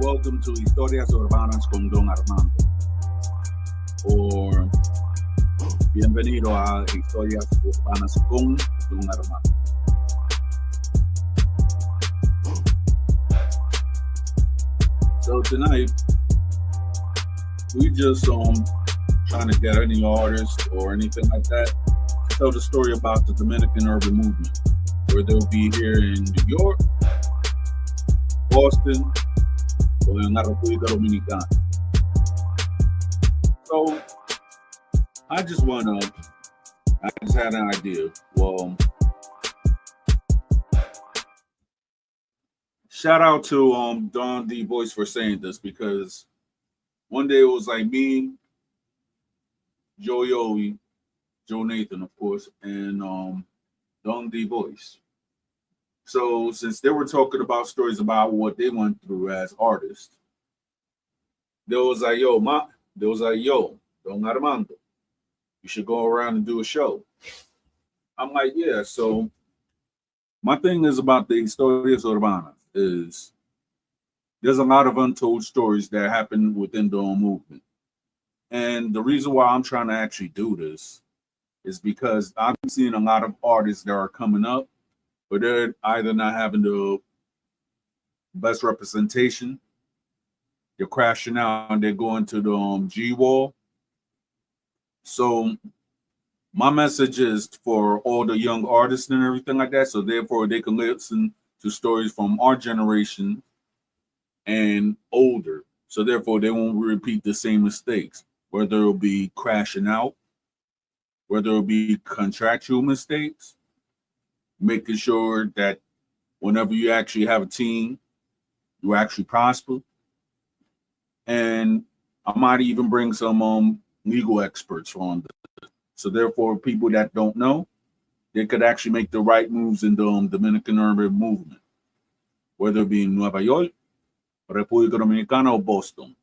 welcome to Historias Urbanas con Don Armando. Or bienvenido a Historias Urbanas con Don Armando. So tonight, we just trying to get any artist or anything like that to tell the story about the Dominican urban movement, where they'll be here in New York, Boston, or in la República Dominicana. So I just had an idea. Well, shout out to Don D Voice for saying this, because one day it was like me, Joe Yowie, Joe Nathan, of course, and Don D Voice. So since they were talking about stories about what they went through as artists, there was like, yo, Don Armando, you should go around and do a show. I'm like, yeah. So my thing is about the Historias Urbanas is there's a lot of untold stories that happen within the movement. And the reason why I'm trying to actually do this is because I'm seeing a lot of artists that are coming up, but they're either not having the best representation, they're crashing out, and they're going to the G wall. So my message is for all the young artists and everything like that, so therefore they can listen to stories from our generation and older, so therefore they won't repeat the same mistakes, whether it'll be crashing out, whether it'll be contractual mistakes, making sure that whenever you actually have a team, you actually prosper. And I might even bring some legal experts on this. So therefore, people that don't know, they could actually make the right moves in the Dominican urban movement, whether it be in Nueva York, República Dominicana, or Boston.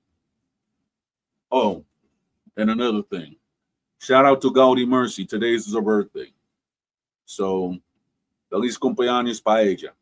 Oh, and another thing. Shout out to Gaudi Mercy. Today's is her birthday. So, feliz cumpleaños para ella.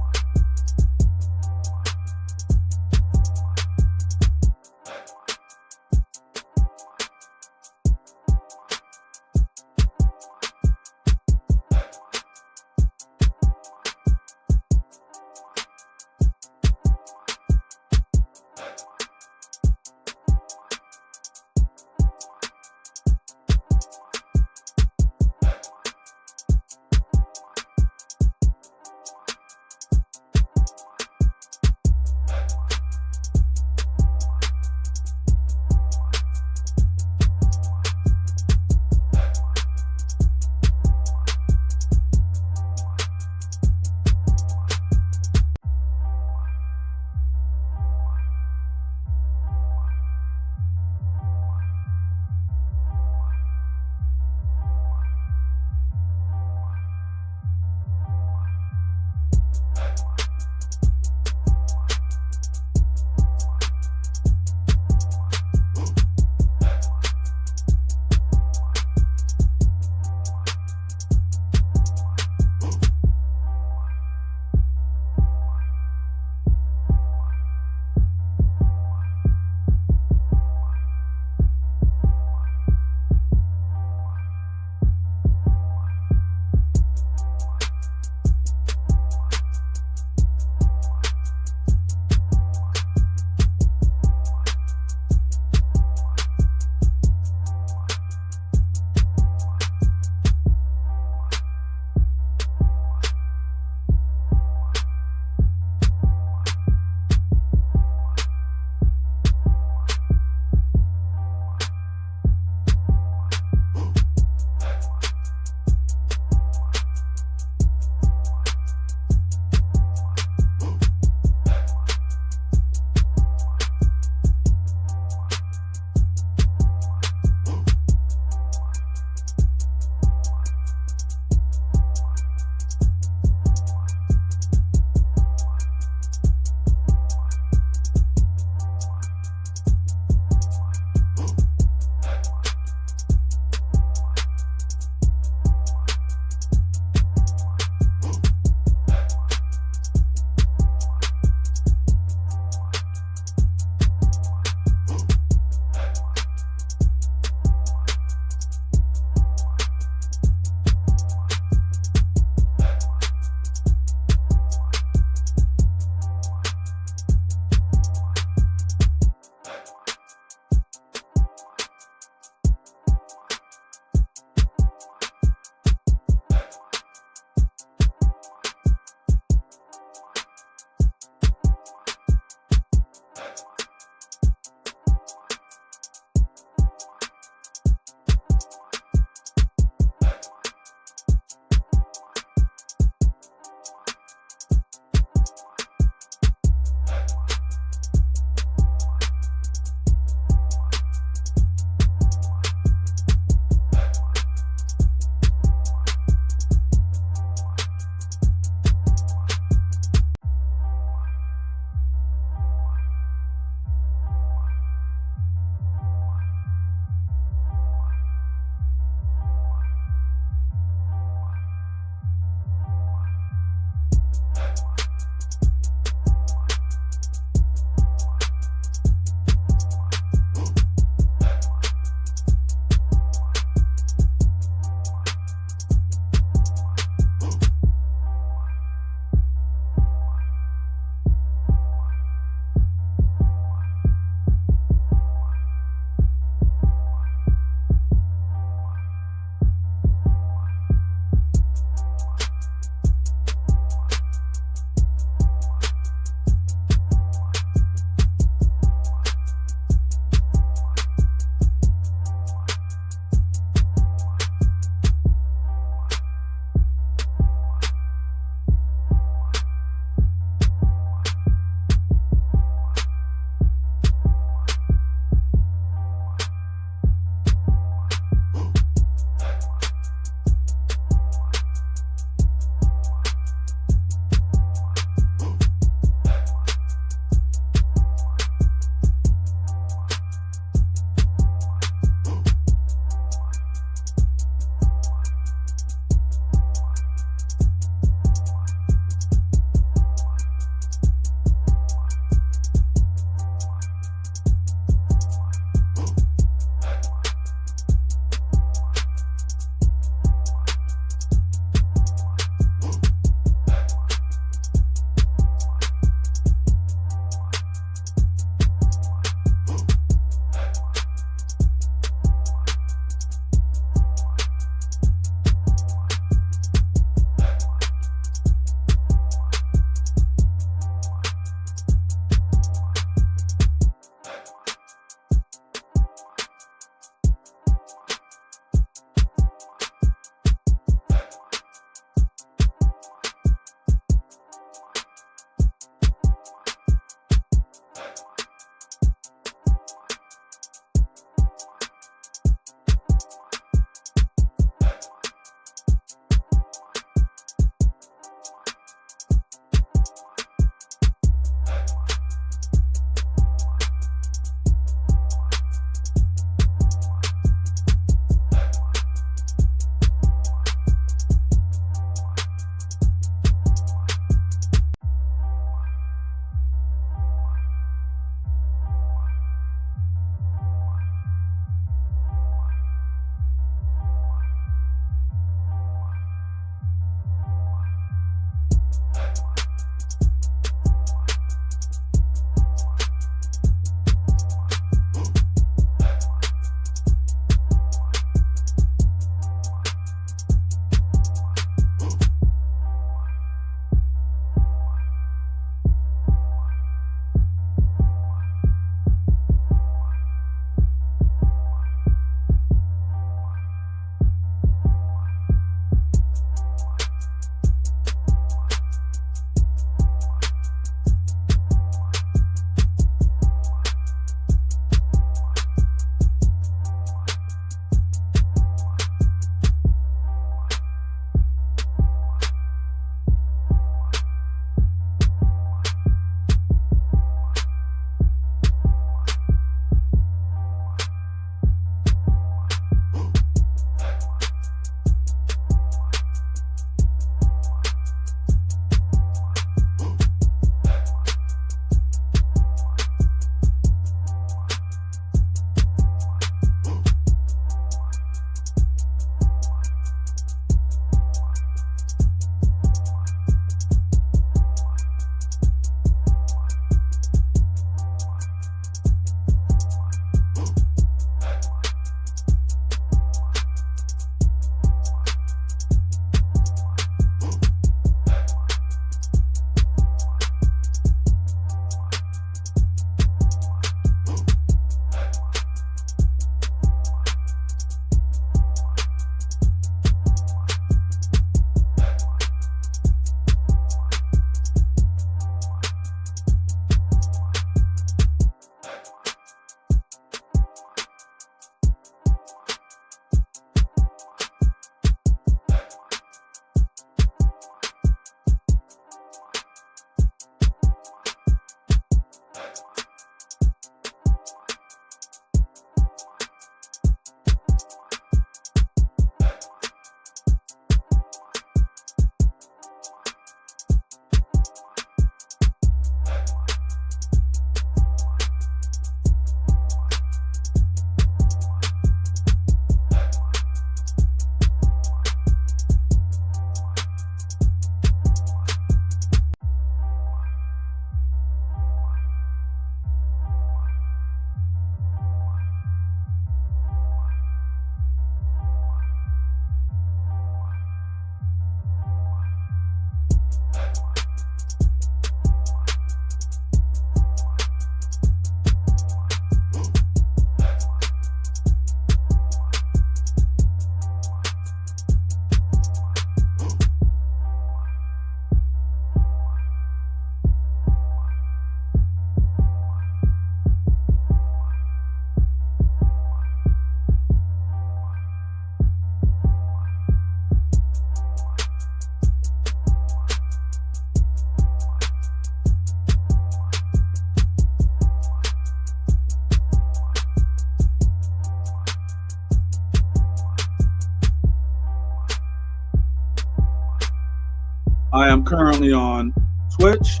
I am currently on Twitch,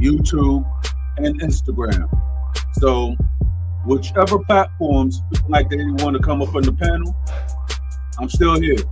YouTube, and Instagram. So whichever platforms feel like they want to come up on the panel, I'm still here.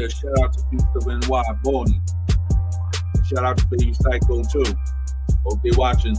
Yeah, shout out to Beast of NY, Bonnie. Shout out to Baby Psycho too. Hope they watching.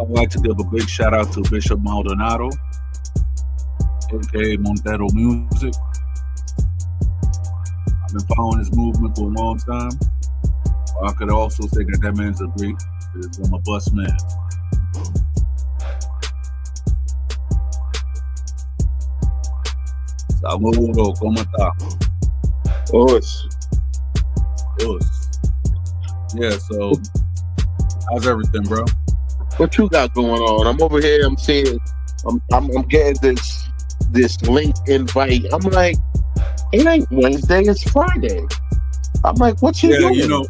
I'd like to give a big shout out to Bishop Maldonado, aka Montero Music. I've been following his movement for a long time. I could also say that that man's a great, I'm a bus man. Saludo, ¿cómo está? Us. Us. Yeah, so how's everything, bro? What you got going on? I'm over here. I'm seeing. I'm getting this link invite. I'm like, it ain't Wednesday. It's Friday. I'm like, what you Yeah, doing?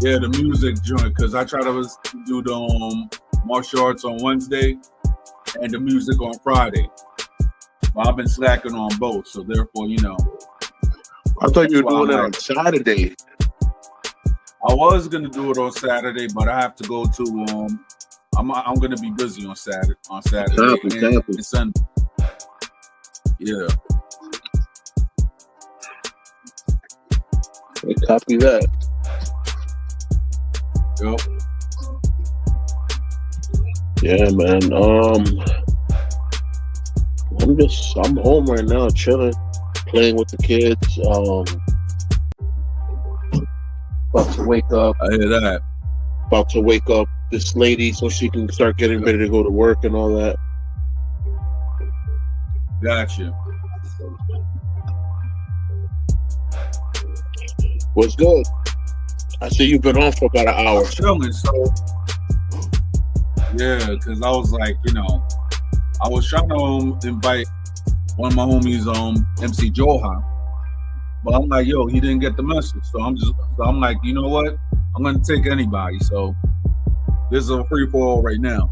Yeah, the music joint, because I try to do the martial arts on Wednesday and the music on Friday. Well, I've been slacking on both, so therefore, I thought that's you were why I'm doing it like, on Saturday. I was gonna do it on Saturday, but I have to go to I'm gonna be busy on Saturday Copy. and Sunday. Yeah. Copy that. Yep. Yeah, man. I'm home right now, chilling, playing with the kids. About to wake up. I hear that. About to wake up this lady so she can start getting ready to go to work and all that. Gotcha. What's good? I see you've been on for about an hour. I'm chilling, so yeah, because I was like, I was trying to invite one of my homies, MC Joha, but I'm like, yo, he didn't get the message, so I'm like, you know what? I'm gonna take anybody. So this is a free for all right now.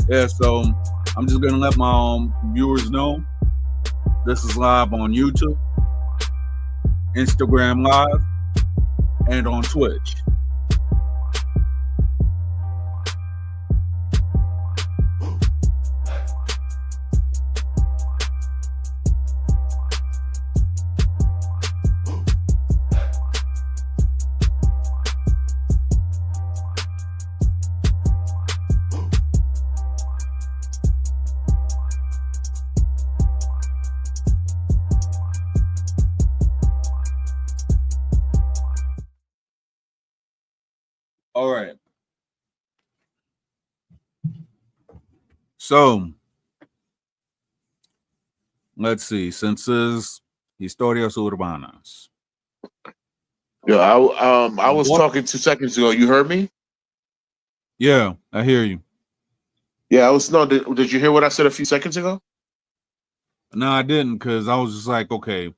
Yeah, so I'm just gonna let my viewers know this is live on YouTube, Instagram Live, and on Twitch. All right. So let's see. Since this Historias Urbanas. Yeah, I was talking 2 seconds ago. You heard me? Yeah, I hear you. Yeah, I was. No, did you hear what I said a few seconds ago? No, I didn't, because I was just like, okay.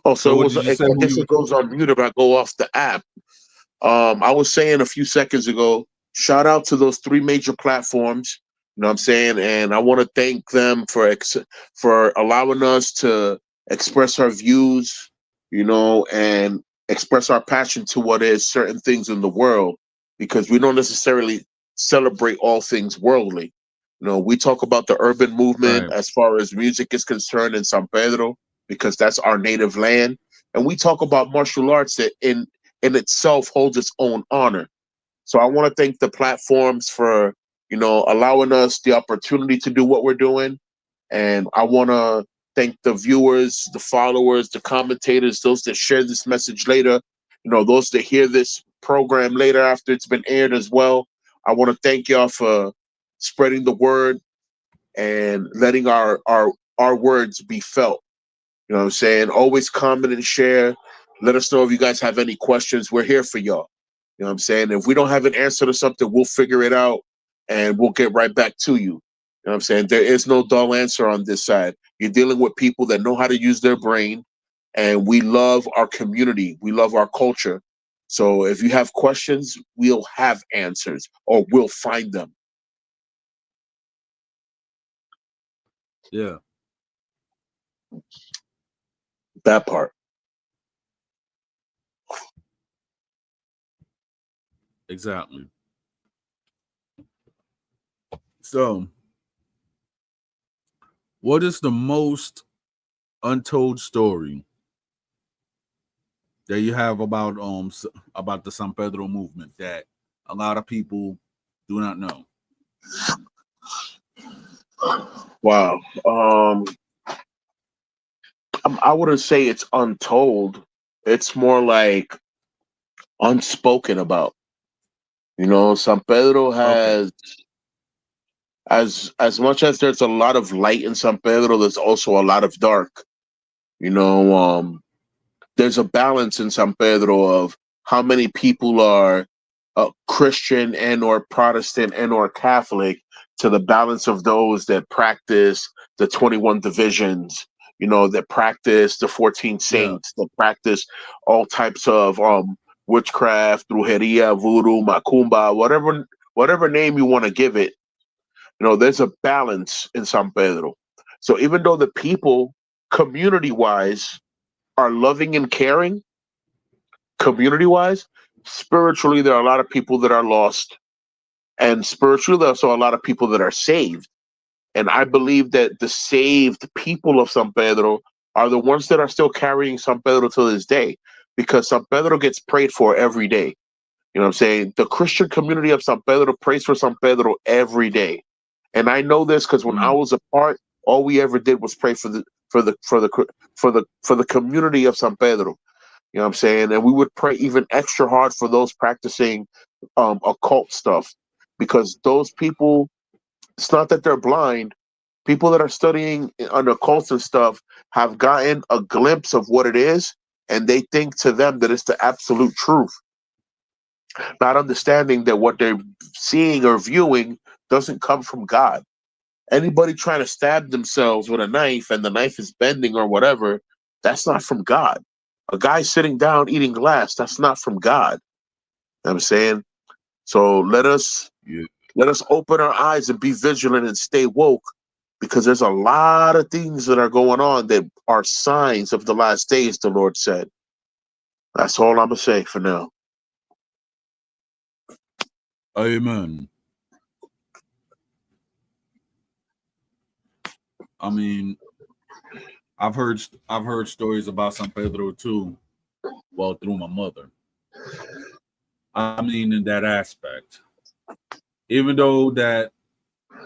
Oh, So so it what was. did you say? I guess it goes on mute if I go off the app. I was saying a few seconds ago, shout out to those three major platforms. You know what I'm saying? And I want to thank them for allowing us to express our views, and express our passion to what is certain things in the world, because we don't necessarily celebrate all things worldly. We talk about the urban movement Right. as far as music is concerned in San Pedro, because that's our native land. And we talk about martial arts that in itself holds its own honor. So I want to thank the platforms for, allowing us the opportunity to do what we're doing. And I want to thank the viewers, the followers, the commentators, those that share this message later, those that hear this program later after it's been aired as well. I want to thank y'all for spreading the word and letting our words be felt. You know what I'm saying? Always comment and share. Let us know if you guys have any questions. We're here for y'all. You know what I'm saying? If we don't have an answer to something, we'll figure it out and we'll get right back to you. You know what I'm saying? There is no dull answer on this side. You're dealing with people that know how to use their brain, and we love our community. We love our culture. So if you have questions, we'll have answers, or we'll find them. Yeah. That part. Exactly. So, what is the most untold story that you have about the San Pedro movement that a lot of people do not know? Wow. I wouldn't say it's untold. It's more like unspoken about. San Pedro Okay. has, as much as there's a lot of light in San Pedro, there's also a lot of dark. You know, there's a balance in San Pedro of how many people are Christian and or Protestant and or Catholic to the balance of those that practice the 21 divisions, that practice the 14 Yeah. saints, that practice all types of witchcraft, brujeria, voodoo, macumba, whatever name you want to give it. There's a balance in San Pedro. So even though the people community wise are loving and caring, community wise, spiritually, there are a lot of people that are lost. And spiritually, there's also a lot of people that are saved. And I believe that the saved people of San Pedro are the ones that are still carrying San Pedro to this day, because San Pedro gets prayed for every day. You know what I'm saying? The Christian community of San Pedro prays for San Pedro every day. And I know this because when I Mm, was a part, all we ever did was pray for the community of San Pedro. You know what I'm saying? And we would pray even extra hard for those practicing occult stuff, because those people, it's not that they're blind. People that are studying on occult and stuff have gotten a glimpse of what it is, and they think to them that it's the absolute truth, not understanding that what they're seeing or viewing doesn't come from God. Anybody trying to stab themselves with a knife and the knife is bending or whatever, that's not from God. A guy sitting down eating glass, that's not from God. You know what I'm saying? So yeah. let us open our eyes and be vigilant and stay woke, because there's a lot of things that are going on that are signs of the last days, the Lord said. That's all I'm gonna say for now. Amen. I mean, I've heard stories about San Pedro too. Well, through my mother. I mean, in that aspect, even though that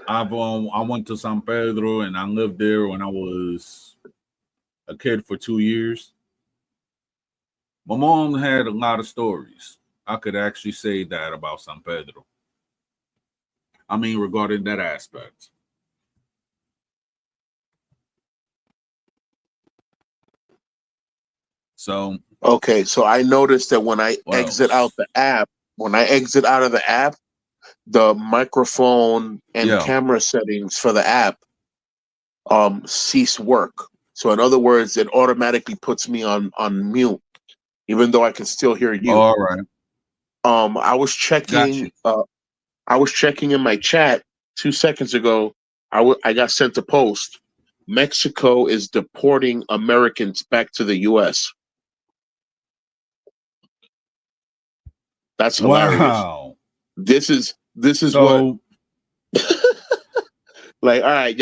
I went to San Pedro and I lived there when I was a kid for 2 years. My mom had a lot of stories. I could actually say that about San Pedro. I mean, regarding that aspect. So, Okay, so I noticed that what else? when I exit out of the app, the microphone and Yeah. camera settings for the app cease work. So in other words, it automatically puts me on mute, even though I can still hear you. All right. Um, I was Got checking. you. I was checking in my chat 2 seconds ago. I got sent a post. Mexico is deporting Americans back to the U.S. That's hilarious. Wow. This is what, So, like. All right,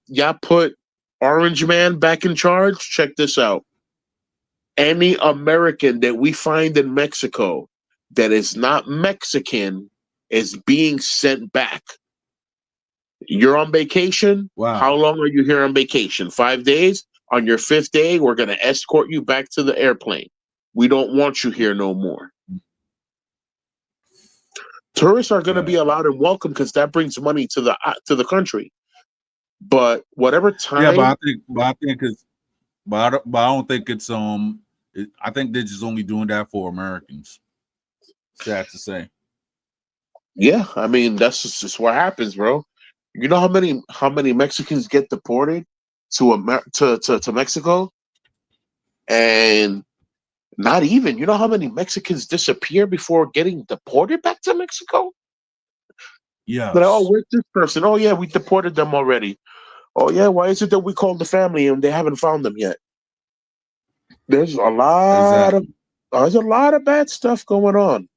y'all put Orange Man back in charge. Check this out. Any American that we find in Mexico that is not Mexican is being sent back. You're on vacation. How wow. long are you here on vacation? 5 days? On your fifth day, we're going to escort you back to the airplane. We don't want you here no more. Tourists are going to be Okay. allowed and welcome because that brings money to the country. But whatever Yeah, time, but I think it's, but I don't think it's I think they're just only doing that for Americans. Sad to say. yeah, I mean just what happens, bro. You know how many Mexicans get deported to Mexico, and not even. You know how many Mexicans disappear before getting deported back to Mexico? They're like, oh, Yes. where's this person? Oh yeah, we deported them already. Oh yeah, why is it that we called the family and they haven't found them yet? There's a lot of Exactly. there's a lot of bad stuff going on.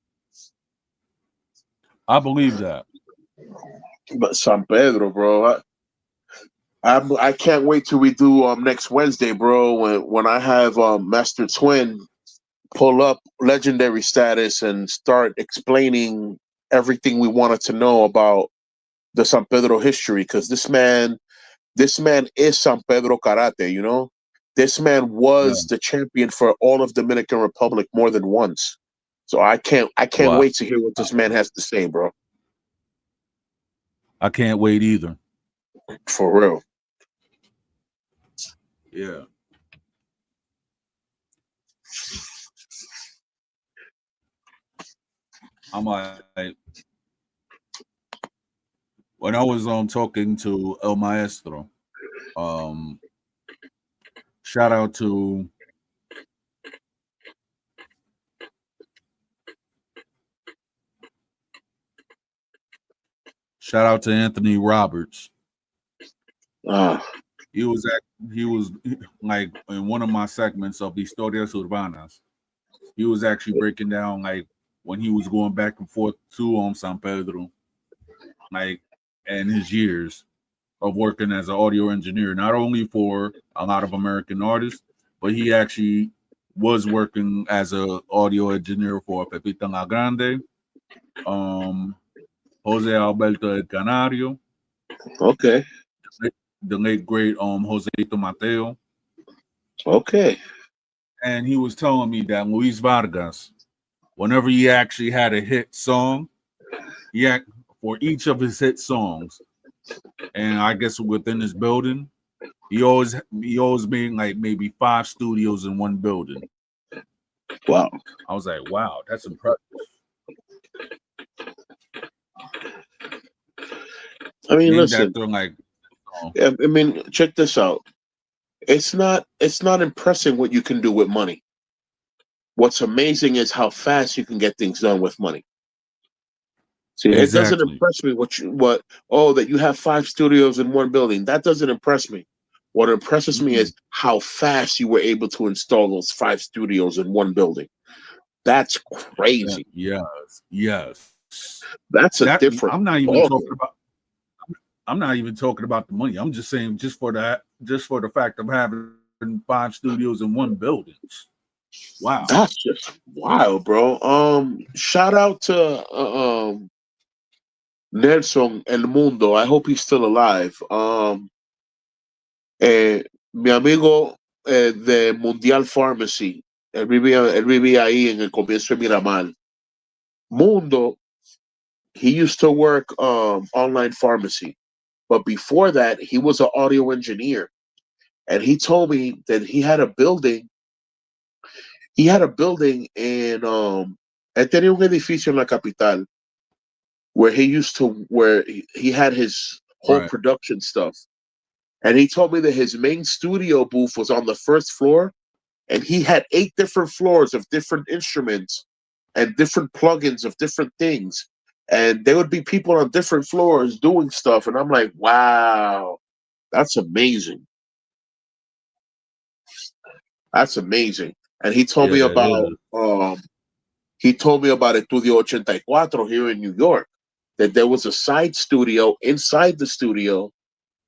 I believe that. But San Pedro, bro, I can't wait till we do next Wednesday, bro. When I have Master Twin pull up legendary status and start explaining everything we wanted to know about the San Pedro history, because this man is San Pedro Karate. This man Yeah. was the champion for all of Dominican Republic more than once. So I can't Wow. wait to hear what this man has to say, bro. I can't wait either. For real. Yeah. I'm like, when I was talking to El Maestro, um, shout out to Anthony Roberts. Ah, He was like in one of my segments of Historias Urbanas. He was actually breaking down like when he was going back and forth to San Pedro, like and his years of working as an audio engineer, not only for a lot of American artists, but he actually was working as an audio engineer for Pepita La Grande, um, Jose Alberto El Canario, okay. the late great Joseito Mateo, Okay. and he was telling me that Luis Vargas, whenever he actually had a hit song, he had, for each of his hit songs, and I guess within his building, he always made like maybe 5 studios in one building. Wow. I was like, wow, that's impressive. I mean, Named listen. after like, oh, Yeah, I mean, check this out. It's not impressing what you can do with money. What's amazing is how fast you can get things done with money. See, it doesn't exactly. impress me that you have 5 studios in one building. That doesn't impress me. What impresses me Mm-mm. is how fast you were able to install those 5 studios in one building. That's crazy. Yes. That's a That different I'm not even talking ballgame. about. I'm not even talking about the money. I'm just saying, just for the fact of having 5 studios in one building. Wow. That's just wild, bro. Shout out to Nelson El Mundo. I hope he's still alive. Mi amigo de Mundial Pharmacy. Él vivía ahí en el comienzo de Miramar. Mundo, he used to work online pharmacy, but before that, he was an audio engineer, and he told me that he had a building. He had a building in él tenía un edificio en la capital where he had his whole Right. production stuff. And he told me that his main studio booth was on the first floor, and he had 8 different floors of different instruments and different plugins of different things. And there would be people on different floors doing stuff, and I'm like, wow, that's amazing. That's amazing. And Yeah, it is. he told me about Estudio 84 here in New York, that there was a side studio inside the studio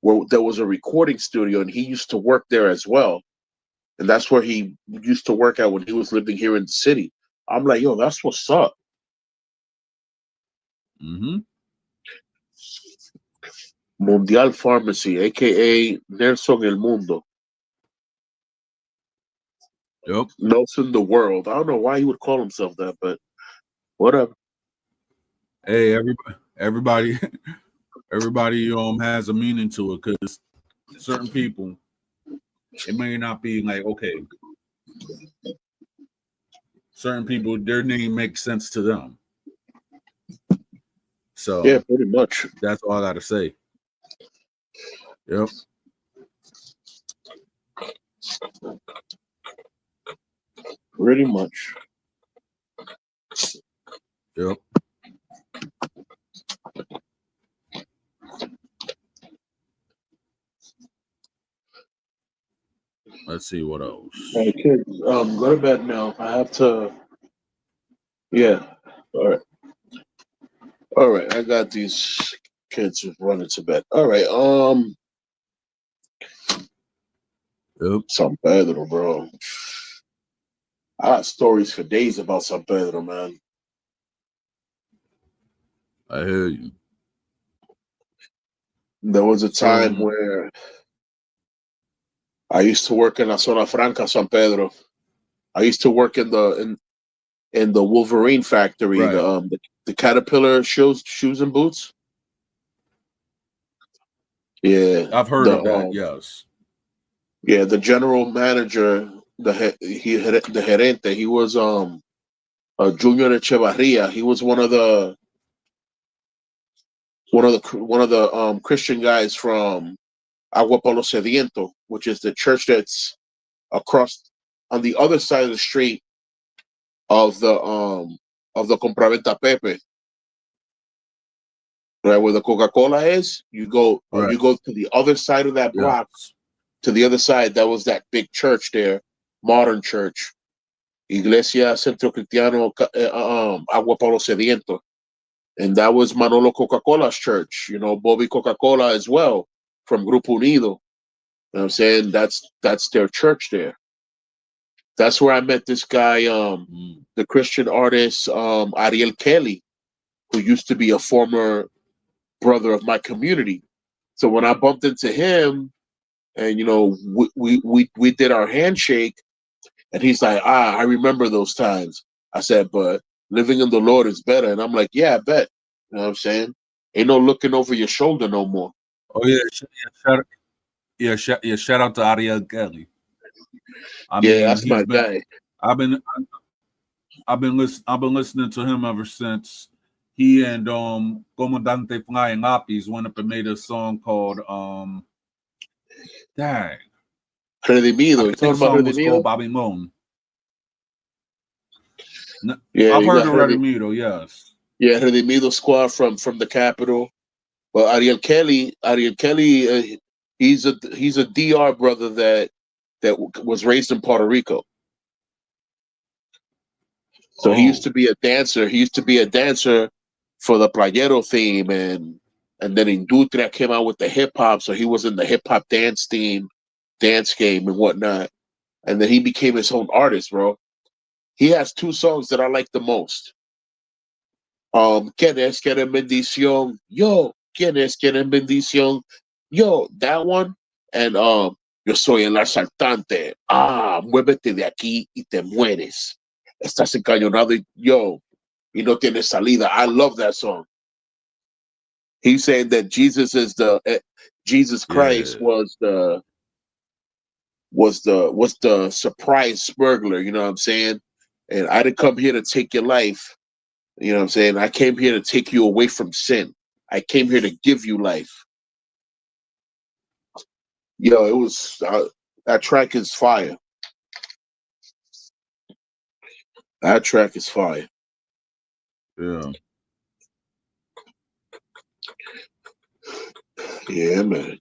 where there was a recording studio, and he used to work there as well. And that's where he used to work at when he was living here in the city. I'm like, yo, that's what's up. Mm-hmm. Mundial Pharmacy, aka Nelson El Mundo, Yep. Nelson the World. I don't know why he would call himself that, but whatever. Hey, everybody, everybody has a meaning to it because certain people, it may not be like okay, certain people their name makes sense to them. Yeah, So pretty much. that's all I gotta say. Yep. Pretty much. Yep. Let's see what All right, else. kids, go to bed now. I have to. Yeah. All right. All right. I got these. Kids are running to bed. All right. Yep. San Pedro, bro. I got stories for days about San Pedro, man. I hear you. There was a time So where I used to work in La Zona Franca, San Pedro. I used to work in the Wolverine factory, right, the Caterpillar shoes and boots. Yeah, I've heard of that. Yes. the general manager, the gerente, he was Junior Echevarria. He was one of the Christian guys from Agua Palo Sediento, which is the church that's across on the other side of the street of the Compraventa Pepe, right where the Coca-Cola is. Right. You go to the other side of that block. Yes. To the other side, that was that big church there, modern church, Iglesia Centro Cristiano Agua Palo Sediento, and that was Manolo Coca-Cola's church. You know, Bobby Coca-Cola as well from Grupo Unido. You know what I'm saying? That's their church there. That's where I met this guy, Mm. the Christian artist Ariel Kelly, who used to be a former brother of my community. So when I bumped into him, and you know, we did our handshake, and he's like, I remember those times. I said, but living in the Lord is better. And I'm like, yeah, I bet. You know what I'm saying? Ain't no looking over your shoulder no more. Oh yeah. Shout out to Ariel Kelly. I Yeah, mean, that's my he's been. guy. I've been. I've been listening to him ever since he and Comandante Flying Oppies went up and made a song called dang. Redimido. I You think talking the about song was called Redimido? Bobby Moon. Yeah, I've you heard got of Redimido, yes. Redimido squad from the capital. Well, Ariel Kelly, he's a DR brother was raised in Puerto Rico. So he used Oh, to be a dancer. He used to be a dancer for the Playero theme, and then Industria came out with the hip hop. So he was in the hip hop dance theme, dance game, and whatnot. And then he became his own artist, bro. He has two songs that I like the most. ¿Quién es quieren bendición? Yo, ¿quién es quieren bendición? Yo, that one. And yo soy el asaltante. Muévete de aquí y te mueres. Estás encañonado y no tienes salida. I love that song. He's saying that Jesus Christ yeah. was the surprise burglar, you know what I'm saying? And I didn't come here to take your life. You know what I'm saying? I came here to take you away from sin. I came here to give you life. Yo, that track is fire. That track is fire. Yeah. Yeah, man.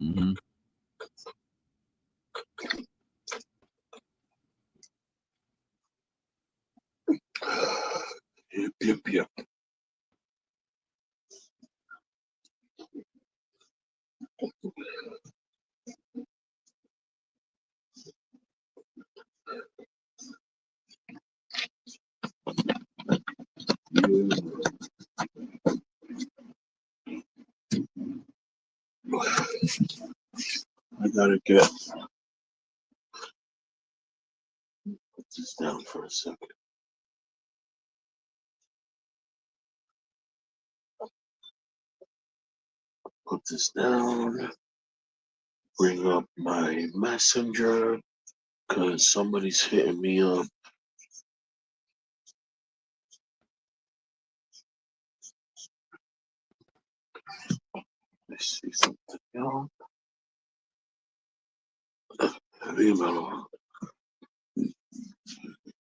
Mm-hmm. Yep, yep, yep. I gotta put this down for a second. Put this down. Bring up my messenger because somebody's hitting me up. Let's see something else. Dímelo.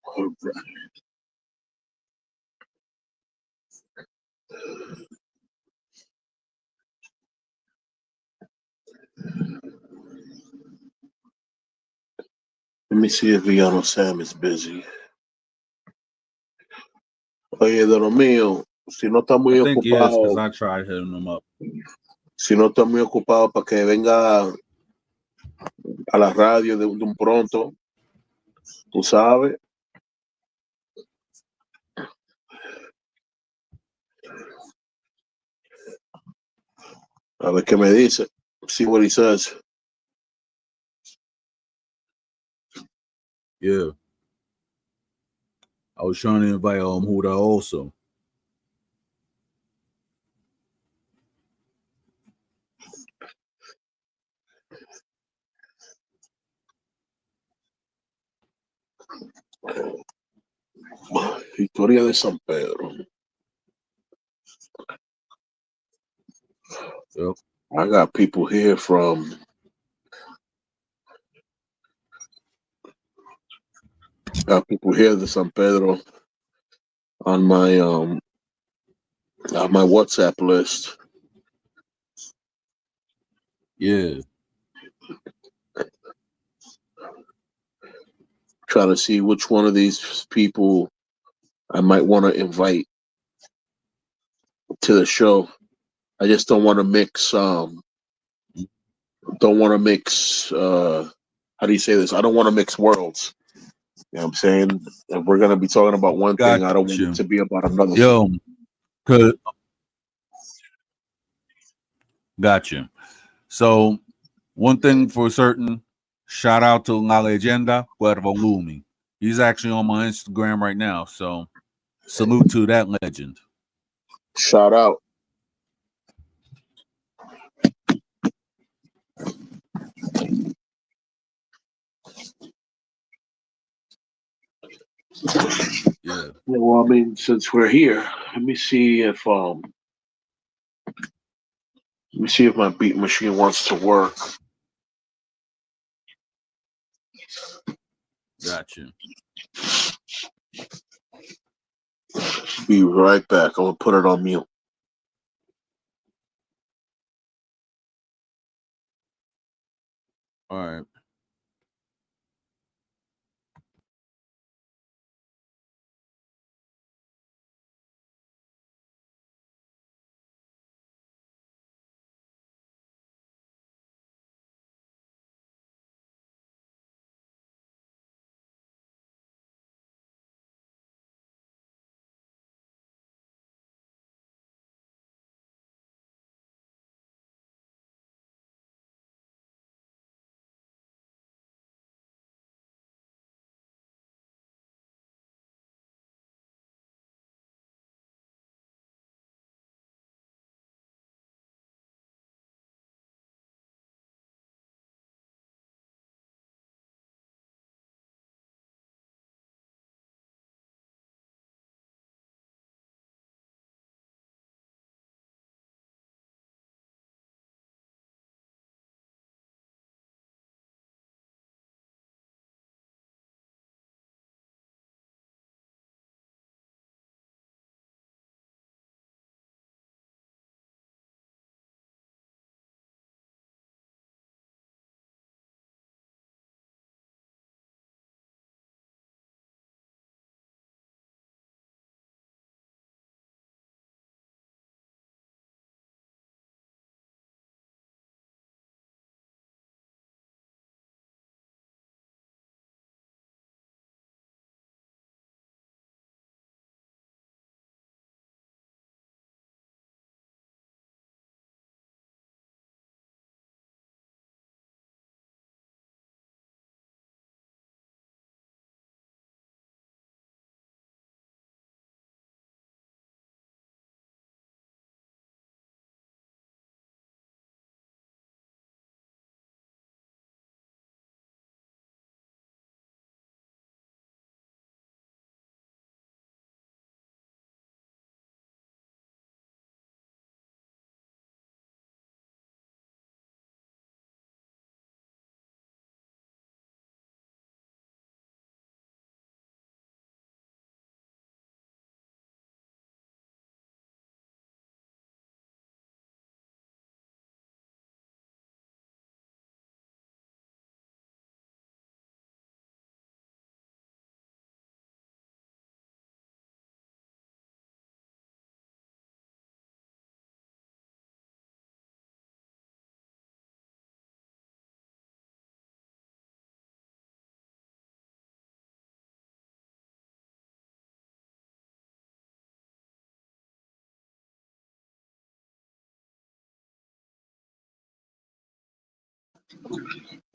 All right. Let me see if Villano Sam is busy. Oye, de lo mío, Si no está muy I think he is because ocupado, I tried hitting him up. si no está muy ocupado para que venga a la radio de un pronto, tú sabes. A ver qué me dice. See what he says. Yeah. I was trying to invite Huda also. Historia de San Pedro. Yep. I got people here from the San Pedro on my WhatsApp list. Yeah. Trying to see which one of these people I might want to invite to the show. I just don't want to mix how do you say this? I don't want to mix worlds. You know what I'm saying? If we're gonna be talking about one thing, I don't want it Gotcha. to be about another thing. Yo, cause gotcha. So one thing for certain, shout out to La Leyenda Puerto Lumi. He's actually on my Instagram right now. So salute to that legend. Shout out. Yeah. Well, I mean, since we're here, let me see if my beat machine wants to work. Gotcha. Be right back. I'm gonna put it on mute. All right.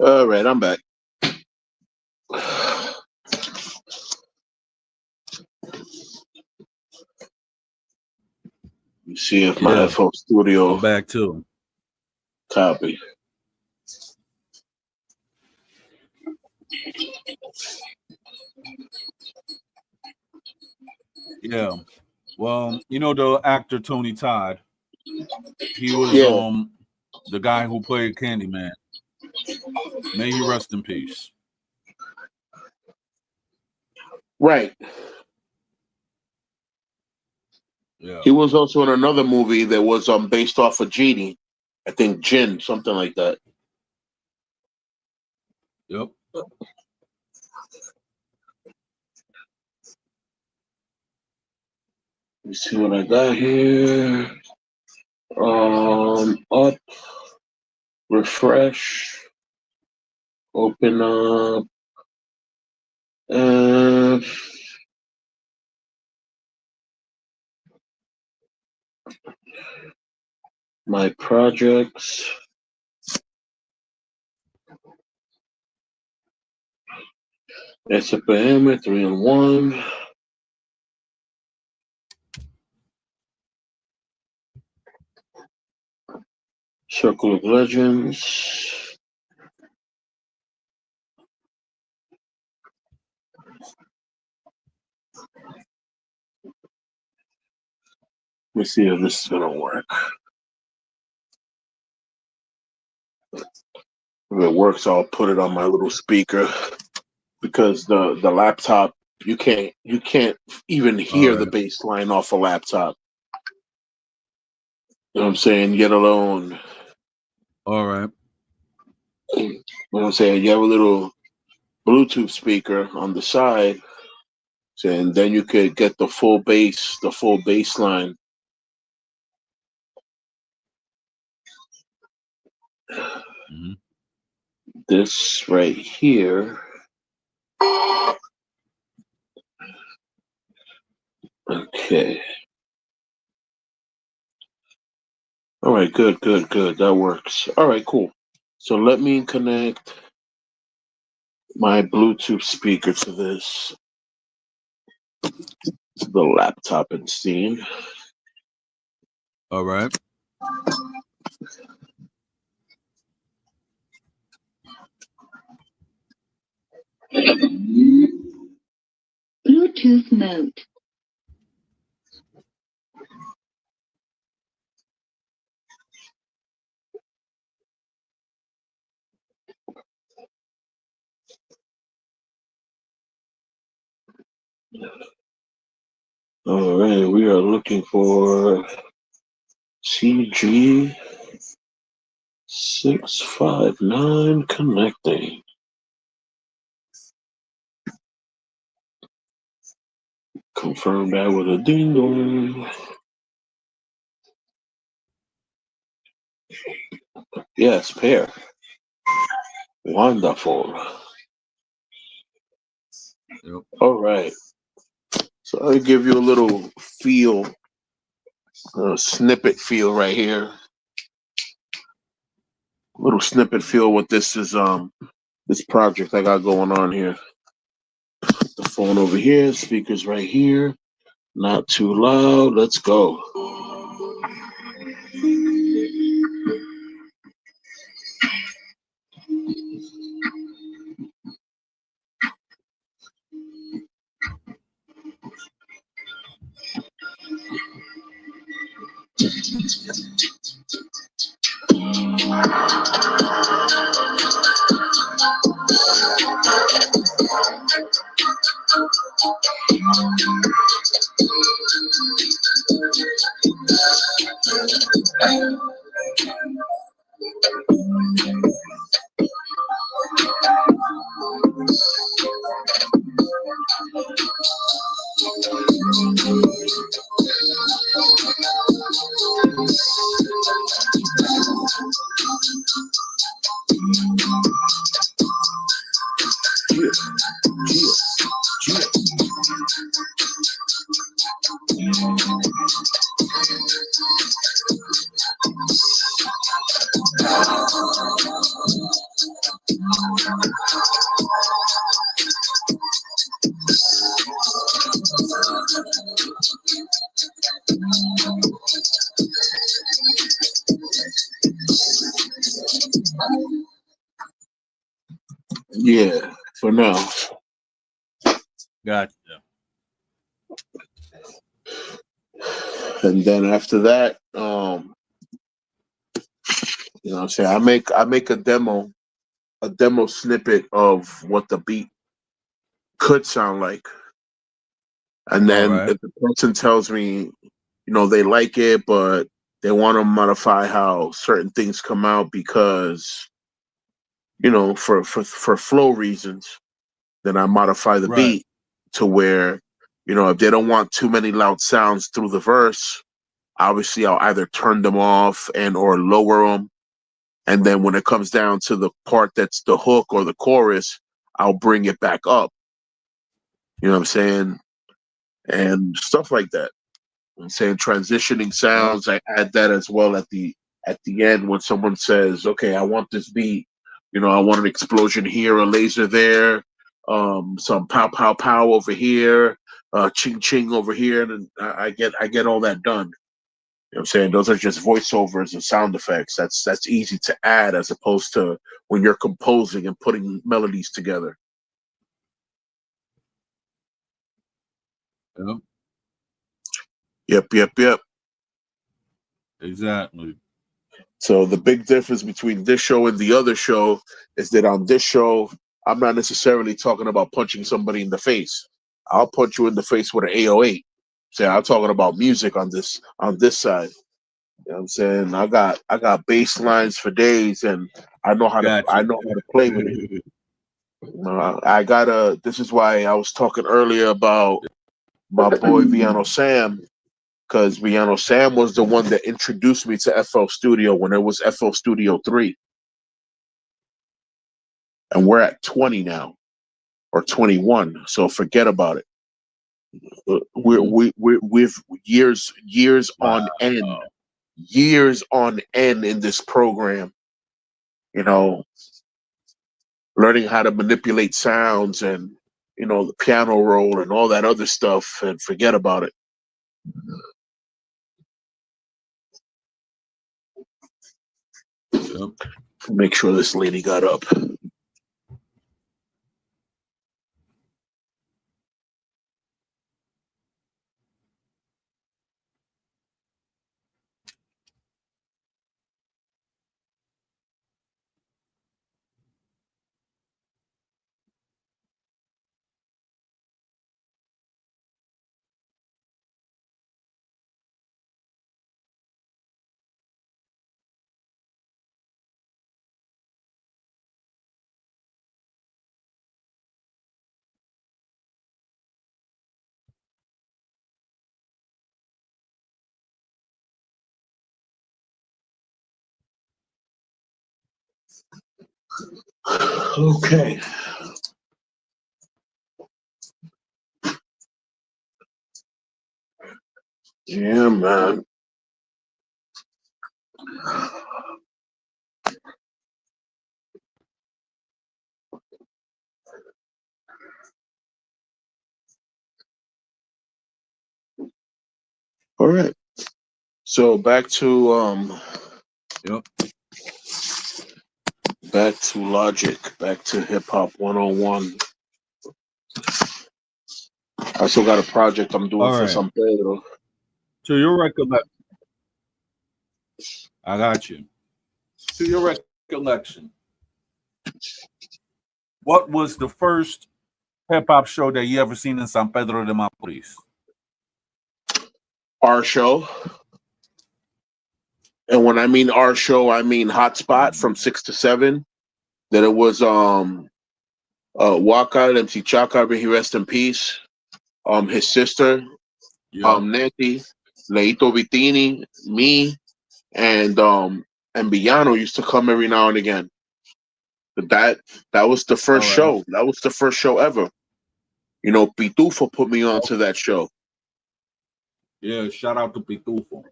All right, I'm back. You see if my Yeah, FL I'm Studio back too. copy. Yeah. Well, you know the actor Tony Todd. He was Yeah, the guy who played Candyman. May he rest in peace. right. Yeah. He was also in another movie that was based off of Genie. I think Jin, something like that. Yep. Let me see what I got here. Up, refresh, open up, and my projects. SPM 3-in-1. Circle of Legends. Let me see if this is gonna work. If it works, I'll put it on my little speaker because the laptop you can't even All hear the right. bass line off a laptop. You know what I'm saying? Yet alone, All right. you know what I'm saying? You have a little Bluetooth speaker on the side, and then you could get the full bass line. Mhm. This right here. Okay. All right, good, good, good. That works. All right, cool. So let me connect my Bluetooth speaker to the laptop and scene. All right. Bluetooth mode. All right, we are looking for CG659 connecting. Confirm that with a ding dong. Yes, pair. Wonderful. Yep. All right. So I'll give you a little feel, a snippet feel right here. Little snippet feel what this is this project I got going on here. The phone over here, speakers right here. Not too loud. Let's go. Yeah, for now. Gotcha. And then after that, you know what I'm saying, I make a demo snippet of what the beat could sound like. And All then right. if the person tells me, you know, they like it, but they want to modify how certain things come out because, you know, for flow reasons, then I modify the Right. beat to where, you know, if they don't want too many loud sounds through the verse, obviously I'll either turn them off and or lower them. And then when it comes down to the part that's the hook or the chorus, I'll bring it back up. You know what I'm saying? And stuff like that. I'm saying transitioning Yep. sounds. I add that as well at the end when someone says, "Okay, I want this beat. You know, I want an explosion here, a laser there, some pow pow pow over here, ching ching over here," and I get all that done. You know what I'm saying? Those are just voiceovers and sound effects. That's easy to add as opposed to when you're composing and putting melodies together. Yep. Yep. Exactly. So the big difference between this show and the other show is that on this show, I'm not necessarily talking about punching somebody in the face. I'll punch you in the face with an 808. Say I'm talking about music on this side. You know what I'm saying? I got bass lines for days and I Gotcha. know how to play with it. I gotta. This is why I was talking earlier about my boy Viano Sam, because Viano Sam was the one that introduced me to FL Studio when it was FL Studio 3, and we're at 20 now or 21. So forget about it. Mhm. We've years Wow. on end in this program. You know, learning how to manipulate sounds and you know the piano roll and all that other stuff, and forget about it. Yep. Make sure this lady got up. Okay. Yeah, man. All right. So Yep. back to Logic, back to Hip Hop 101. I still got a project I'm doing All for right. San Pedro. To your recollection, I got you. To your recollection, what was the first hip hop show that you ever seen in San Pedro de Macorís? Our show. And when I mean our show, I mean Hotspot from 6 to 7. Then it was Waka, MC Chaka, may he rest in peace. His sister, Yep. Nancy, Leito Vitini, me, and Villano used to come every now and again. But that was the All first right. show. That was the first show ever. You know, Pitufo put me onto that show. Yeah. Shout out to Pitufo.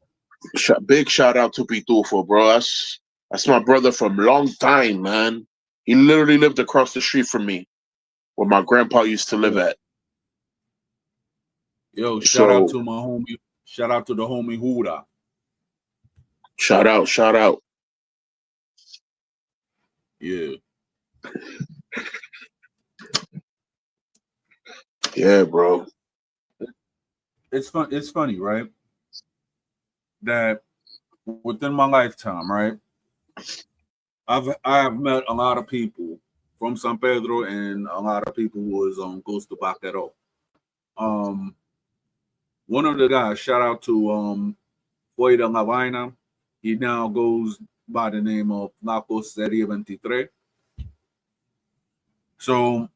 Big shout out to Pitufo, bro. That's my brother from long time, man. He literally lived across the street from me, where my grandpa used to live Yeah. at. Yo, shout out So to my homie. Shout out to the homie Huda. Shout out, shout out. Yeah. Yeah, bro. It's fun. It's funny, right? That within my lifetime, right? I have met a lot of people from San Pedro and a lot of people who was on Costa Baquero. Um, one of the guys, shout out to Fuera La Vaina. He now goes by the name of Naco Serie 23. So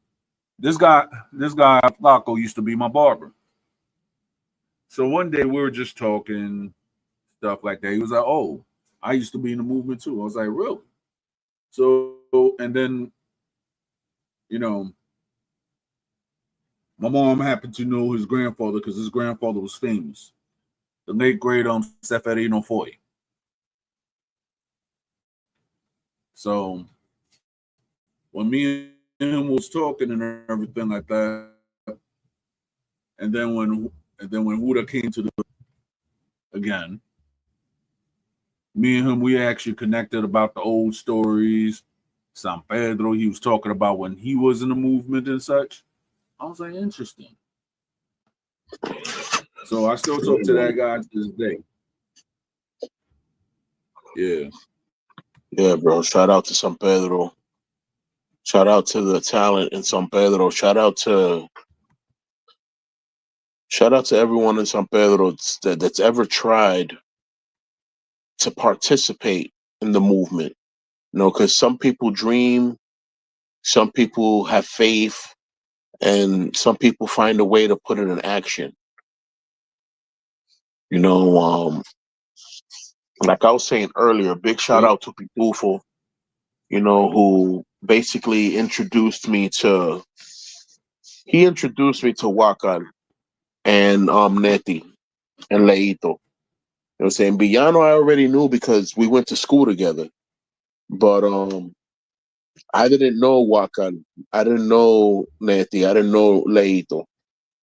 this guy Flaco used to be my barber. So one day we were just talking stuff like that. He was like, "Oh, I used to be in the movement too." I was like, "Really?" So and then you know, my mom happened to know his grandfather because his grandfather was famous, the late great Seferino Foy. So when me and him was talking and everything like that, and then when Huda came to the again, me and him, we actually connected about the old stories. San Pedro, he was talking about when he was in the movement and such. I was like, interesting. So I still talk to that guy to this day. Yeah. Yeah, bro. Shout out to San Pedro. Shout out to the talent in San Pedro. Shout out to everyone in San Pedro that's ever tried to participate in the movement. You know, because some people dream, some people have faith, and some people find a way to put it in action. You know, like I was saying earlier, big shout Yep. out to Pitufo, you know, who basically introduced me to Wakan and Neti and Leito. You know what I'm saying? Villano I already knew because we went to school together. But I didn't know Wakan. I didn't know Neti. I didn't know Leito.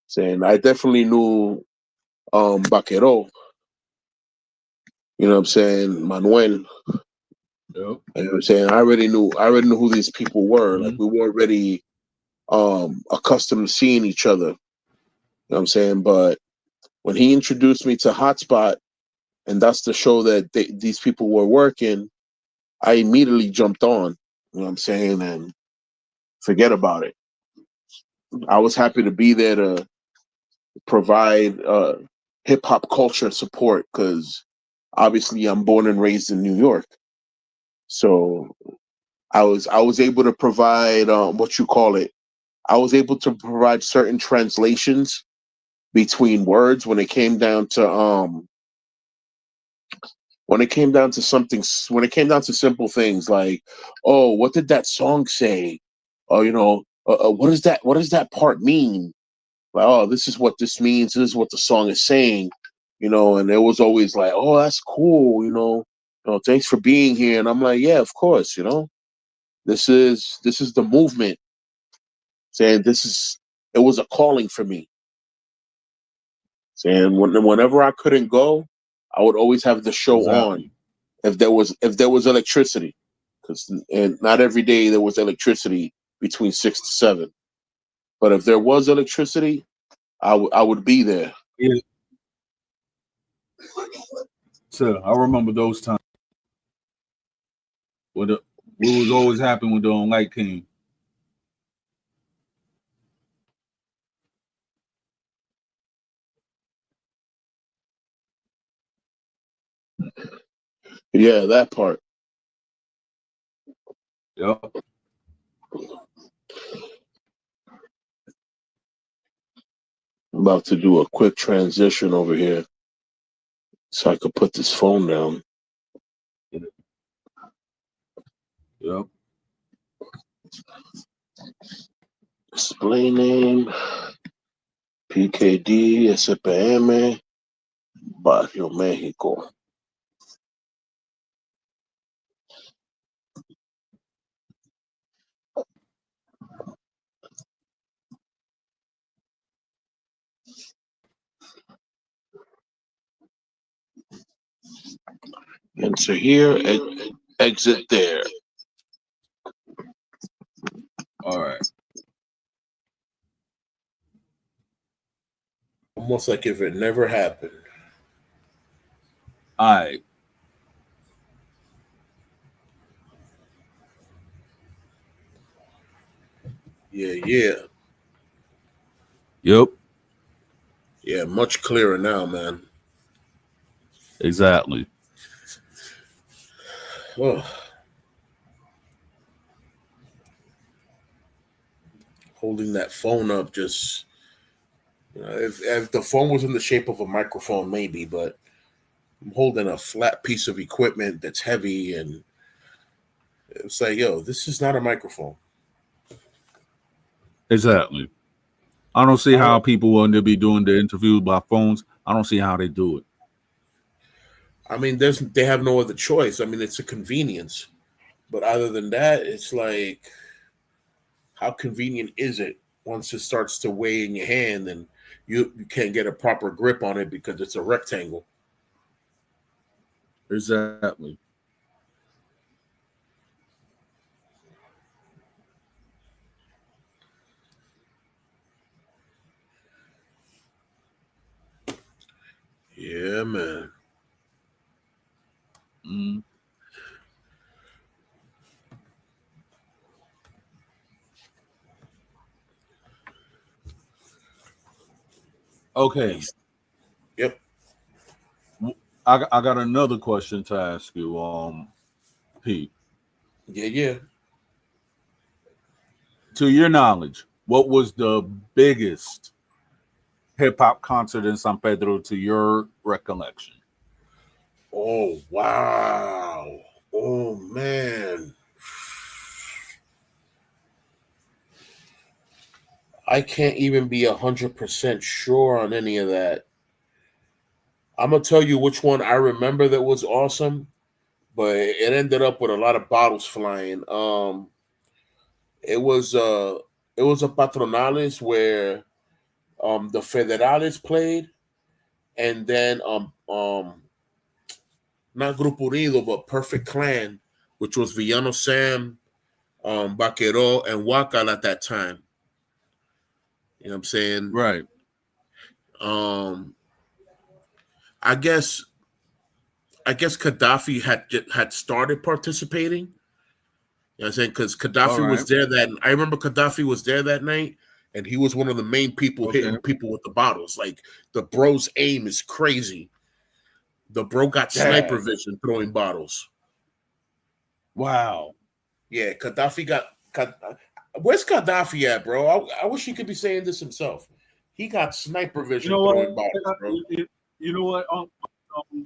Saying I definitely knew Vaquero, you know what I'm saying, Manuel. Yep. You know what I'm saying? I already knew who these people were. Like Mm-hmm. we were already accustomed to seeing each other. You know what I'm saying? But when he introduced me to Hotspot, and that's the show that these people were working, I immediately jumped on. You know what I'm saying? And forget about it. I was happy to be there to provide hip hop culture support because obviously I'm born and raised in New York. So I was able to provide what you call it. I was able to provide certain translations between words when it came down to simple things like, oh, what did that song say? Oh, what does that part mean? Like, oh, this is what this means. This is what the song is saying. And it was always like, oh, that's cool. Thanks for being here. And I'm like, yeah, of course. This is the movement. Saying it was a calling for me. Saying whenever I couldn't go, I would always have the show on Exactly. if there was electricity, because not every day there was electricity between 6 to 7. But if there was electricity, I would be there. Yeah. So I remember those times where what was always happening with the light came. Yeah, that part. Yep. I'm about to do a quick transition over here so I could put this phone down. Yep. Display name PKD SPM Barrio México. Enter here and exit there. All right. Almost like if it never happened. All right. Yeah. Yep. Yeah, much clearer now, man. Exactly. Oh. Holding that phone up, just if the phone was in the shape of a microphone, maybe, but I'm holding a flat piece of equipment that's heavy, and it's like, yo, this is not a microphone. Exactly. I don't see I how don't- people want to be doing the interviews by phones. I don't see how they do it. I mean, they have no other choice. I mean, it's a convenience, but other than that, it's like, how convenient is it once it starts to weigh in your hand and you can't get a proper grip on it because it's a rectangle? Exactly. Yeah, man. Mm. Okay. Yep. I got another question to ask you, Pete. Yeah. To your knowledge, what was the biggest hip hop concert in San Pedro to your recollection? Oh, wow. Oh, man. I can't even be 100% sure on any of that. I'm gonna tell you which one I remember that was awesome, but it ended up with a lot of bottles flying. It was uh, it was a Patronales where the Federales played, and then not Grupo Unido but Perfect Clan, which was Villano Sam, Vaquero, and Wakal at that time. You know what I'm saying? Right. Um, I guess Gaddafi had started participating. You know what I'm saying? Because All Gaddafi right. was there I remember Gaddafi was there that night, and he was one of the main people Okay. hitting people with the bottles. Like, the bro's aim is crazy. The bro got sniper Dang. vision throwing bottles. Wow. Yeah, Gaddafi got. Where's Gaddafi at, bro? I wish he could be saying this himself. He got sniper You vision know throwing what? bottles, bro. You know what? I'm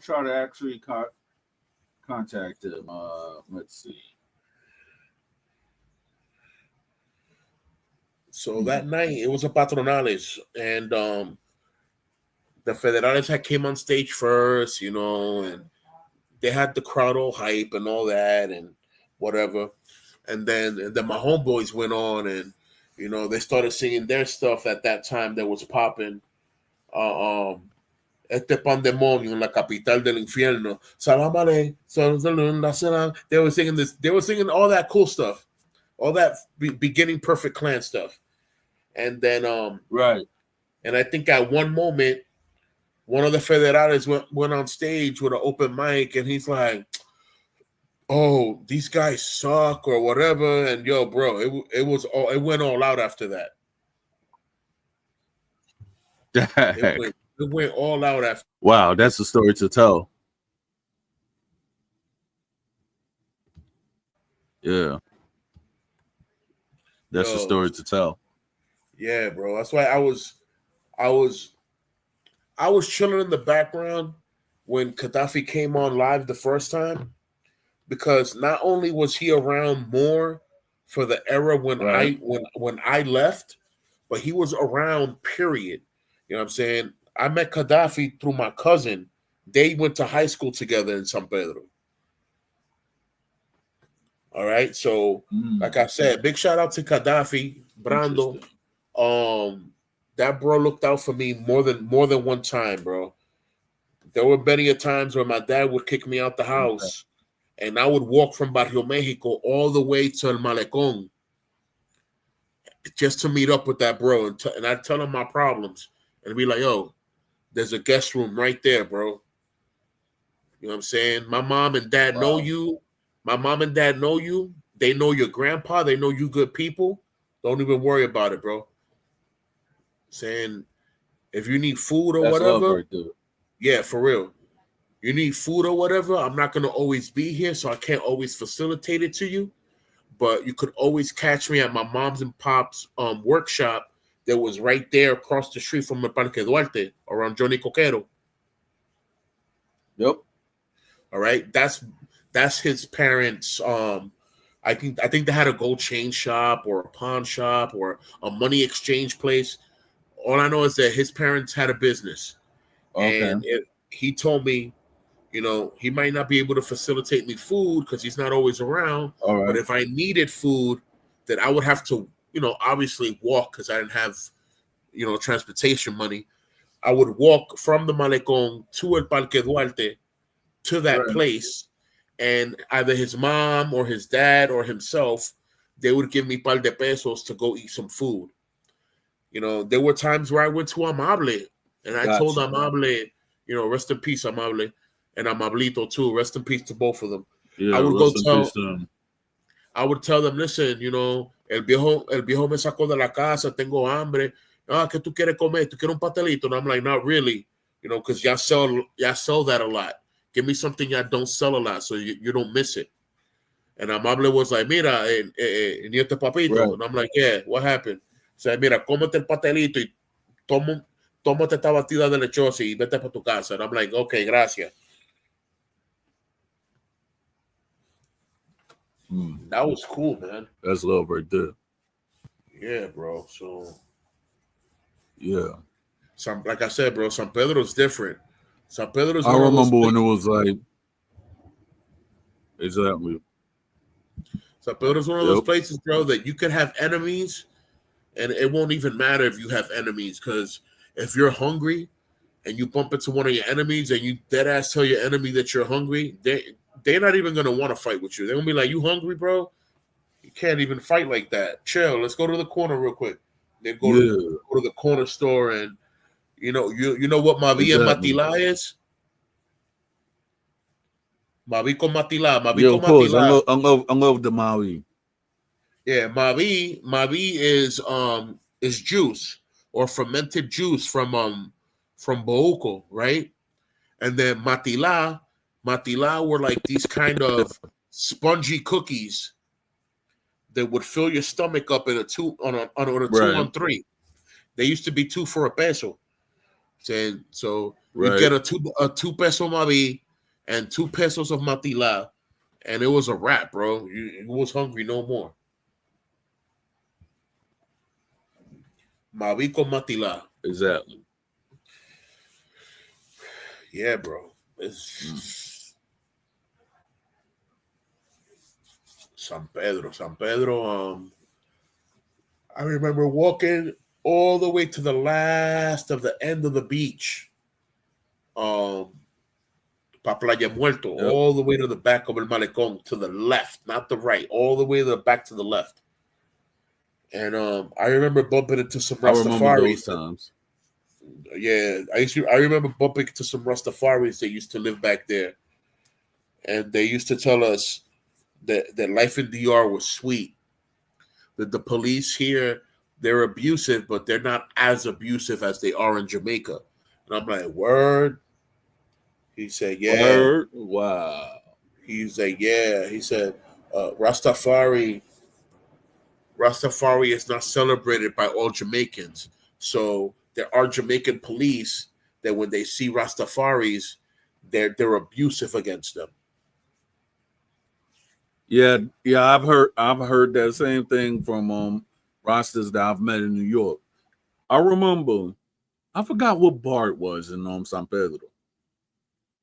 try to actually contact him. Let's see. So that night it was a Patronales, and the Federales had came on stage first, and they had the crowd all hype and all that and whatever. And then my homeboys went on, and they started singing their stuff at that time that was popping. Uh, um, Este pandemonio en la capital del infierno. Salam ale, salam. They were singing this. They were singing all that cool stuff, all that beginning Perfect Clan stuff. And then Right. and I think at one moment, one of the Federales went on stage with an open mic, and he's like, "Oh, these guys suck" or whatever. And yo, bro, it went all out after that. Dang. It went all out after. Wow, that's a story to tell. Yeah, that's a Yo, story to tell. yeah, bro. That's why I was chilling in the background when Gaddafi came on live the first time, because not only was he around more for the era Right. when I left, but he was around, period. You know what I'm saying? I met Gaddafi through my cousin. They went to high school together in San Pedro. All right. So, like I said, big shout out to Gaddafi, Brando. Interesting. That bro looked out for me more than one time, bro. there were many a times where my dad would kick me out the house, and I would walk from Barrio Mexico all the way to El Malecón just to meet up with that bro, and I'd tell him my problems, and be like, "Yo, there's a guest room right there, bro." You know what I'm saying? My mom and dad know you. My mom and dad know you. They know your grandpa. They know you good people. Don't even worry about it, bro. Saying if you need food or That's love whatever, right there. yeah, for real. You need food or whatever, I'm not gonna always be here, so I can't always facilitate it to you. But you could always catch me at my mom's and pop's workshop that was right there across the street from the Parque Duarte around Johnny Coquero. Yep. All right, that's his parents. I think they had a gold chain shop or a pawn shop or a money exchange place. All I know is that his parents had a business, Okay. and he told me, you know, he might not be able to facilitate me food because he's not always around. All right. But if I needed food, then I would have to, you know, obviously walk because I didn't have, you know, transportation money. I would walk from the Malecón to El Parque Duarte to that place, and either his mom or his dad or himself, they would give me par de pesos to go eat some food. You know, there were times where I went to Amable, and I told Amable, you know, rest in peace, Amable, and Amablito too. Rest in peace to both of them. Yeah, I would go tell. them. I would tell them, listen, you know, el viejo me sacó de la casa, tengo hambre. Ah, ¿qué tú quieres comer? ¿Tú quieres un pastelito? And I'm like, not really, you know, because y'all sell that a lot. Give me something y'all don't sell a lot so you don't miss it. And Amable was like, mira, nieto papito. Right. And I'm like, yeah, what happened? So, mira, cómete el pastelito y tómate esta batida de lechosa y vete para tu casa. And I'm like, okay, gracias. That was cool, man. That's love right there. Yeah, bro. So, yeah. Like I said, bro, San Pedro's different. San Pedro's. I remember when it was like, exactly. San Pedro's one of those places, bro, that you could have enemies, and it won't even matter if you have enemies, because if you're hungry and you bump into one of your enemies and you dead ass tell your enemy that you're hungry, they're not even gonna want to fight with you. They're gonna be like, "You hungry, bro? You can't even fight like that. Chill. Let's go to the corner real quick." They go to the corner store, and you know what Mavi and Matila is. Mavi con Matila. Mavi con of course. Matila. I love the Mavi. Yeah, Mavi is juice or fermented juice from Bouco, right? And then Matila were like these kind of spongy cookies that would fill your stomach up in a 2 on 3. They used to be 2 for a peso. So you get a 2 peso Mavi and 2 pesos of Matila, and it was a wrap, bro. You was hungry no more. Mavi con Matila. Exactly. Yeah, bro. San Pedro. I remember walking all the way to the last of the end of the beach. Pa Playa Muerto, all the way to the back of El Malecón, to the left, not the right, all the way to the back to the left. And I remember bumping into some Rastafaris. I remember those times. Yeah, I remember bumping into some Rastafaris that used to live back there, and they used to tell us that life in DR was sweet. That the police here, they're abusive, but they're not as abusive as they are in Jamaica. And I'm like, word. He said, yeah. Word? Wow. He's like, yeah. He said, Rastafari is not celebrated by all Jamaicans. So there are Jamaican police that when they see Rastafaris, they're abusive against them. Yeah, I've heard that same thing from Rastas that I've met in New York. I remember, I forgot what bar it was in San Pedro.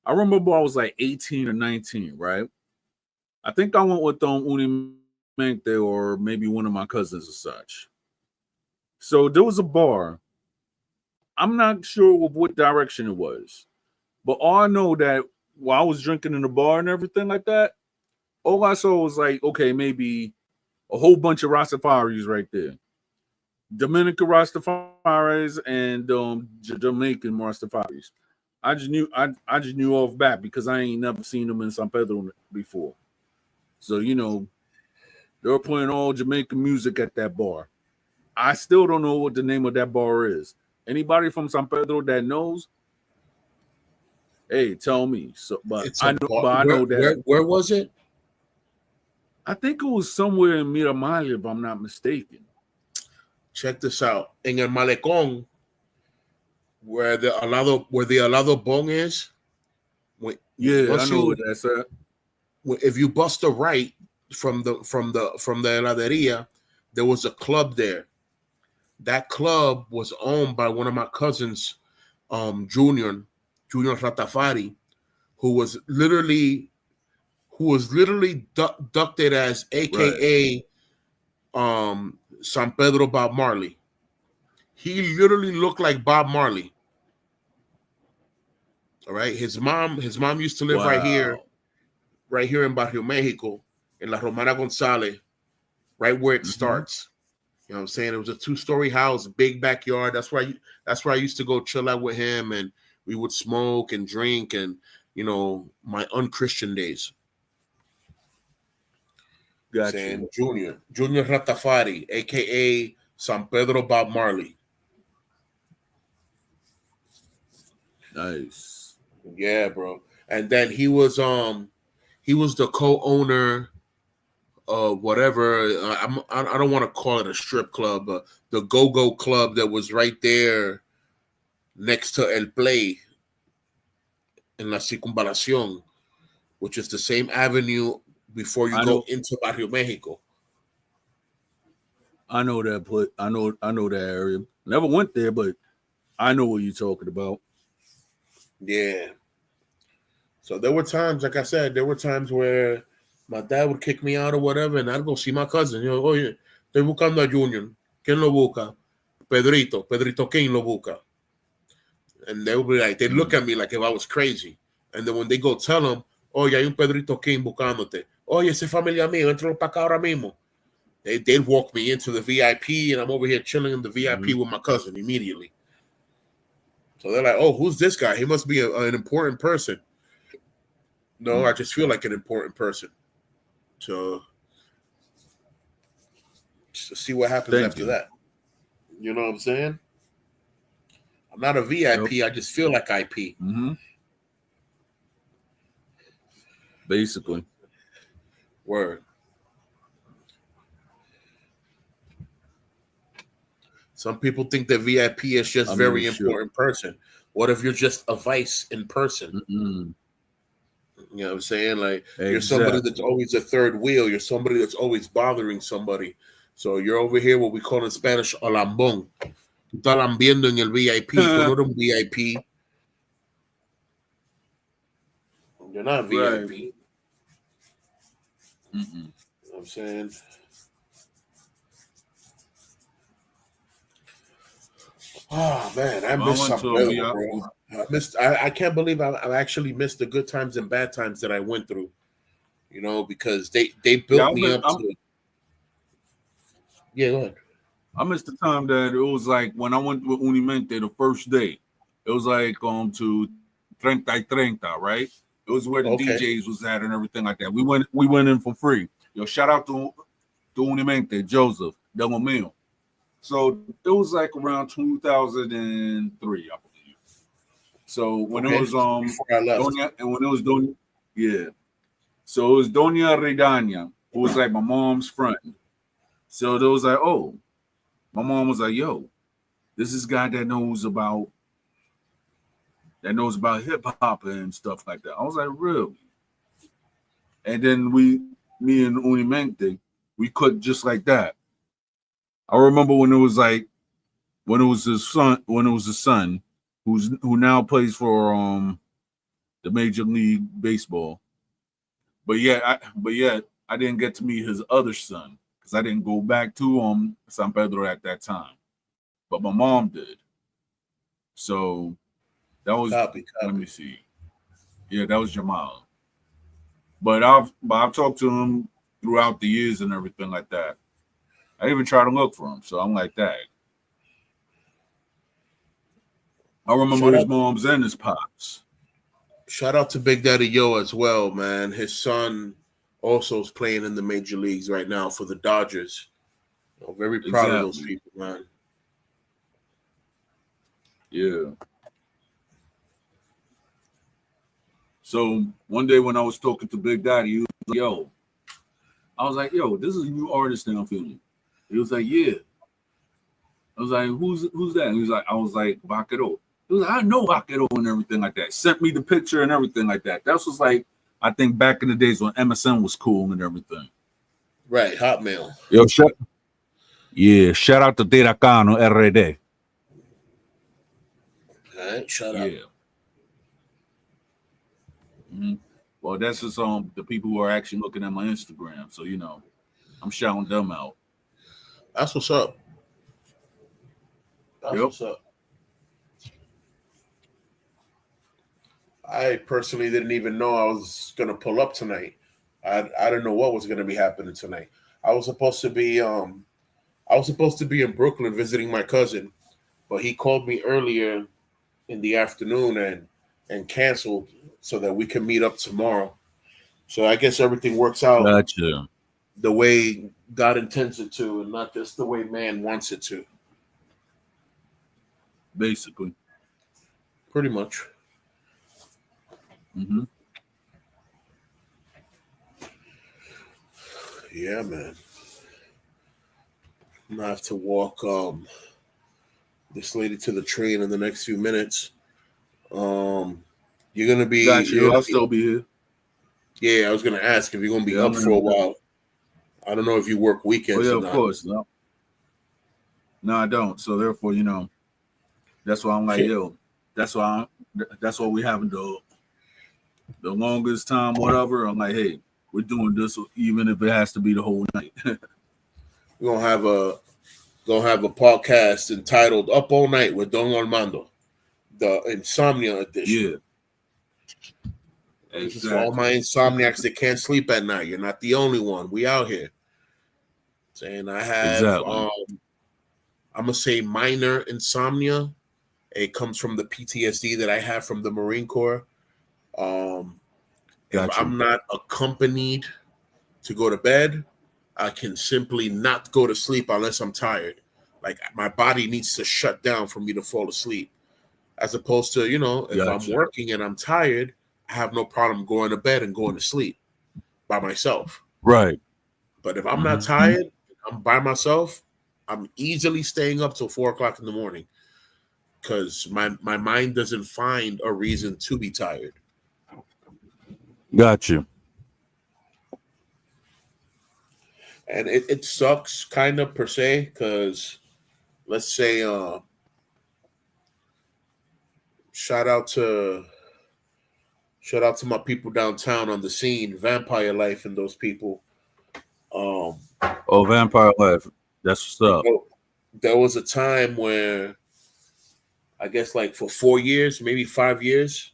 I remember I was like 18 or 19, right? I think I went with Unimente or maybe one of my cousins or such. So there was a bar. I'm not sure what direction it was, But all I know that while I was drinking in the bar and everything like that, all I saw was like, okay, maybe a whole bunch of Rastafaris right there. Dominican Rastafaris and Jamaican Rastafaris. I just knew off bat because I ain't never seen them in San Pedro before. So they were playing all Jamaican music at that bar. I still don't know what the name of that bar is. Anybody from San Pedro that knows, hey, tell me. So, It's a bar. I know that. Where was it? I think it was somewhere in Miramar, if I'm not mistaken. Check this out. En el Malecón, where the Alado Bong is. Yeah, I know what that's at. If you bust a right from the heladeria, there was a club there. That club was owned by one of my cousins, Junior Ratafari, who was literally ducted as AKA San Pedro Bob Marley. He literally looked like Bob Marley. All right. His mom used to live right here in Barrio Mexico, in La Romana Gonzalez, right where it starts. You know what I'm saying? It was a 2-story house, big backyard. That's where I used to go chill out with him, and we would smoke and drink, and my unchristian days. Gotcha. Saying Junior Ratafari, aka San Pedro Bob Marley. Nice. Yeah, bro. And then he was the co-owner of whatever. I don't want to call it a strip club, but the Go-Go Club that was right there next to El Play in La Circunvalación, which is the same avenue before you go into Barrio Mexico. I know that I know that area. Never went there, but I know what you're talking about. Yeah. So there were times, like I said, where my dad would kick me out or whatever, and I'd go see my cousin. Oye, estoy buscando a Junior. ¿Quién lo busca? Pedrito. ¿Quién lo busca? And they would be like, they'd look at me like if I was crazy. And then when they go tell them, oye, hay un Pedrito King buscándote. Oye, ese familia mío, entró para acá ahora mismo. They'd walk me into the VIP, and I'm over here chilling in the VIP with my cousin immediately. So they're like, oh, who's this guy? He must be an important person. No, I just feel like an important person. So see what happens after that. You know what I'm saying? I'm not a VIP. Yep. I just feel like IP. Basically. Word. Some people think that VIP is just very important person. What if you're just a vice in person? You know what I'm saying? Like, you're somebody that's always a third wheel. You're somebody that's always bothering somebody. So you're over here what we call in Spanish a lambón. Tú estás lambiendo en el VIP. Tú no eres un VIP. You're not VIP. Right. You know what I'm saying? Oh man, I miss something, bro. I can't believe I actually missed the good times and bad times that I went through. Because they built me up to. Yeah, go ahead. I missed the time that it was like when I went with Unimente the first day. It was like to 30, right? It was where the DJs was at and everything like that. We went in for free. Yo, shout out to Unimente, Joseph, Del Mio. So it was like around 2003, I believe. So when it was before I left. Doña, and when it was Doña, yeah. So it was Doña Regaña, who was like my mom's friend. So there was like, oh, my mom was like, yo, this is a guy that knows about hip hop and stuff like that. I was like, really? And then me and Unimente, we cooked just like that. I remember when it was his son who now plays for the Major League Baseball. But yet I didn't get to meet his other son because I didn't go back to San Pedro at that time. But my mom did. So that was copy. Let me see. Yeah, that was Jamal. But I've talked to him throughout the years and everything like that. I even try to look for him, so I'm like that. I remember his mom's and his pops. Shout out to Big Daddy Yo as well, man. His son also is playing in the major leagues right now for the Dodgers. I'm very proud of those people, man. Yeah. So one day when I was talking to Big Daddy, he was like, yo, I was like, yo, this is a new artist that I'm feeling. He was like, yeah. I was like, who's that? He was like, I was like, Vaquero. He was like, I know Vaquero and everything like that. Sent me the picture and everything like that. That was like, I think back in the days when MSN was cool and everything. Right, Hotmail. Yo, shout out to Tiracano RD. All right, shut up. Yeah. Mm-hmm. Well, that's just the people who are actually looking at my Instagram. So, I'm shouting them out. That's what's up. That's what's up. I personally didn't even know I was gonna pull up tonight. I didn't know what was gonna be happening tonight. I was supposed to be in Brooklyn visiting my cousin, but he called me earlier in the afternoon and canceled so that we can meet up tomorrow. So I guess everything works out the way God intends it to, and not just the way man wants it to. Basically. Pretty much. Mm-hmm. Yeah, man. I'm gonna have to walk this lady to the train in the next few minutes. You're gonna be. I'll still be here. Yeah, I was gonna ask if you're gonna be up for a while. I don't know if you work weekends. Oh, yeah, or of not. course. No, I don't. So therefore, that's why I'm like, yo, that's why we having the longest time, whatever. I'm like, hey, we're doing this even if it has to be the whole night. We're gonna have a podcast entitled "Up All Night" with Don Armando, the Insomnia edition. Yeah. This is for all my insomniacs that can't sleep at night. You're not the only one. We out here. And I have I'm gonna say minor insomnia. It comes from the PTSD that I have from the Marine Corps. If I'm not accompanied to go to bed, I can simply not go to sleep unless I'm tired. Like my body needs to shut down for me to fall asleep. As opposed to, if I'm working and I'm tired, I have no problem going to bed and going to sleep by myself. Right. But if I'm not tired, I'm by myself, I'm easily staying up till 4:00 in the morning because my mind doesn't find a reason to be tired. Got you. And it sucks kind of per se because let's say shout out to my people downtown on the scene, Vampire Life, and those people. Vampire Life. That's what's up. There was a time where I guess like for 4 years, maybe 5 years,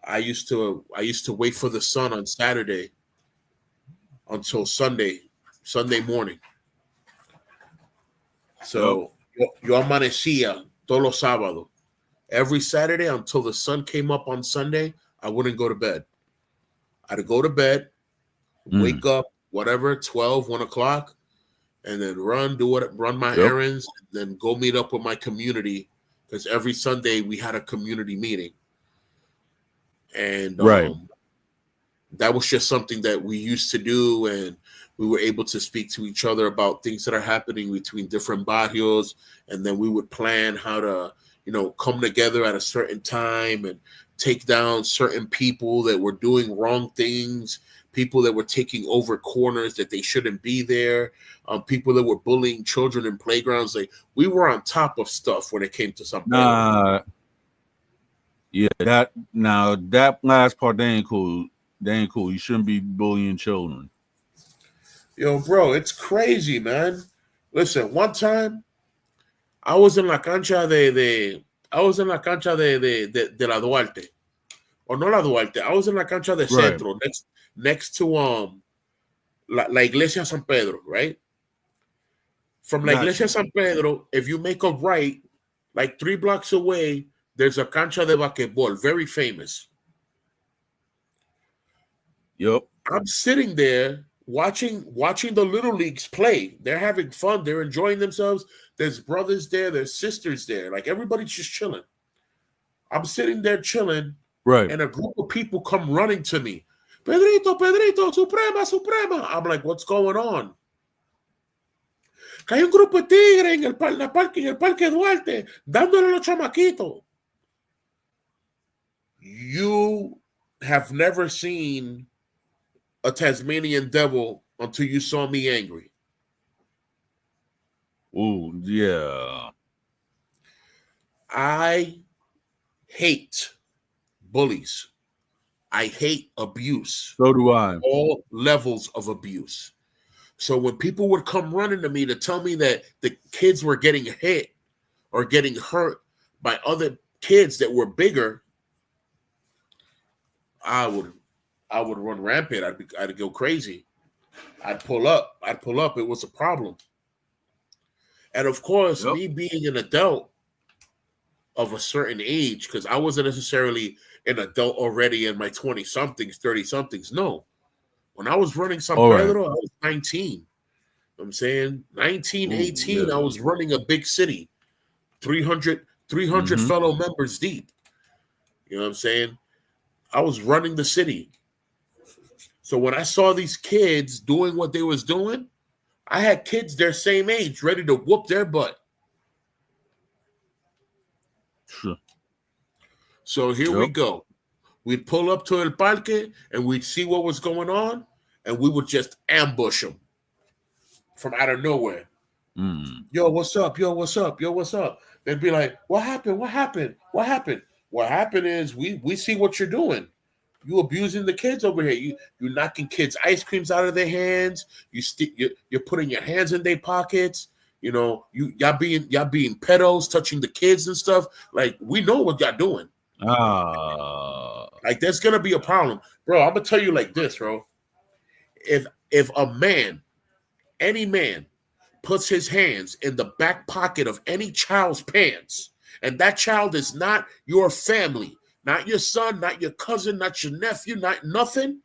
I used to wait for the sun on Saturday until Sunday morning. So yo amanecía todos los sábados. Every Saturday until the sun came up on Sunday, I wouldn't go to bed. I'd go to bed, wake up, whatever, 12, 1 o'clock, and then run my errands, and then go meet up with my community because every Sunday we had a community meeting. And that was just something that we used to do, and we were able to speak to each other about things that are happening between different barrios, and then we would plan how to, come together at a certain time and take down certain people that were doing wrong things, people that were taking over corners that they shouldn't be there, people that were bullying children in playgrounds. Like we were on top of stuff when it came to something. Yeah, that last part, they ain't cool. You shouldn't be bullying children. Yo, bro, it's crazy, man. Listen, one time I was in la cancha de la Duarte or no la Duarte. I was in la cancha de Right. Centro, next to la Iglesia San Pedro, right? From la Gotcha. Iglesia San Pedro, if you make a right, like 3 blocks away, there's a cancha de basquetbol, very famous. Yep. I'm sitting there watching the little leagues play. They're having fun. They're enjoying themselves. There's brothers there. There's sisters there. Like everybody's just chilling. I'm sitting there chilling, Right. and a group of people come running to me. Pedrito, Pedrito, Suprema, Suprema. I'm like, what's going on? Que hay un grupo de tigres en el parque Duarte, dándole a los chamaquitos. You have never seen a Tasmanian devil until you saw me angry. Ooh, yeah. I hate bullies. I hate abuse. So do I. All levels of abuse. So when people would come running to me to tell me that the kids were getting hit or getting hurt by other kids that were bigger, I would run rampant. I'd go crazy. I'd pull up. It was a problem. And of course, Yep. me being an adult of a certain age, because I wasn't necessarily an adult already in my 20-somethings, 30-somethings. No. When I was running San Pedro, I was 19. You know what I'm saying 19, 18, yeah. I was running a big city, 300 fellow members deep. You know what I'm saying? I was running the city. So when I saw these kids doing what they was doing, I had kids their same age ready to whoop their butt. Sure. So here we go. We'd pull up to El Parque and we'd see what was going on, and we would just ambush them from out of nowhere. Yo, what's up? Yo, what's up? Yo, what's up? They'd be like, what happened? What happened? What happened? What happened is we see what you're doing. You abusing the kids over here. You knocking kids' ice creams out of their hands. You're putting your hands in their pockets. You know, y'all being pedos, touching the kids and stuff. Like, we know what y'all doing. Like, there's gonna be a problem, bro. I'm gonna tell you like this, bro. If a man, any man, puts his hands in the back pocket of any child's pants, and that child is not your family, not your son, not your cousin, not your nephew, not nothing,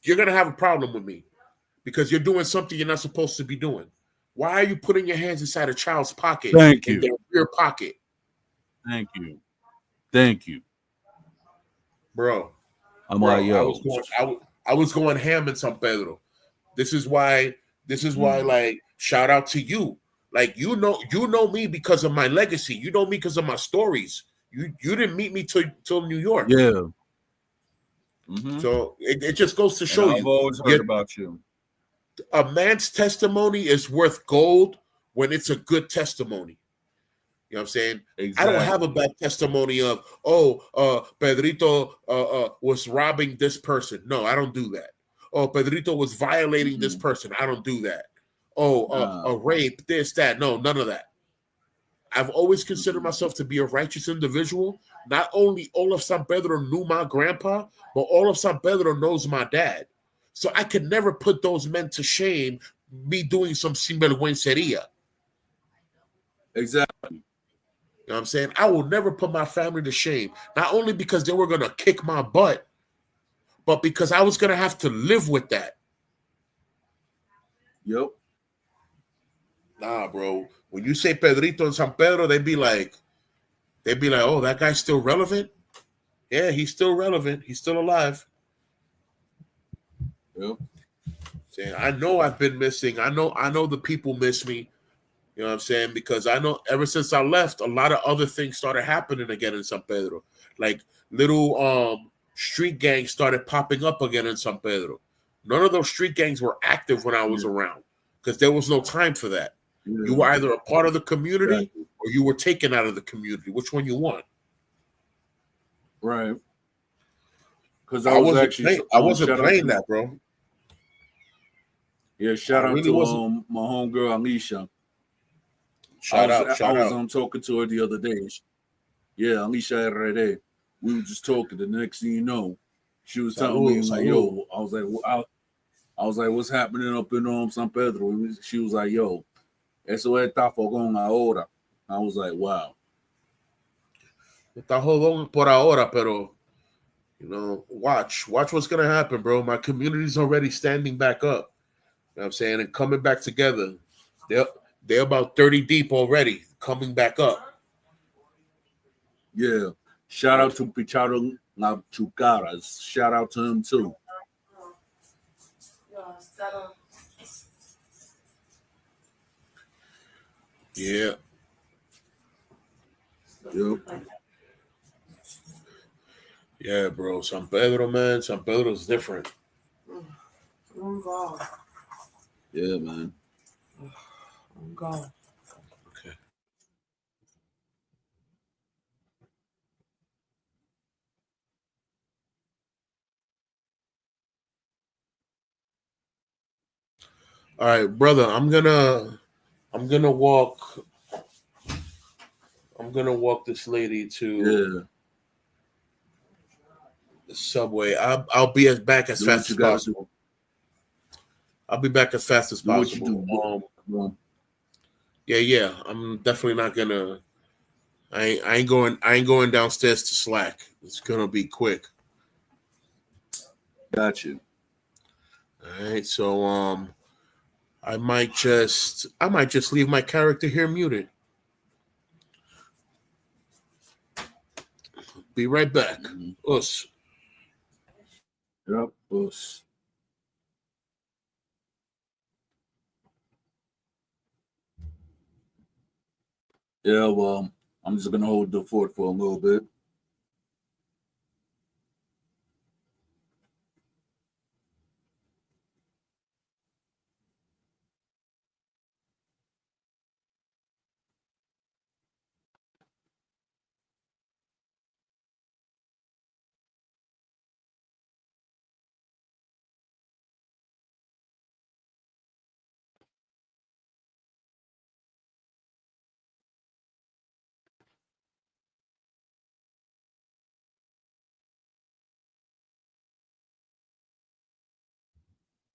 you're gonna have a problem with me because you're doing something you're not supposed to be doing. Why are you putting your hands inside a child's pocket? Thank you. In their rear pocket. Thank you. Thank you. Bro. I'm like, yo. I was going ham in San Pedro. This is why, like, shout out to you. Like, you know me because of my legacy. You know me because of my stories. You didn't meet me till New York. Yeah. So it just goes to show I've always heard about you. A man's testimony is worth gold when it's a good testimony. You know what I'm saying? Exactly. I don't have a bad testimony of, Pedrito was robbing this person. No, I don't do that. Oh, Pedrito was violating this person. I don't do that. A rape, this, that. No, none of that. I've always considered myself to be a righteous individual. Not only all of San Pedro knew my grandpa, but all of San Pedro knows my dad. So I could never put those men to shame, me doing some sinvergüencería. Exactly. You know what I'm saying? I will never put my family to shame, not only because they were going to kick my butt, but because I was going to have to live with that. Yep. Nah, bro. When you say Pedrito and San Pedro, they'd be like, oh, that guy's still relevant? Yeah, he's still relevant. He's still alive. Yep. Saying, I know I've been missing. I know the people miss me. You know what I'm saying? Because I know ever since I left, a lot of other things started happening again in San Pedro. Like little street gangs started popping up again in San Pedro. None of those street gangs were active when I was around because there was no time for that. Yeah. You were either a part of the community or you were taken out of the community. Which one you want? Right. Because I wasn't playing that, bro. Yeah, shout out to my homegirl Alicia. Shout out. I was talking to her the other day. Yeah, Alicia RD. we were just talking. The next thing you know, she was telling Salud, me like, salud. "Yo," I was like, I was like, "What's happening up in San Pedro?" She was like, "Yo, eso está fogón ahora." I was like, "Wow." Está jodón por ahora, pero watch what's gonna happen, bro. My community's already standing back up. You know what I'm saying, and coming back together. They're about 30 deep already, coming back up. Yeah. Shout out to Picharo La Chucaras. Shout out to him too. Yeah. Yep. Yeah, bro. San Pedro, man. San Pedro's different. Yeah, man. Okay. All right, brother. I'm gonna walk this lady to Yeah. the subway. I'll be back as Do fast what you as gotta possible. do. I'll be back as fast as Do what you possible. do. Yeah. I'm definitely not gonna. I ain't going downstairs to slack. It's gonna be quick. Got you. All right. So I might just leave my character here muted. Be right back. Us. Yep. Us. Yeah, well, I'm just gonna hold the fort for a little bit.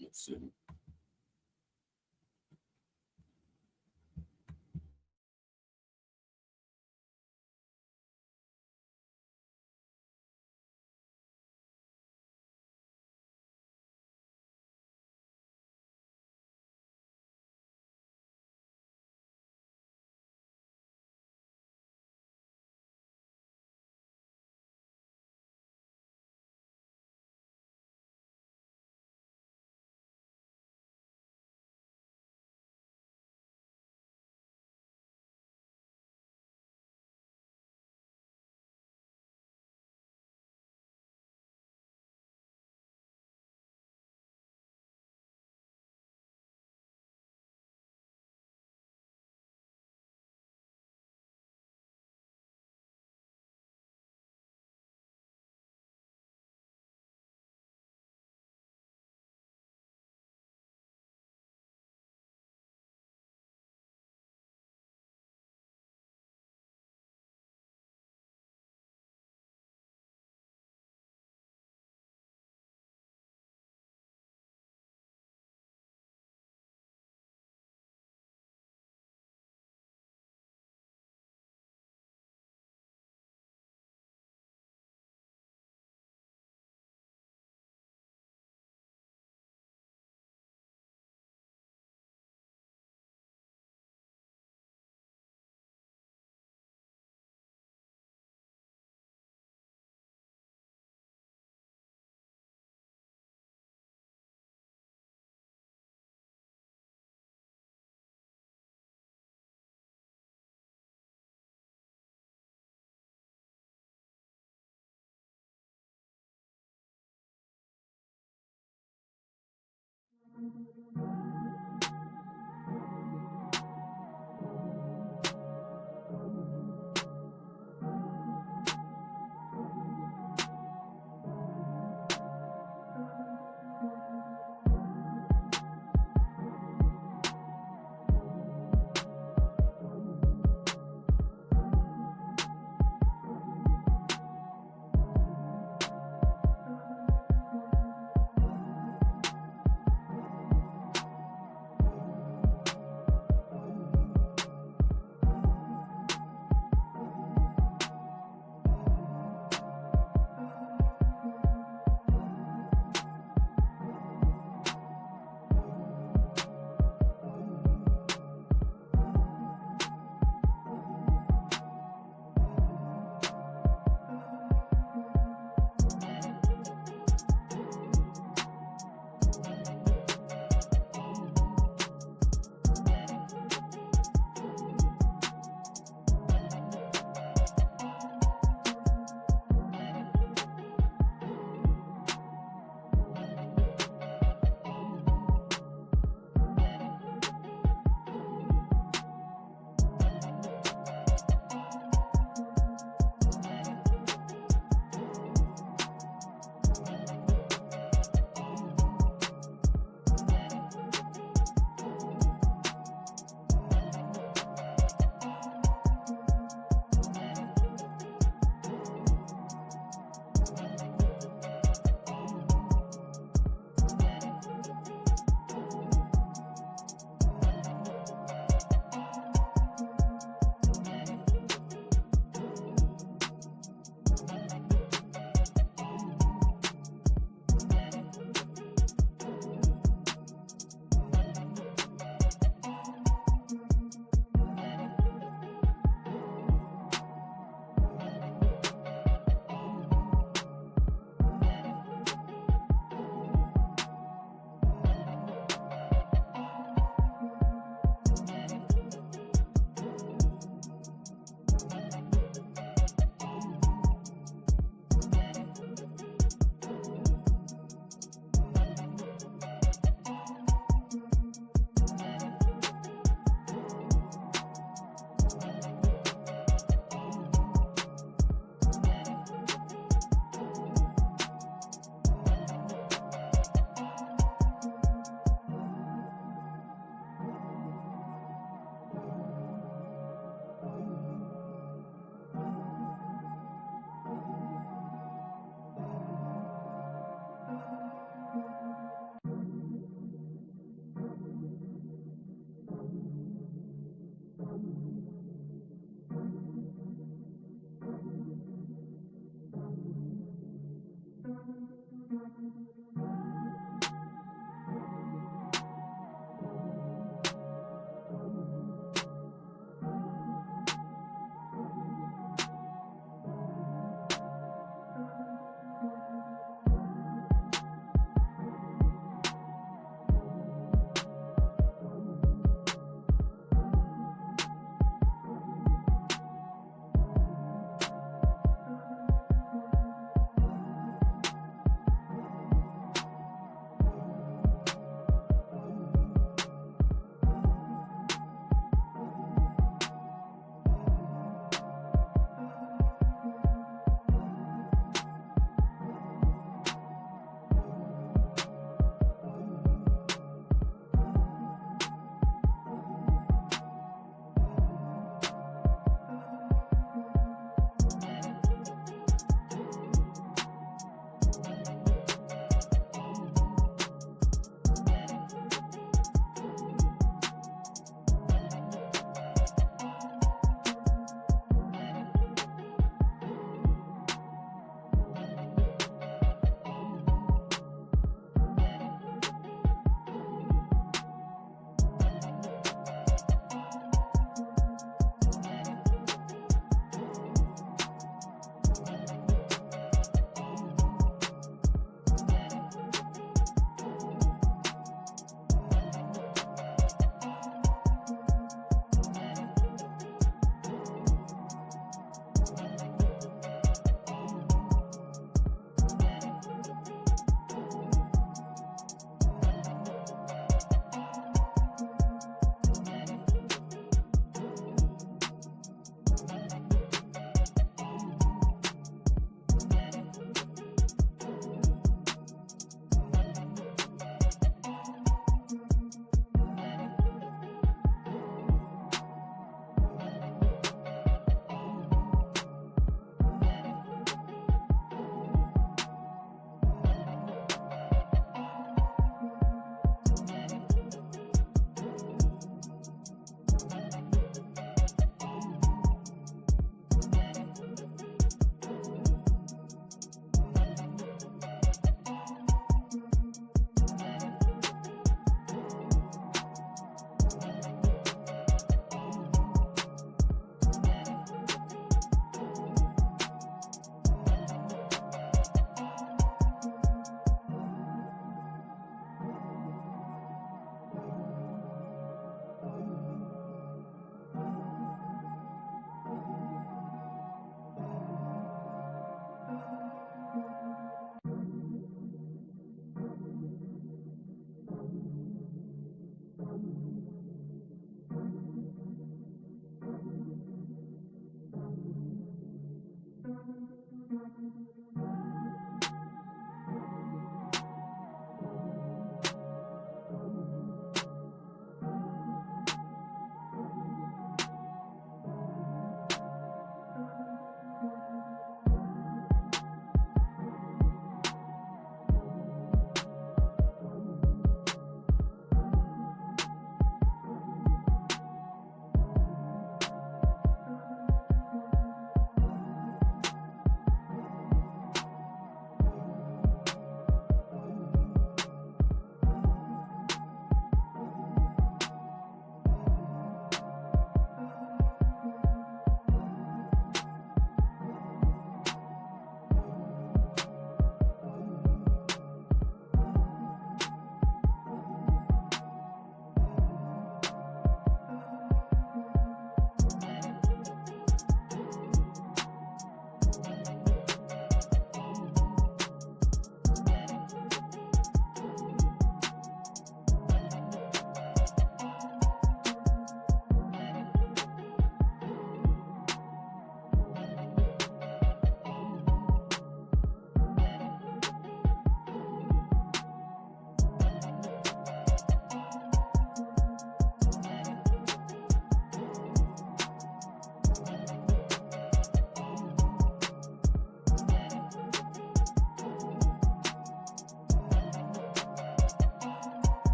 Let's see.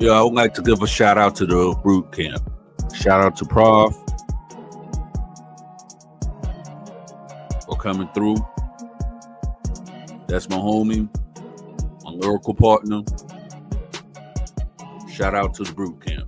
Yeah, I would like to give a shout out to the Root Camp. Shout out to Prof for coming through. That's my homie, my lyrical partner. Shout out to the Root Camp.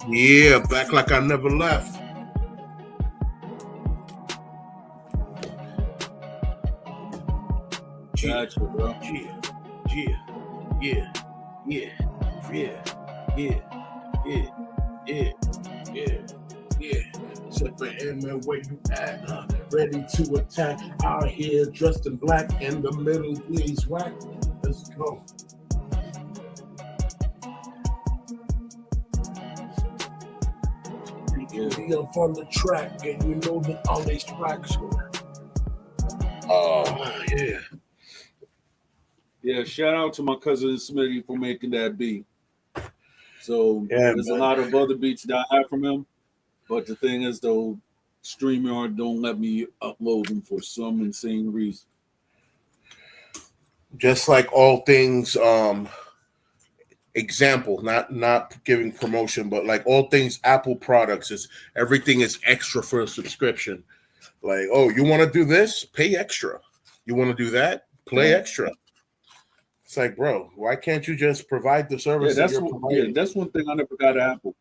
Yeah, back like I never left. Gotcha, bro. Yeah, yeah, yeah, yeah, yeah, yeah, yeah, yeah, yeah, yeah. Sipping in man, where you at? Ready to attack. Out here dressed in black in the middle, please whack. Let's go. Be up on the track, and you know that all these tracks. Oh yeah. Yeah, shout out to my cousin Smitty for making that beat. So Yeah, there's man. a lot of other beats that I have from him, but the thing is, though, StreamYard don't let me upload them for some insane reason. Just like all things, example, not giving promotion, but like all things Apple products is everything is extra for a subscription. Like, oh, you want to do this? Pay extra. You want to do that? Play extra. It's like, bro, why can't you just provide the service that you're providing? That's one thing I never got at Apple.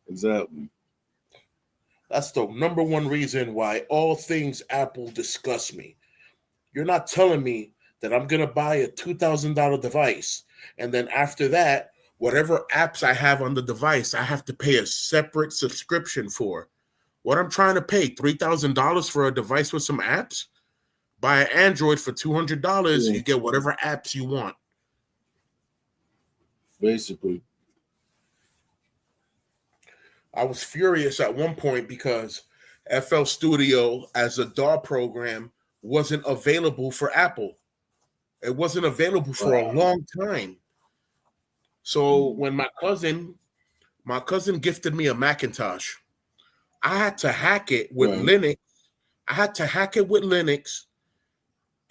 Exactly. That's the number one reason why all things Apple disgust me. You're not telling me that I'm going to buy a $2,000 device, and then after that, whatever apps I have on the device, I have to pay a separate subscription for. What I'm trying to pay, $3,000 for a device with some apps? Buy an Android for $200, you get whatever apps you want. Basically. I was furious at one point because FL Studio as a DAW program wasn't available for Apple. It wasn't available for a long time. So when my cousin gifted me a Macintosh, I had to hack it with Linux. I had to hack it with Linux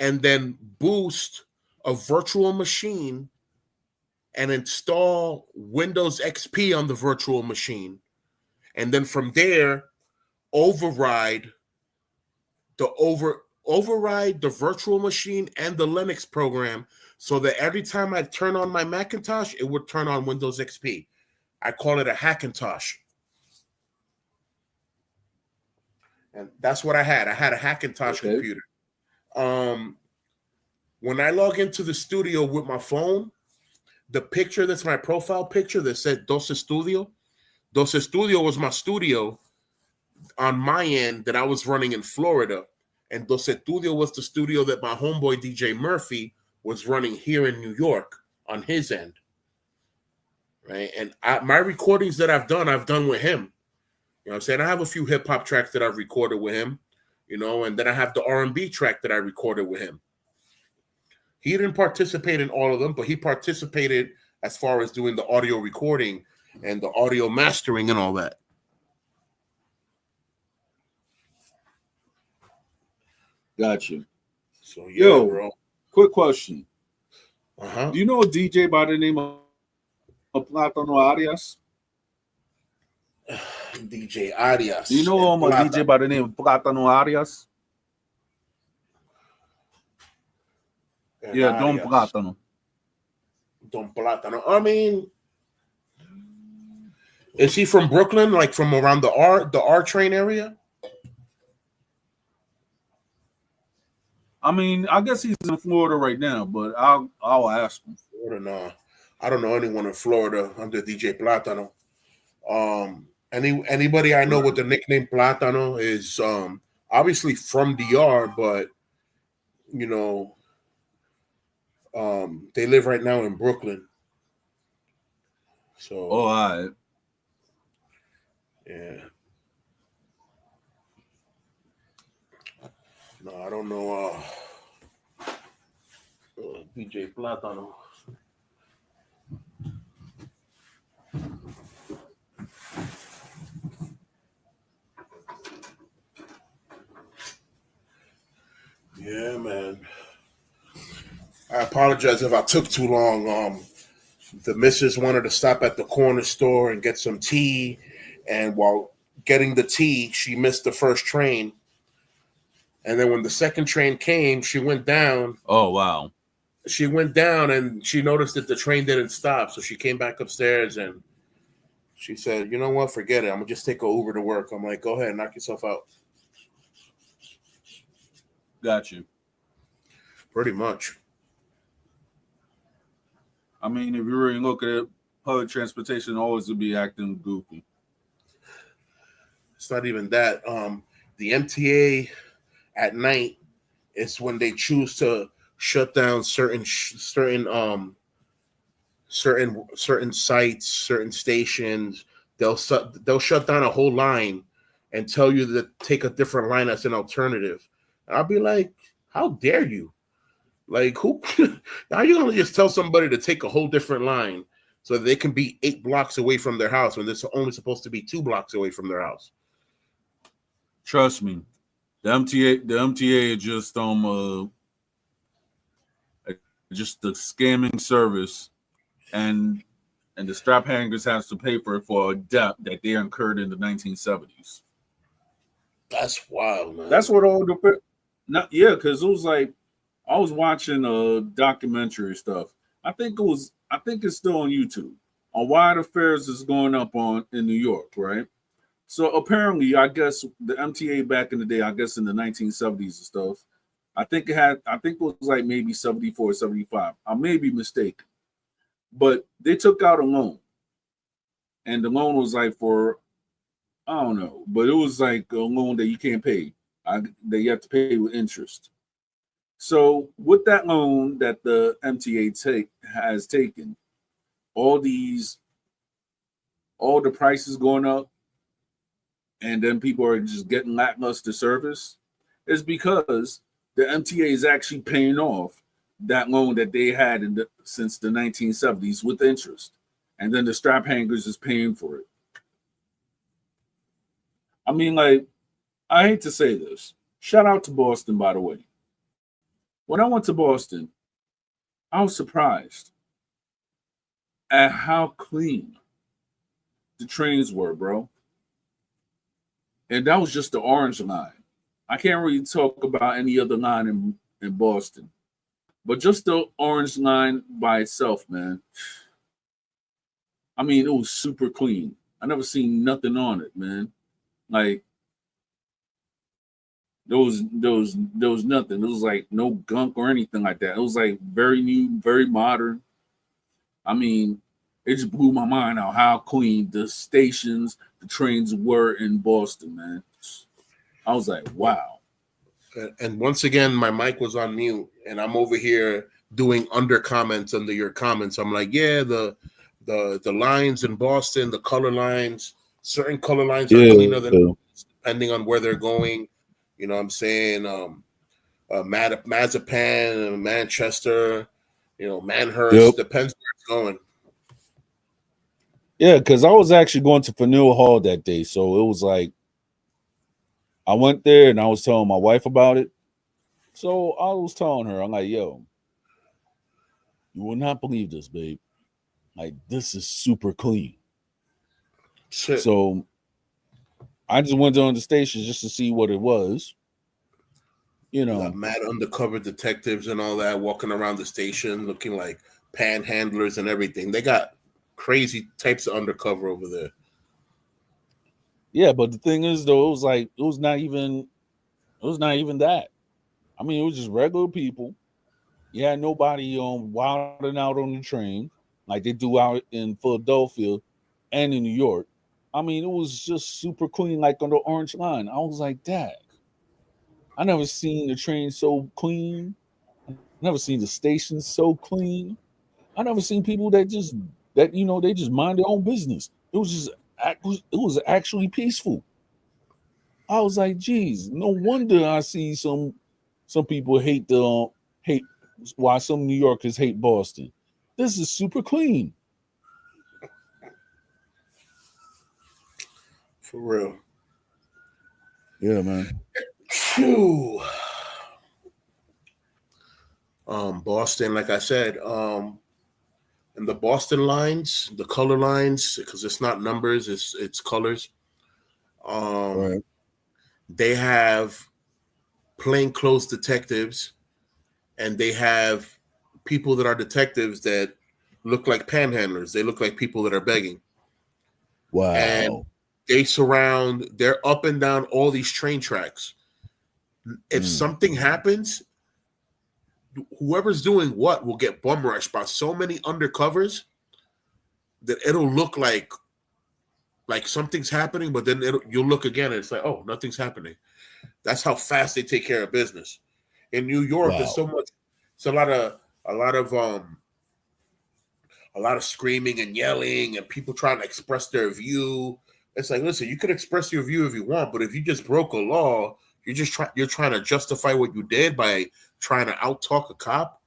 and then boost a virtual machine and install Windows XP on the virtual machine. And then from there, override the virtual machine and the Linux program so that every time I turn on my Macintosh, it would turn on Windows XP. I call it a Hackintosh. And that's what I had. I had a Hackintosh computer. When I log into the studio with my phone, the picture that's my profile picture that said Dos Studio was my studio on my end that I was running in Florida. And Dos Studio was the studio that my homeboy DJ Murphy was running here in New York on his end. Right. And my recordings that I've done with him. You know what I'm saying? I have a few hip hop tracks that I've recorded with him, you know, and then I have the R&B track that I recorded with him. He didn't participate in all of them, but he participated as far as doing the audio recording and the audio mastering and all that. Got you. So yeah, bro. Quick question. Uh-huh. Do you know a DJ by the name of Platano Arias? DJ Arias. Do you know a DJ by the name of Platano Arias? Yeah, Don Platano. Don Platano. I mean, is he from Brooklyn, like from around the R train area? I mean, I guess he's in Florida right now, but I'll ask him. Florida, no. I don't know anyone in Florida under DJ Platano. Anybody I know with the nickname Platano is obviously from DR, but you know, they live right now in Brooklyn. So all right. Yeah. No, I don't know DJ Platano. Yeah, man. I apologize if I took too long. The missus wanted to stop at the corner store and get some tea, and while getting the tea, she missed the first train. And then when the second train came, she went down. Oh, wow. she went down and she noticed that the train didn't stop, so she came back upstairs and she said, "You know what? Forget it. I'm gonna just take an Uber to work." I'm like, "Go ahead, knock yourself out." Got you. Pretty much. I mean, if you really look at it, public transportation always will be acting goofy. It's not even that. The MTA at night is when they choose to shut down certain sites, certain stations. They'll shut down a whole line and tell you to take a different line as an alternative. And I'll be like, how dare you? Like, who? How are you gonna just tell somebody to take a whole different line so they can be 8 blocks away from their house when they're only supposed to be 2 blocks away from their house? Trust me, the MTA is just the scamming service, and the strap hangers has to pay for a debt that they incurred in the 1970s. That's wild, man. That's what all the not yeah, because it was like I was watching documentary stuff. I think it's still on YouTube on why the fares is going up on in New York, right? So apparently, I guess the MTA back in the day, I guess in the 1970s and stuff, I think it was like maybe 74, 75. I may be mistaken, but they took out a loan, and the loan was like for, I don't know, but it was like a loan that you can't pay. That you have to pay with interest. So with that loan that the MTA has taken, all the prices going up, and then people are just getting lackluster service, is because the MTA is actually paying off that loan that they had since the 1970s with interest, and then the strap hangers is paying for it. I mean, like, I hate to say this. Shout out to Boston, by the way. When I went to Boston, I was surprised at how clean the trains were, bro. And that was just the orange line. I can't really talk about any other line in Boston. But just the orange line by itself, man. I mean, it was super clean. I never seen nothing on it, man. Like there was nothing. It was like no gunk or anything like that. It was like very new, very modern. I mean, it just blew my mind out how clean the stations, the trains were in Boston, man. I was like, wow. And once again, my mic was on mute, and I'm over here doing under comments under your comments. I'm like, yeah, the lines in Boston, the color lines, certain color lines are cleaner than others, depending on where they're going. You know what I'm saying? Mazapan, Manchester, Manhurst, depends where it's going. Yeah, because I was actually going to Faneuil Hall that day. So it was like, I went there and I was telling my wife about it. So I was telling her, I'm like, yo, you will not believe this, babe. Like, this is super clean. Shit. So I just went on the station just to see what it was. You know, mad undercover detectives and all that walking around the station looking like panhandlers and everything. They got crazy types of undercover over there. Yeah, but the thing is, though, it was not even that. I mean, it was just regular people. You had nobody wilding out on the train like they do out in Philadelphia and in New York. I mean, it was just super clean, like on the orange line. I was like, Dad, I never seen the train so clean. I never seen the station so clean. I never seen people that just they just mind their own business. It was actually peaceful. I was like, geez, no wonder I see some people hate why some New Yorkers hate Boston. This is super clean. For real. Yeah, man. Phew. Boston, like I said, and the Boston lines, the color lines, because it's not numbers, it's colors. Right. They have plainclothes detectives, and they have people that are detectives that look like panhandlers. They look like people that are begging. Wow. And they're up and down all these train tracks. If something happens, whoever's doing what will get bum rushed by so many undercovers that it'll look like something's happening, but then you'll look again and it's like, oh, nothing's happening. That's how fast they take care of business. In New York, there's so much. It's a lot of screaming and yelling and people trying to express their view. It's like, listen, you could express your view if you want, but if you just broke a law, you're trying to justify what you did by trying to out-talk a cop.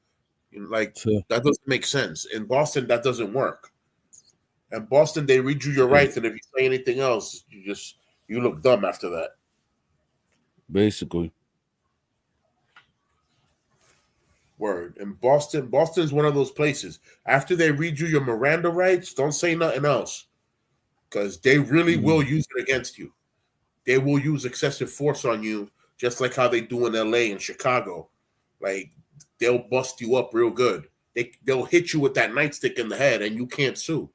Like, that doesn't make sense. In Boston, that doesn't work. In Boston, they read you your rights, and if you say anything else, you look dumb after that. Basically. Word. And Boston's one of those places. After they read you your Miranda rights, don't say nothing else, because they really will use it against you. They will use excessive force on you, just like how they do in LA and Chicago. Like, they'll bust you up real good. They'll hit you with that nightstick in the head, and you can't sue.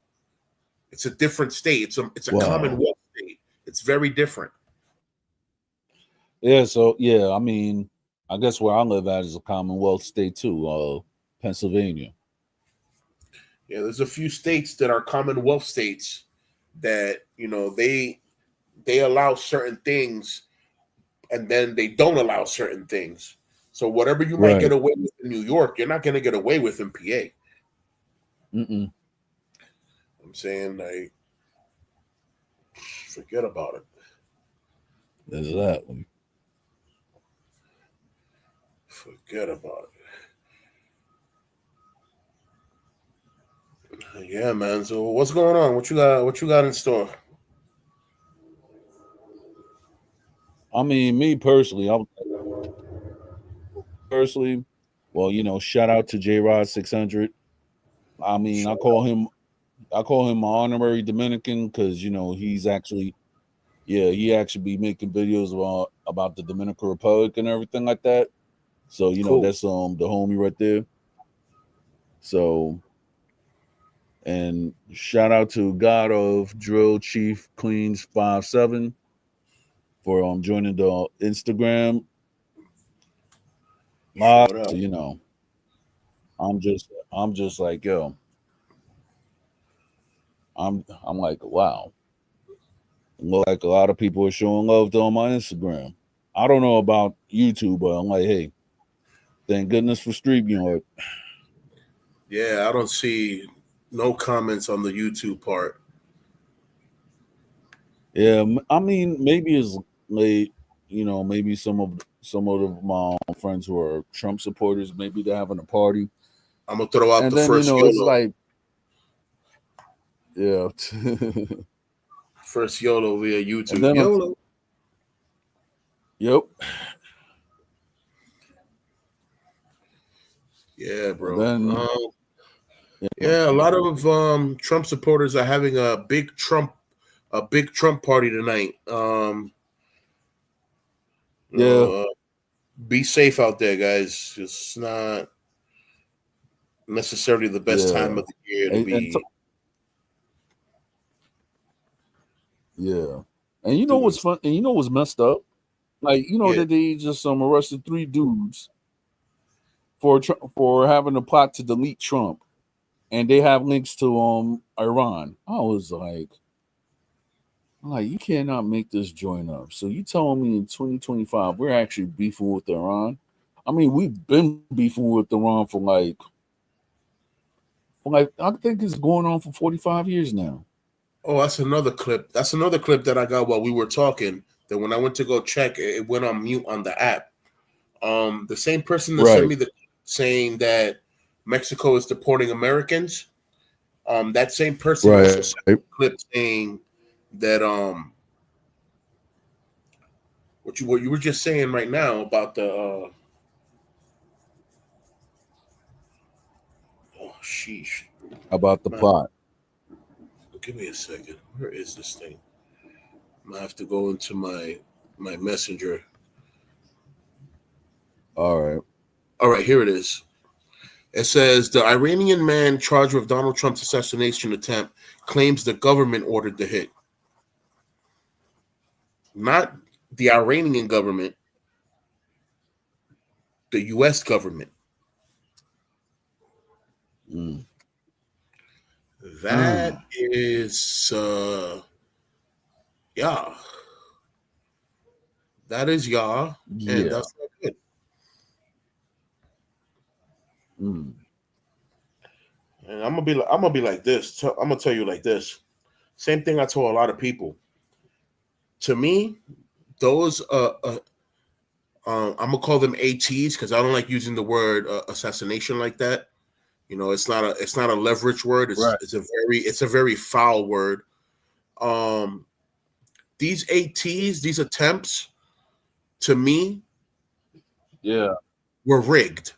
It's a different state. It's a Commonwealth state. It's very different. Yeah. So yeah, I mean, I guess where I live at is a Commonwealth state too, Pennsylvania. Yeah, there's a few states that are Commonwealth states that, they allow certain things and then they don't allow certain things. So whatever you might get away with in New York, you're not going to get away with in PA. I'm saying, like, forget about it. Exactly. Forget about it. Yeah, man. So what's going on? What you got in store? I mean, me personally, well, shout out to J Rod 600. I mean, I call him an honorary Dominican because he's actually, he actually be making videos about the Dominican Republic and everything like that. So Cool. that's the homie right there. So, and shout out to God of Drill Chief Cleans 57 for joining the Instagram live. So, I'm just like, yo, I'm like, wow. Look like a lot of people are showing love on my Instagram. I don't know about YouTube, but I'm like, hey, thank goodness for StreamYard. Yeah, I don't see no comments on the YouTube part. Yeah, I mean, maybe it's late. Maybe some of my friends who are Trump supporters, maybe they're having a party. I'm gonna throw out And the then, first YOLO. it's like, yeah. First YOLO via YouTube. And then YOLO. Yep. Yeah, bro. Then, yeah, a lot of Trump supporters are having a big Trump party tonight. Be safe out there, guys. It's not necessarily the best time of the year to be. And you know what's fun? And you know what's messed up? Like, that they just arrested 3 dudes for having a plot to delete Trump, and they have links to Iran. I was like, you cannot make this joint up. So you telling me in 2025 we're actually beefing with Iran? I mean, we've been beefing with Iran for like I think it's going on for 45 years now. Oh, that's another clip. That's another clip that I got while we were talking. That when I went to go check, it went on mute on the app. The same person that sent me the saying that Mexico is deporting Americans. That same person also sent me a clip saying that what you were just saying right now about the oh sheesh, about the plot. Give me a second. Where is this thing? I might have to go into my messenger. All right, here it is. It says the Iranian man charged with Donald Trump's assassination attempt claims the government ordered the hit. Not the Iranian government, the U.S. government. Mm. That is, yeah. That is and Yeah. that's not good. Mm. And I'm gonna be like this. I'm gonna tell you like this. Same thing I told a lot of people. To me, those I'm gonna call them ATs because I don't like using the word assassination like that. You know, it's not a leverage word. Right. It's a very foul word. These ATs, these attempts, to me, Yeah. were rigged.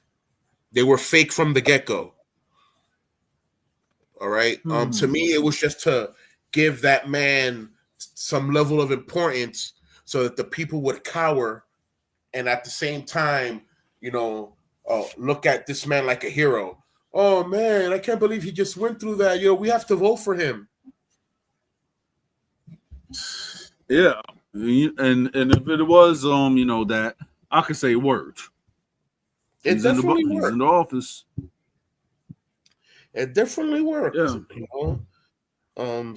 They were fake from the get go. All right. To me, it was just to give that man some level of importance so that the people would cower, and at the same time, you know, look at this man like a hero. Oh man, I can't believe he just went through that. You know, we have to vote for him. Yeah. And if it was you know, that I could say words. It definitely He's worked. in the office. It definitely worked. Yeah. You know,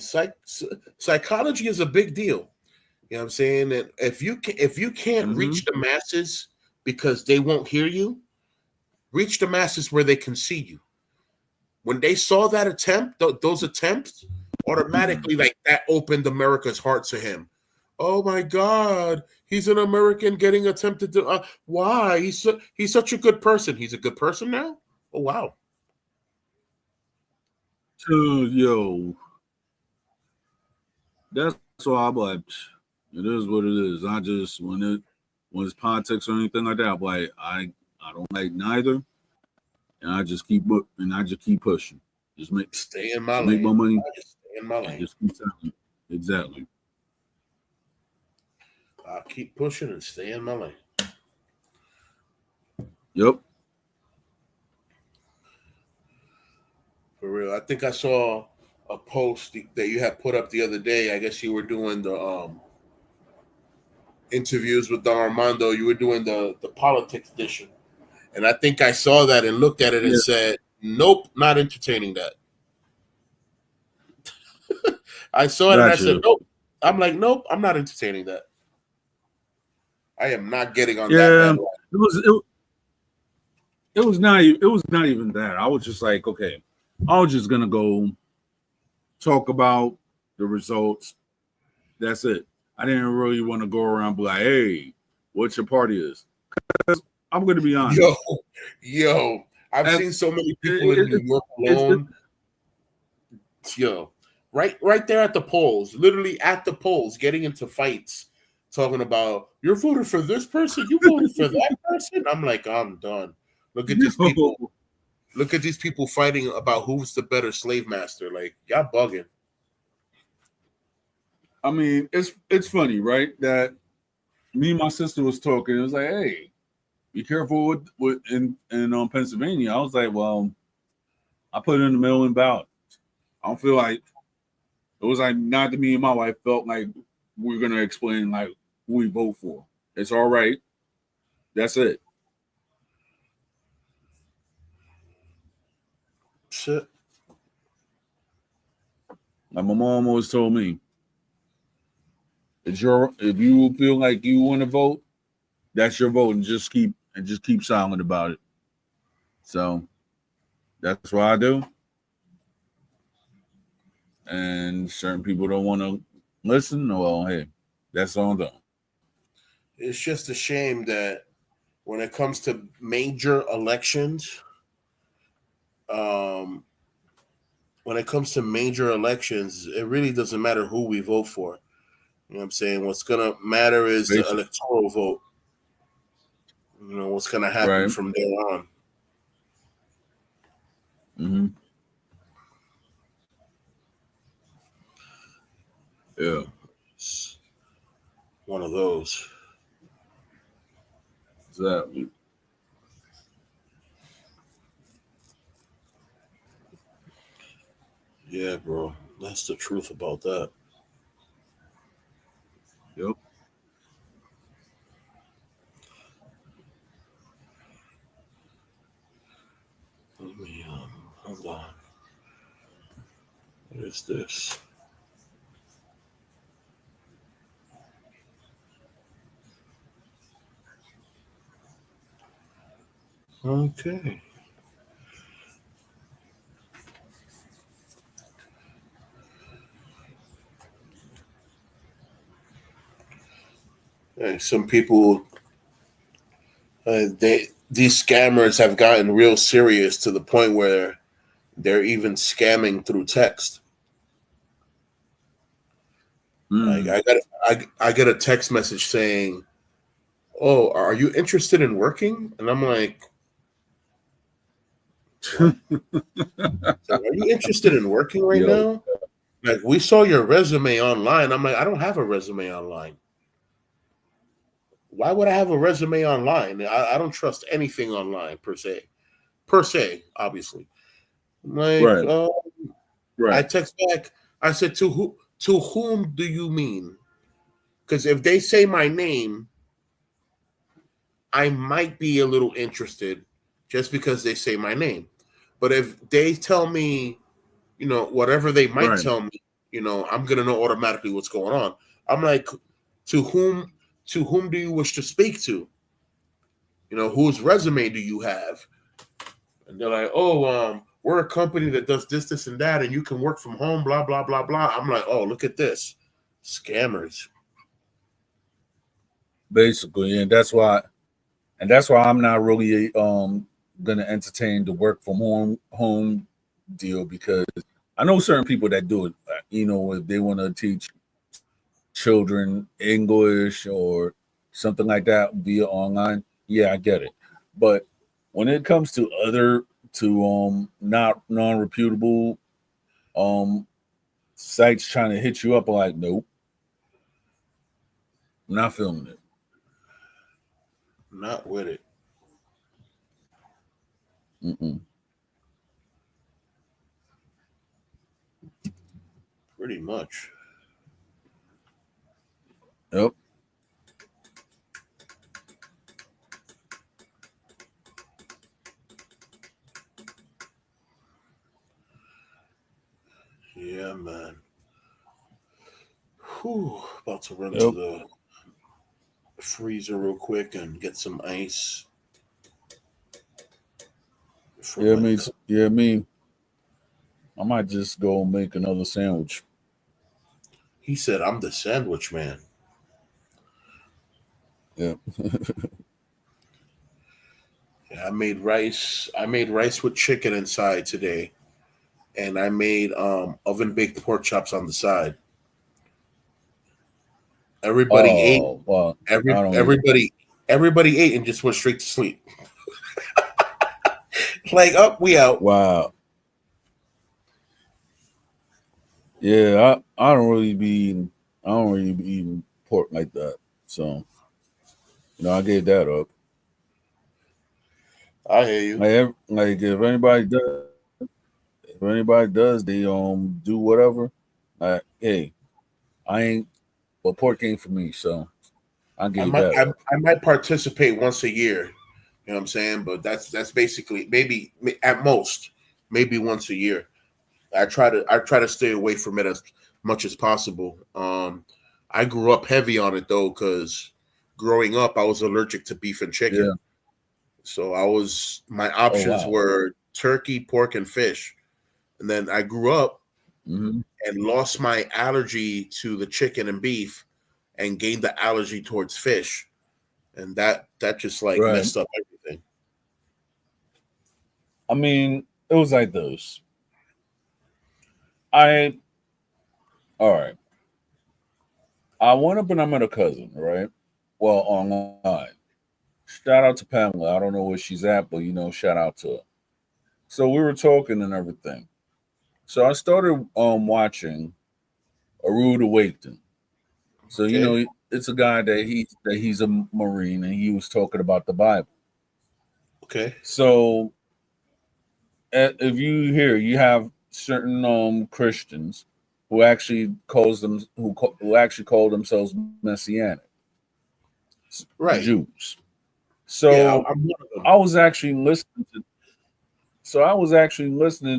psychology is a big deal. You know what I'm saying? That if you can't reach the masses because they won't hear you, reach the masses where they can see you. When they saw that attempt, those attempts, automatically like that opened America's heart to him. Oh my God, he's an American getting attempted to. Why? He's such a good person. He's a good person now. Oh wow. Yo, that's why I'm like, it is what it is. I just when it's politics or anything like that, I'm like I don't like neither, and I just keep pushing. Stay in my make lane. my money. Just stay in my lane. Just keep selling. Exactly. I'll keep pushing and stay in my lane. Yep. For real. I think I saw a post that you had put up the other day. I guess you were doing the interviews with Don Armando. You were doing the politics edition. And I think I saw that and looked at it and said, nope, not entertaining that. I saw it and I said, nope. I'm like, nope, I'm not entertaining that. I am not getting on that. It was not even that. I was just like, okay, I was just gonna go talk about the results. That's it. I didn't really want to go around and be like, hey, what your party is. I'm gonna be honest. Yo, I've seen so many people in New York alone. Yo, right there at the polls, literally at the polls, getting into fights, talking about you're voting for this person, you voted for that person. I'm like, I'm done. Look at these people. Look at these people fighting about who's the better slave master. Like, y'all bugging. I mean, it's funny, right? That me and my sister was talking. It was like, hey, be careful with in Pennsylvania. I was like, well, I put it in the mail-in ballot. I don't feel like it was like not to me and my wife felt like we're gonna explain like who we vote for. It's all right. That's it. Shit. Like my mom always told me, if you feel like you want to vote, that's your vote, and just keep silent about it. So that's what I do. And certain people don't want to listen. Well, hey, that's on them. It's just a shame that when it comes to major elections, it really doesn't matter who we vote for. You know what I'm saying? What's gonna matter is the electoral vote. You know what's gonna happen from there on. Mm-hmm. Yeah. It's one of those. Exactly. Yeah, bro. That's the truth about that. Yep. Let me hold on. What is this? Okay. Hey, some people, these scammers have gotten real serious to the point where they're even scamming through text. Like Mm. I get a text message saying, "Oh, are you interested in working?" And I'm like, "What? So are you interested in working right Yo, now? Like we saw your resume online." I'm like, "I don't have a resume online. Why would I have a resume online? I don't trust anything online per se. Per se, obviously." I'm like, right, I right, text back. I said, "To who? To whom do you mean? Because if they say my name, I might be a little interested just because they say my name. But if they tell me, whatever they might right. tell me, I'm gonna know automatically what's going on." I'm like, to whom do you wish to speak to? Whose resume do you have? And they're like, "Oh, we're a company that does this, this, and that, and you can work from home, blah, blah, blah, blah." I'm like, "Oh, look at this. Scammers." Basically, and that's why I'm not really gonna entertain the work from home deal, because I know certain people that do it. If they want to teach children English or something like that via online, yeah, I get it. But when it comes to other to not non-reputable um sites trying to hit you up, I'm like, nope, I'm not feeling it. Not with it. Mm-mm. Pretty much. Yep. Yeah, man. Whew, about to run to Yep. the freezer real quick and get some ice for Yeah, my me. cup. Yeah, me. I might just go make another sandwich. He said, "I'm the sandwich man." Yeah. Yeah, I made rice. I made rice with chicken inside today, and I made oven baked pork chops on the side. Everybody ate. Oh well, I don't eat. Everybody ate and just went straight to sleep. Like, up, we out. Wow. Yeah, I don't really be eating. I don't really be eating pork like that. So I gave that up. I hear you. Like if anybody does, they do whatever. Hey, I ain't. Well, pork ain't for me, so I I gave might that I, up. I might participate once a year. You know what I'm saying? But that's basically maybe at most maybe once a year. I try to stay away from it as much as possible. I grew up heavy on it though, because growing up I was allergic to beef and chicken. Yeah. So my Oh options wow. were turkey, pork, and fish. And then I grew up Hmm. and lost my allergy to the chicken and beef and gained the allergy towards fish. And that just like Right. messed up everything. I mean, it was like this. I all right. I went up and I met a cousin, right? Well, online. Shout out to Pamela. I don't know where she's at, but shout out to her. So we were talking and everything. So I started watching A Rude Awakening. So Okay. it's a guy that he's a Marine, and he was talking about the Bible. Okay. So if you hear, you have certain Christians who actually calls them who actually call themselves messianic Right. Jews. Yeah, So I'm one of them. I was actually listening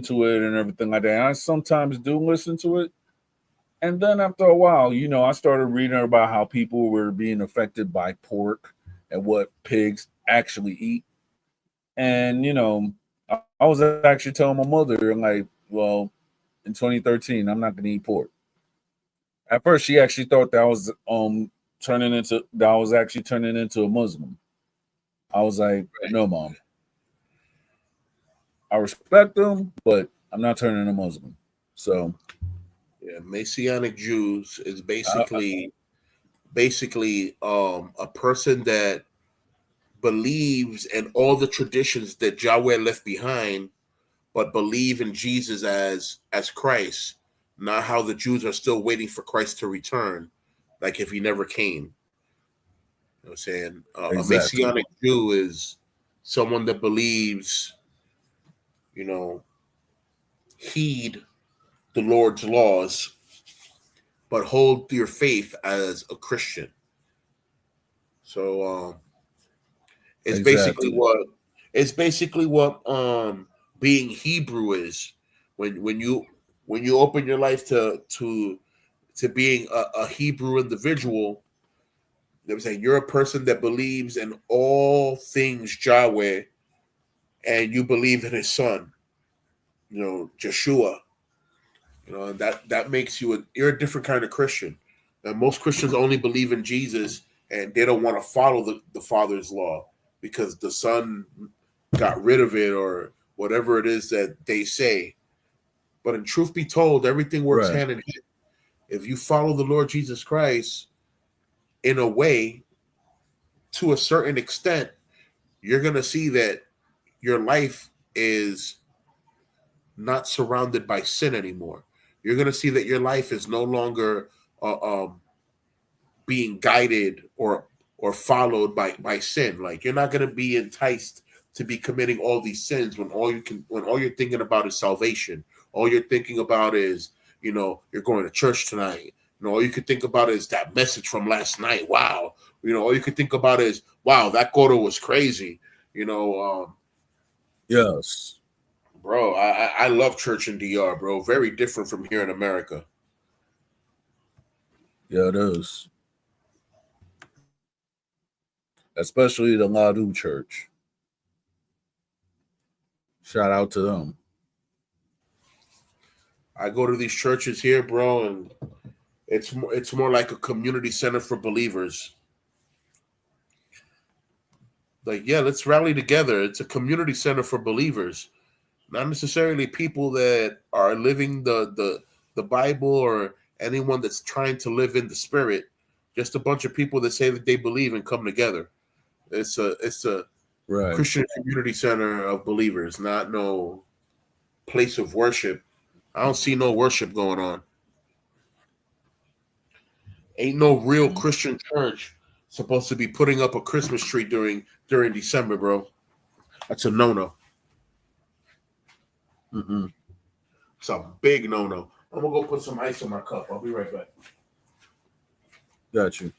to it and everything like that. And I sometimes do listen to it. And then after a while, I started reading about how people were being affected by pork and what pigs actually eat. And I was actually telling my mother, like, well, in 2013, I'm not gonna eat pork. At first, she actually thought that I was actually turning into a Muslim. I was like, no, mom, I respect them, but I'm not turning a Muslim. So, Yeah, Messianic Jews is I, basically a person that believes in all the traditions that Yahweh left behind, but believe in Jesus as Christ, not how the Jews are still waiting for Christ to return, like if he never came. You know what I'm saying? A exactly, Messianic Jew is someone that believes, you know, heed the Lord's laws, but hold your faith as a Christian. So it's basically exactly, what it's basically what being Hebrew is. When you open your life to being a Hebrew individual, I'm saying you're a person that believes in all things Yahweh, and you believe in His Son, Joshua. That makes you're a different kind of Christian. And most Christians only believe in Jesus, and they don't want to follow the Father's law because the Son got rid of it or whatever it is that they say. But in truth be told, everything works right, hand in hand. If you follow the Lord Jesus Christ in a way, to a certain extent, you're going to see that your life is not surrounded by sin anymore. You're going to see that your life is no longer being guided or followed by sin. Like you're not going to be enticed to be committing all these sins when all you're thinking about is salvation. All you're thinking about is you're going to church tonight. All you could think about is that message from last night. Wow. All you could think about is wow, that quarter was crazy. You know, yes, bro, I love church in DR, bro. Very different from here in America. yeah, it is, especially the Ladu Church. Shout out to them. I go to these churches here, bro, and it's more like a community center for believers. Like, yeah, let's rally together. It's a community center for believers, not necessarily people that are living the Bible or anyone that's trying to live in the Spirit. Just a bunch of people that say that they believe and come together. It's a Right, Christian community center of believers, not no place of worship. I don't see no worship going on. Ain't no real Christian church supposed to be putting up a Christmas tree during December, bro. That's a no no. mm-hmm. It's a big no no. I'm gonna go put some ice in my cup. I'll be right back. Got you.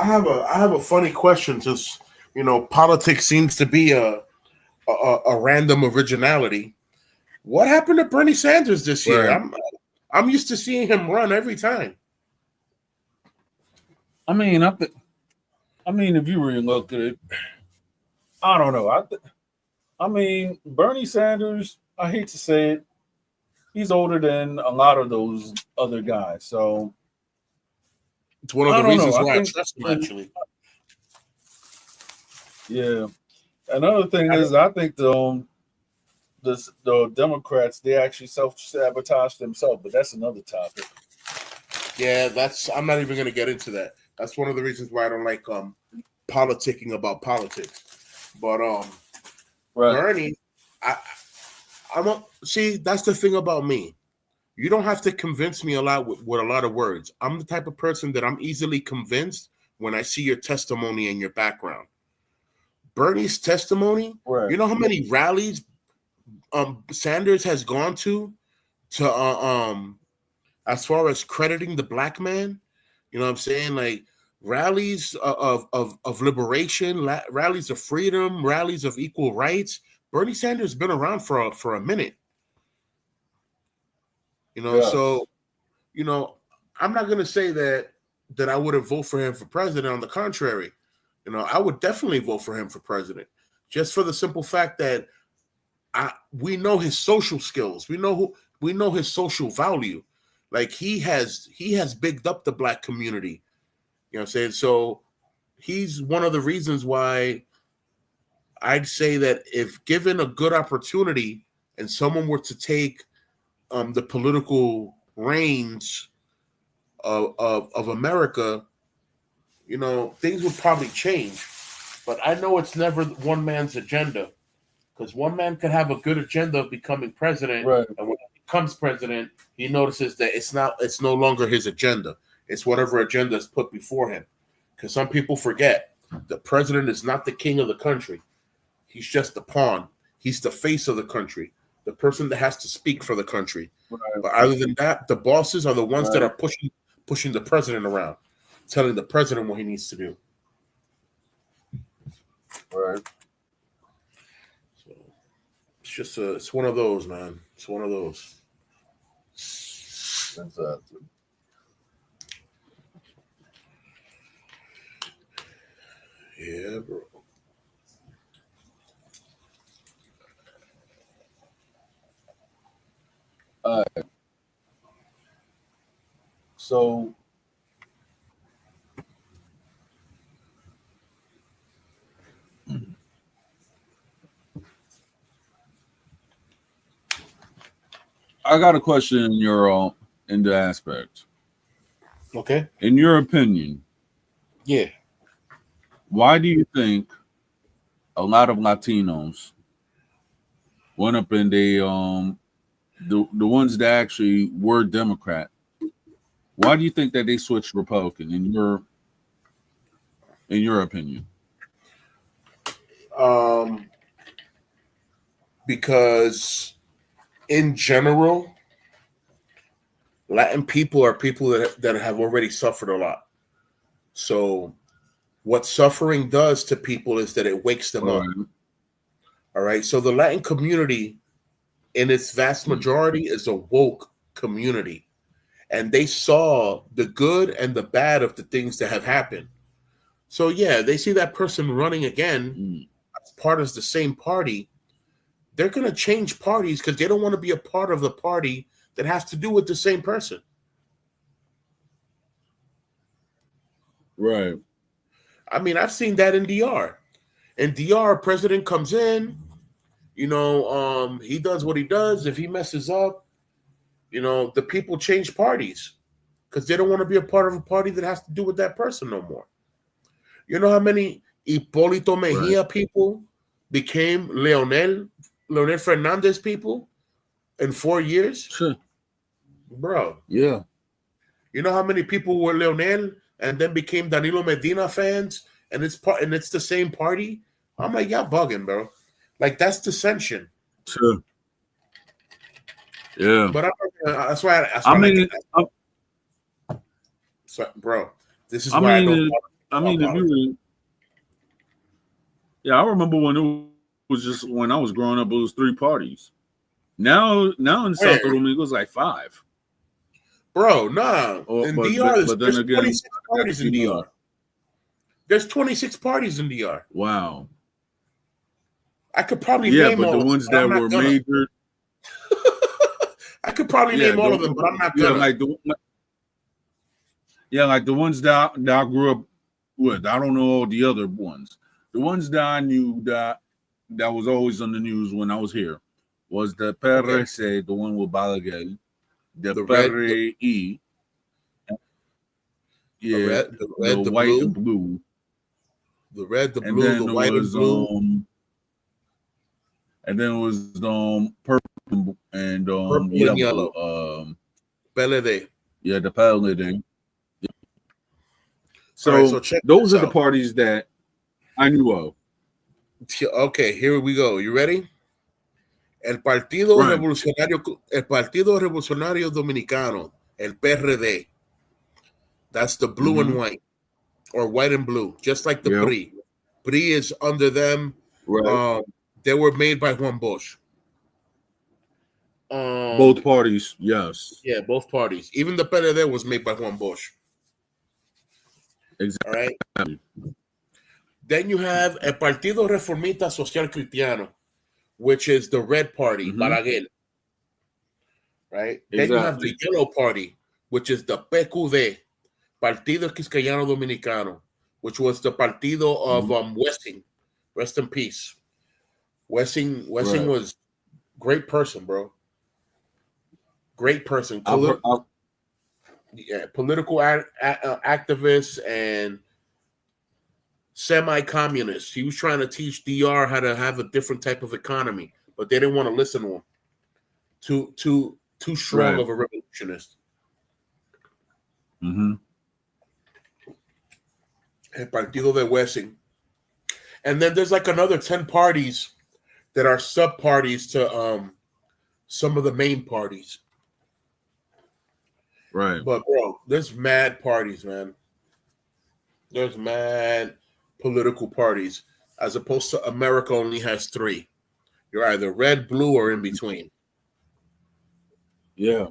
I have a funny question. Just politics seems to be a random originality. What happened to Bernie Sanders this year? Right. I'm used to seeing him run every time. I mean, if you really look at it, I don't know. I mean, Bernie Sanders. I hate to say it, he's older than a lot of those other guys. So It's one of I the don't reasons know. why I trust him. Actually, Yeah. Another thing is, I think the Democrats, they actually self-sabotage themselves, but that's another topic. yeah, I'm not even going to get into that. That's one of the reasons why I don't like politicking about politics. But Right. Bernie, see, that's the thing about me. You don't have to convince me a lot with a lot of words. I'm the type of person that I'm easily convinced when I see your testimony and your background. Bernie's testimony, Right. you know how many rallies Sanders has gone to as far as crediting the black man? You know what I'm saying? Like rallies of liberation, rallies of freedom, rallies of equal rights. Bernie Sanders has been around for a minute. Yes. So I'm not going to say that I wouldn't vote for him for president. On the contrary, I would definitely vote for him for president, just for the simple fact that we know his social skills. We know his social value. Like he has bigged up the black community. You know what I'm saying? So he's one of the reasons why I'd say that if given a good opportunity and someone were to take the political reins of America, things would probably change. But I know it's never one man's agenda, because one man could have a good agenda of becoming president, Right. and when he becomes president, he notices that it's no longer his agenda. It's whatever agenda is put before him. Because some people forget the president is not the king of the country. He's just the pawn. He's the face of the country, the person that has to speak for the country. Right. But other than that, the bosses are the ones that Right. are pushing the president around, telling the president what he needs to do. Right. So it's one of those, man. It's one of those. Exactly. Yeah, bro. So I got a question in the aspect. Okay. In your opinion, Yeah. why do you think a lot of Latinos went up in the ones that actually were Democrat? Why do you think that they switched Republican in your opinion? Because in general, Latin people are people that have already suffered a lot. So what suffering does to people is that it wakes them up. All right. So the Latin community, in its vast majority, is a woke community. And they saw the good and the bad of the things that have happened. So yeah, they see that person running again as part of the same party. They're going to change parties because they don't want to be a part of the party that has to do with the same person. Right. I mean, I've seen that in DR. In DR, a president comes in, he does what he does. If he messes up, the people change parties because they don't want to be a part of a party that has to do with that person no more. You know how many Hipólito Mejia people became Leonel Fernandez people in 4 years? Sure. Bro. Yeah. You know how many people were Leonel and then became Danilo Medina fans, and it's the same party? I'm like, y'all bugging, bro. Like, that's dissension. Sure. Yeah. But that's why I mean, bro, this is why I don't. I mean, if you really, yeah, I remember when it was just when I was growing up, it was 3 parties. Now in Santo Domingo, it's like 5. Bro, nah. Or, In but DR, but then there's again, 26 parties in actually, DR. There's 26 parties in DR. wow. I could probably Yeah, name but the all of them, ones but I'm that not were gonna. major, I could probably yeah, name all of them, but I'm not yeah, gonna. like the ones that I grew up with. I don't know all the other ones. The ones that I knew that was always on the news when I was here was the PRC, the one with Balaguer, the PRE, yeah, the red, the white blue, and blue. the red, the And blue, then the it white was and blue. and then it was purple and Purple and yellow. yellow. PLD. Yeah, the PLD. All right, So so check those this are the out. parties that I knew of. Okay, here we go. You ready? El Partido Right. Revolucionario Dominicano, el PRD. That's the blue and white, or white and blue, just like the PRI. PRI is under them. Right. They were made by Juan Bosch. Both parties, yes. Yeah, both parties. Even the PLD was made by Juan Bosch. Exactly. All right. Then you have El Partido Reformista Social Cristiano, which is the red party, Balaguer. Right. Exactly. Then you have the yellow party, which is the PQD, Partido Quisqueyano Dominicano, which was the Partido of Wessing. Rest in peace. Wessing was great person, bro. Great person. Political activist and semi-communist. He was trying to teach DR how to have a different type of economy, but they didn't want to listen to him. Too strong of a revolutionist. El Partido de Wessing. And then there's like another 10 parties that are sub-parties to some of the main parties. Right. But bro, there's mad parties, man. There's mad political parties, as opposed to America only has 3. You're either red, blue, or in between. Yeah.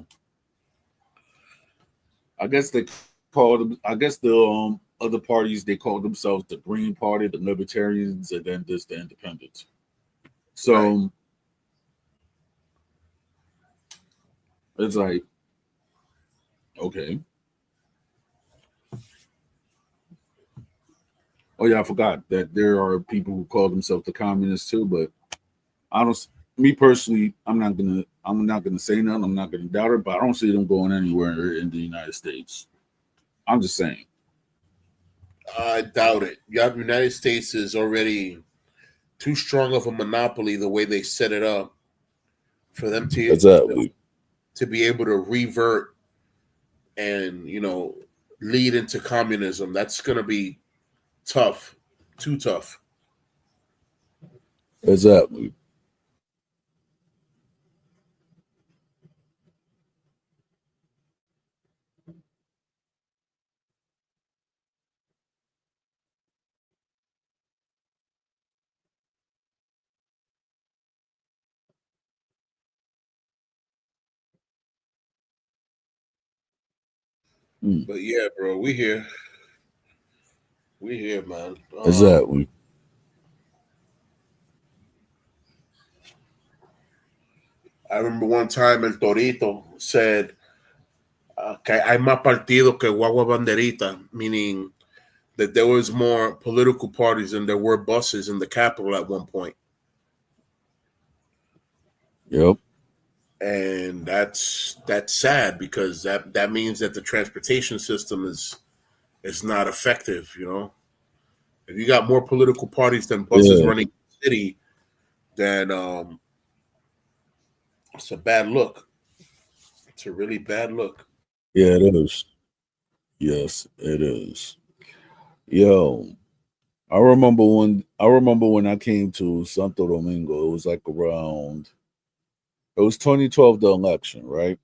I guess they called them. I guess the other parties, they called themselves the Green Party, the Libertarians, and then just the Independents. So it's like, okay. Oh yeah, I forgot that there are people who call themselves the communists too, but I don't. Me personally, I'm not gonna say nothing. I'm not gonna doubt it, but I don't see them going anywhere in the United States. I'm just saying. I doubt it. The United States is already too strong of a monopoly the way they set it up for them to be able to revert and lead into communism. That's gonna be tough, too tough. Exactly. But yeah, bro, we here, man. Exactly. I remember one time El Torito said que hay más partidos que guagua banderita, meaning that there was more political parties than there were buses in the capital at one point. Yep. And that's sad, because that means that the transportation system is not effective. If you got more political parties than buses running the city, then it's a bad look. It's a really bad look. Yeah, it is. Yes, it is. Yo, I remember when I came to Santo Domingo. It was like around. It was 2012, the election, right?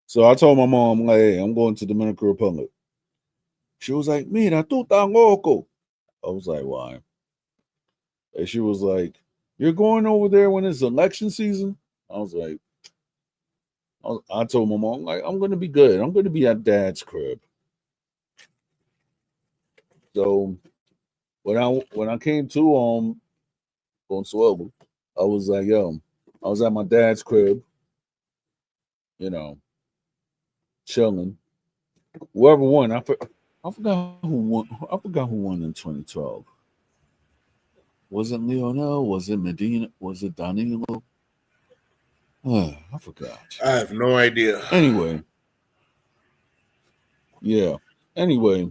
So I told my mom, like, hey, I'm going to Dominican Republic. She was like, "Mira, tú tan loco." I was like, "Why?" And she was like, "You're going over there when it's election season?" I was like, I told my mom, like, I'm gonna be good. I'm gonna be at Dad's crib. So when I came to Consuelo, I was like, yo, I was at my dad's crib, you know, chilling. Whoever won, I forgot who won. I forgot who won in 2012. Was it Lionel? Was it Medina? Was it Danilo? I forgot. I have no idea. Anyway, yeah. Anyway,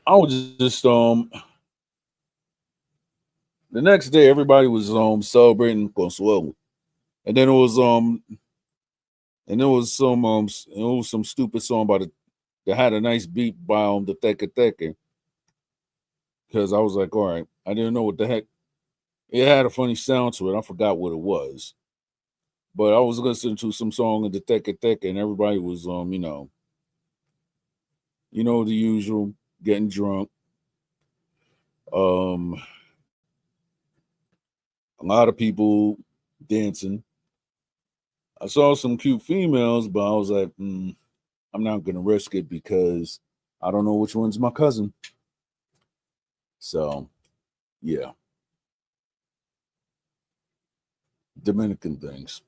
I was just the next day everybody was celebrating Consuelo. And then it was some stupid song by that had a nice beat by the Teke Teke. Because I was like, all right, I didn't know what the heck. It had a funny sound to it. I forgot what it was. But I was listening to some song in the Teke Teke, and everybody was the usual, getting drunk. Um a lot of people dancing. I saw some cute females, but I was like, I'm not gonna risk it because I don't know which one's my cousin. So yeah. Dominican things.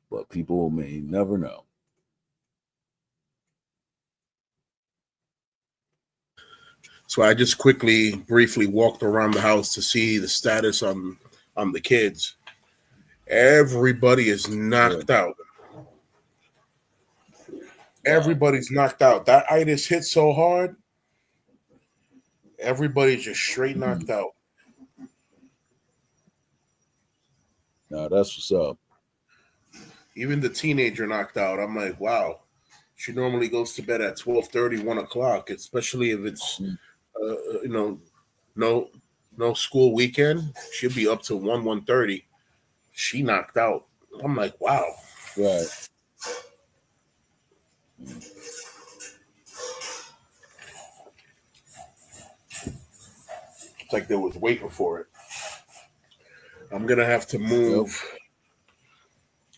But people may never know. So I just briefly walked around the house to see the status on the kids. Everybody is knocked out. Everybody's knocked out. That itis hit so hard. Everybody's just straight knocked out. Nah, that's what's up. Even the teenager knocked out. I'm like, wow. She normally goes to bed at 12:30, 1 o'clock, especially if it's no school weekend. She'll be up to 1:30. She knocked out. I'm like, wow. Right. It's like they was waiting for it. I'm gonna have to move. Yep.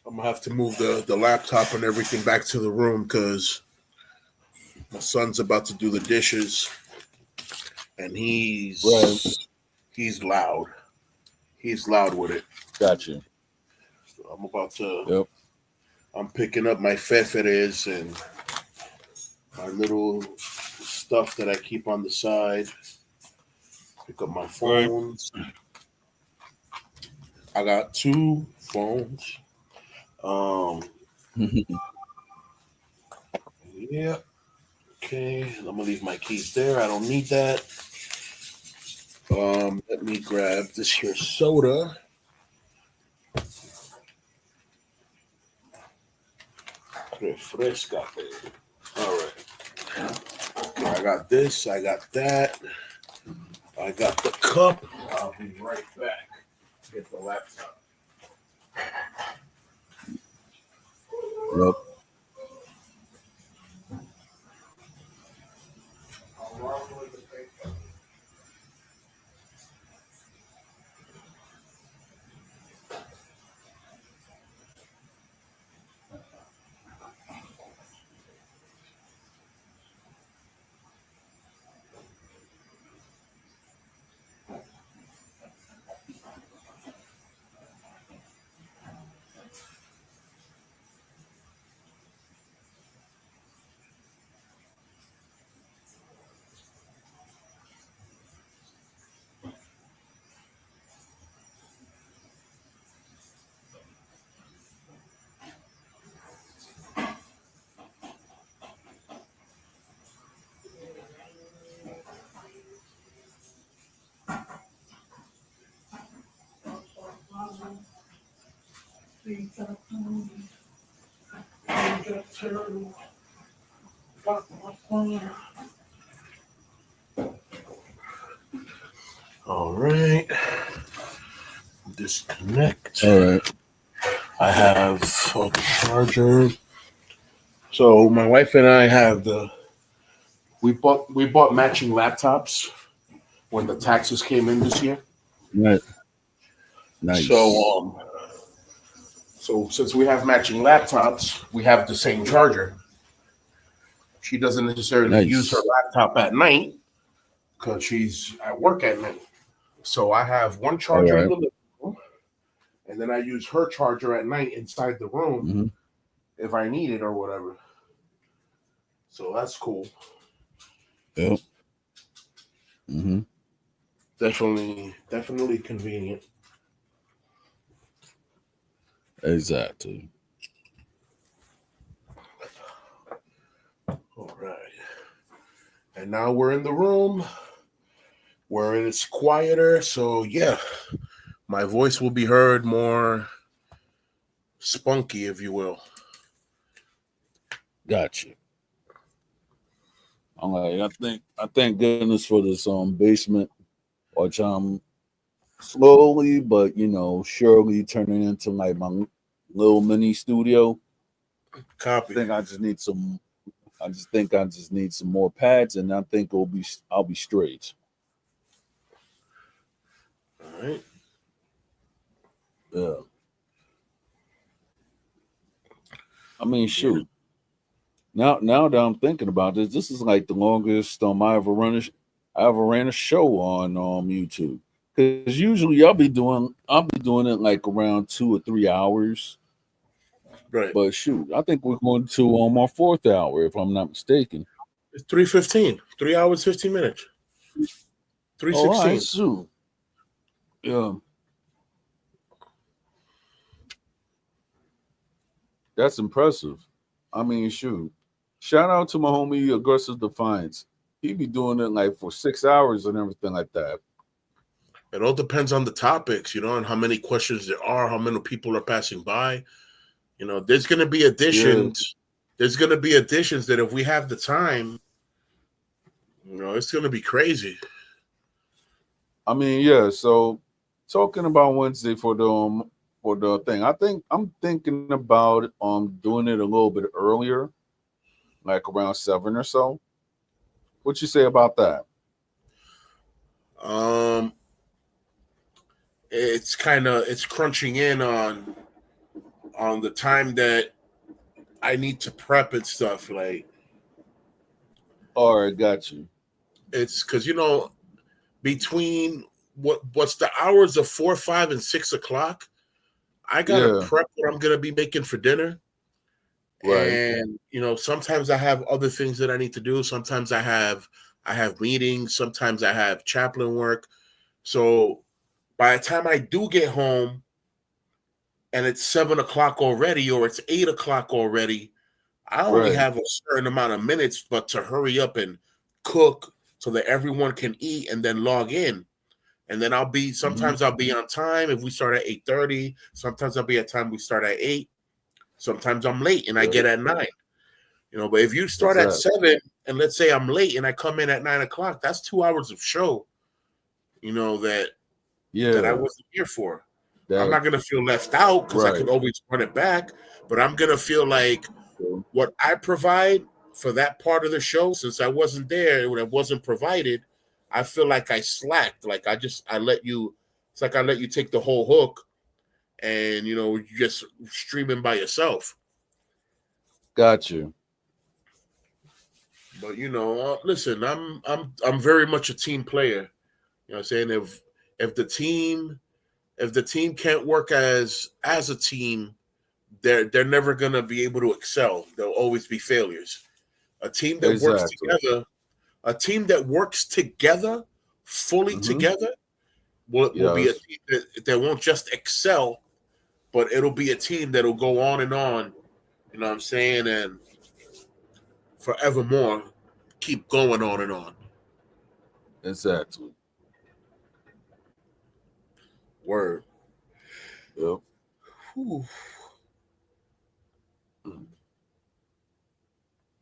I'm gonna have to move the laptop and everything back to the room because my son's about to do the dishes, and he's loud. He's loud with it. Gotcha. So I'm about to. Yep. I'm picking up my feferes and my little stuff that I keep on the side. Pick up my phones. Right. I got 2 phones. Yeah. Okay. I'm gonna leave my keys there. I don't need that. Let me grab this here soda. Refresca. All right. Okay, I got this. I got that. I got the cup. I'll be right back. Get the laptop. Yep. All right. Disconnect. All right. I have the charger. So my wife and I have the we bought matching laptops when the taxes came in this year. Right. Nice. So since we have matching laptops, we have the same charger. She doesn't necessarily use her laptop at night because she's at work at night. So I have one charger in the living room, and then I use her charger at night inside the room if I need it or whatever. So that's cool. Yep. Definitely convenient. Exactly. All right. And now we're in the room where it's quieter. So, yeah, my voice will be heard more spunky, if you will. Gotcha. I'm like, I thank goodness for this basement, which I'm slowly but surely turning into like my little mini studio. Copy. I just think I just need some more pads, and I think I'll be straight. All right. Yeah. I mean, shoot. Now that I'm thinking about this, this is like the longest I ever ran a show on YouTube. Because usually I'll be doing it like around 2 or 3 hours. Right. But shoot, I think we're going to our 4th hour, if I'm not mistaken. It's 3:15. 3 hours, 15 minutes. 3:16. Oh, all right, shoot. Yeah. That's impressive. I mean, shoot. Shout out to my homie Aggressive Defiance. He be doing it like for 6 hours and everything like that. It all depends on the topics, and how many questions there are, how many people are passing by. There's going to be additions. Yeah. There's going to be additions that if we have the time, it's going to be crazy. I mean, yeah. So talking about Wednesday for the thing, I'm thinking about doing it a little bit earlier, like around 7 or so. What you say about that? It's crunching in on the time that I need to prep and stuff. Like, all right, got you. It's because between what's the hours of 4, 5, and 6 o'clock, I gotta prep what I'm gonna be making for dinner. Right. And sometimes I have other things that I need to do. Sometimes I have meetings. Sometimes I have chaplain work. So by the time I do get home and it's 7 o'clock already, or it's 8 o'clock already, I only have a certain amount of minutes, but to hurry up and cook so that everyone can eat and then log in. And then sometimes I'll be on time if we start at 8:30. Sometimes I'll be at time we start at 8. Sometimes I'm late and I get at 9. But if you start at 7 and let's say I'm late and I come in at 9 o'clock, that's 2 hours of show, that I wasn't here for. I'm not going to feel left out because I could always run it back, but I'm going to feel like what I provide for that part of the show, since I wasn't there, when it wasn't provided, I feel like I slacked. Like it's like I let you take the whole hook and, you're just streaming by yourself. Got you. But listen, I'm very much a team player. You know what I'm saying? If the team can't work as a team, they're never gonna be able to excel. There'll always be failures. A team that works together, fully together, will be a team that won't just excel, but it'll be a team that'll go on and on. You know what I'm saying? And forevermore, keep going on and on. Exactly. Word. Yep. Whew.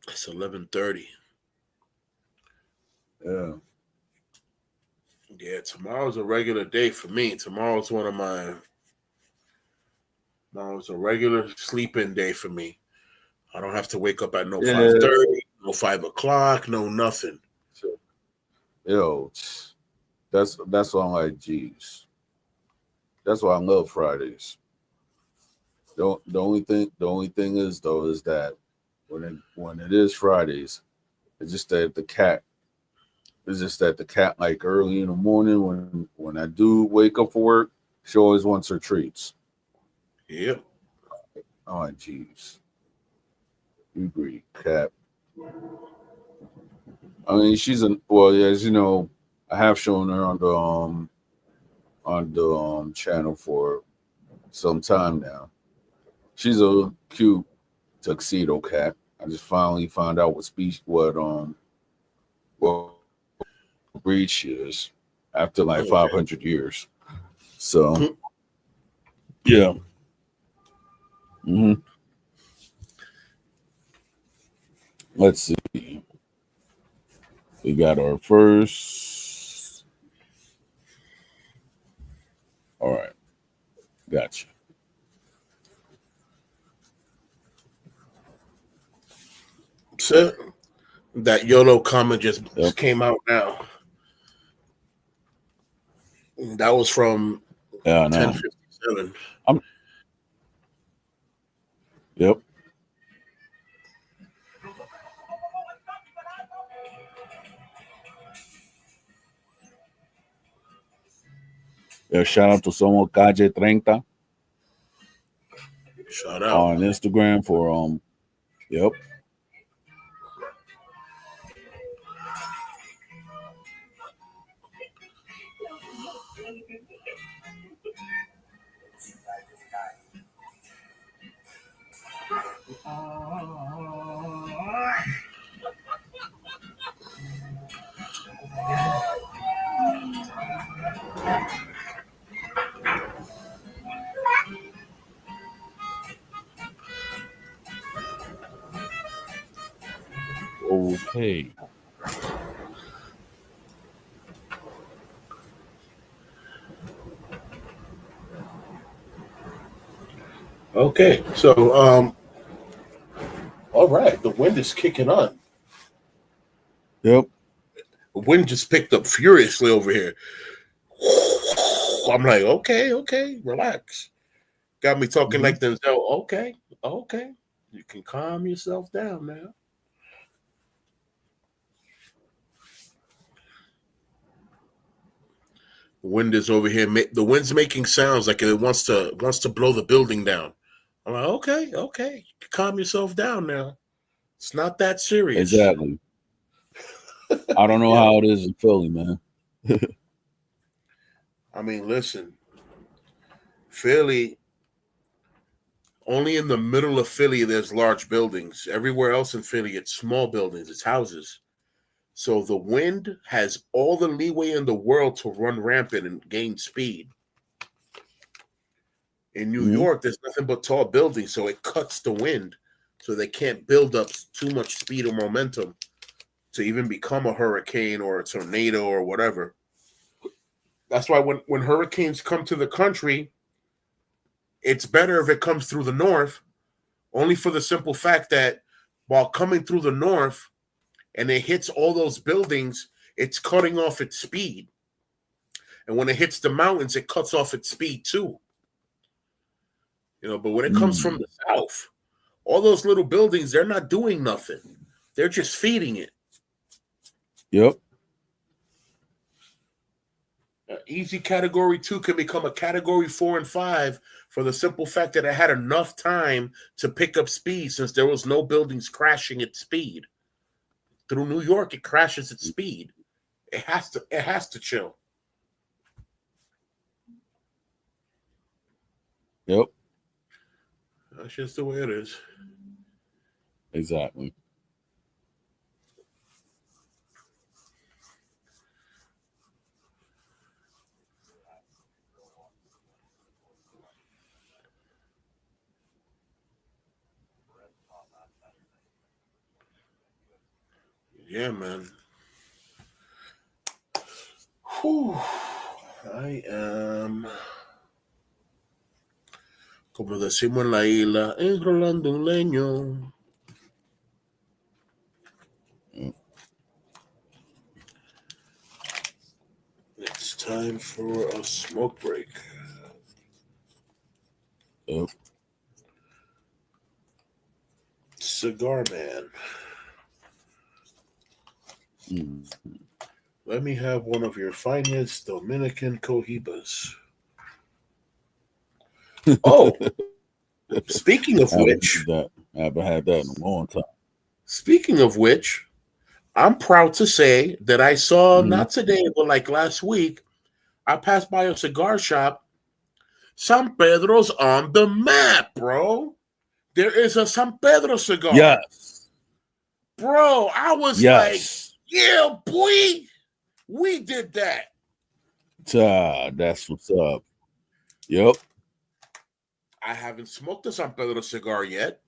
It's 11:30. Yeah. Yeah, tomorrow's a regular day for me. Tomorrow's a regular sleep-in day for me. I don't have to wake up at no Yeah. 5:30, no 5 o'clock, no nothing. Yo, that's why I'm like, geez. That's why I love Fridays. The only thing is though is that when it is Fridays, it's just that the cat like early in the morning when I do wake up for work, she always wants her treats. Yep. I'm like, geez. You greedy cat. I mean, as you know, I have shown her on the channel for some time now. She's a cute tuxedo cat. I just finally found out what breed she is after like Okay. 500 years. So yeah. hmm Let's see. We got our first. All right. Gotcha. So that YOLO comment just Yep. came out now. That was from Yeah, I know. 10:57. Yep. Yeah, shout out to Somos Calle 30 Shout out. on Instagram for yep. Okay. Okay, so all right, the wind is kicking on. Yep. The wind just picked up furiously over here. I'm like, okay, relax. Got me talking like Denzel. Okay, you can calm yourself down now. The wind is over here. The wind's making sounds like it wants to blow the building down. I'm like, okay, calm yourself down now. It's not that serious. Exactly. I don't know Yeah. how it is in Philly, man. I mean, listen, Philly. Only in the middle of Philly, there's large buildings. Everywhere else in Philly, it's small buildings, it's houses. So the wind has all the leeway in the world to run rampant and gain speed. In New Mhm. York, there's nothing but tall buildings, so it cuts the wind. So they can't build up too much speed or momentum to even become a hurricane or a tornado or whatever. That's why when hurricanes come to the country, it's better if it comes through the north, only for the simple fact that while coming through the north and it hits all those buildings, it's cutting off its speed. And when it hits the mountains, it cuts off its speed too. But when it comes from the south, all those little buildings, they're not doing nothing. They're just feeding it. Yep. Easy category 2 can become a category 4 and 5 for the simple fact that it had enough time to pick up speed since there was no buildings crashing its speed. Through New York, it crashes its speed. It has to chill. Yep. That's just the way it is. Exactly. Yeah, man. Whew. I am, como decimos en la isla, enrolando un leño. Time for a smoke break. Yep. Cigar man. Let me have one of your finest Dominican cohibas. Oh, speaking of which, I haven't had that in a long time. speaking of which, I'm proud to say that I saw not today, but like last week, I passed by a cigar shop. San Pedro's on the map, bro. There is a San Pedro cigar. Yes. Bro, I was like, yeah, boy, we did that. That's what's up. Yep. I haven't smoked a San Pedro cigar yet.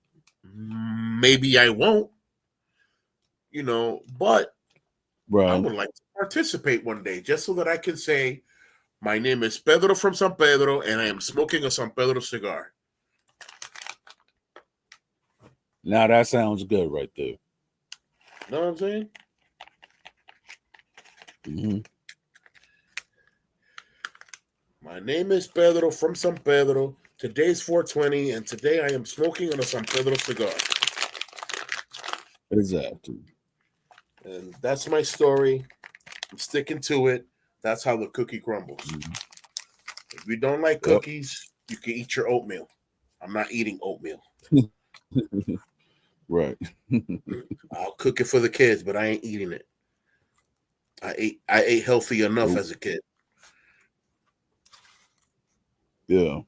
Maybe I won't, but I would like to participate one day just so that I can say, my name is Pedro from San Pedro, and I am smoking a San Pedro cigar. Now that sounds good right there. Know what I'm saying? My name is Pedro from San Pedro. Today's 420, and today I am smoking on a San Pedro cigar. Exactly. And that's my story. I'm sticking to it. That's how the cookie crumbles. If you don't like cookies, you can eat your oatmeal. I'm not eating oatmeal. Right. I'll cook it for the kids, but I ain't eating it. I ate healthy enough as a kid. Yeah.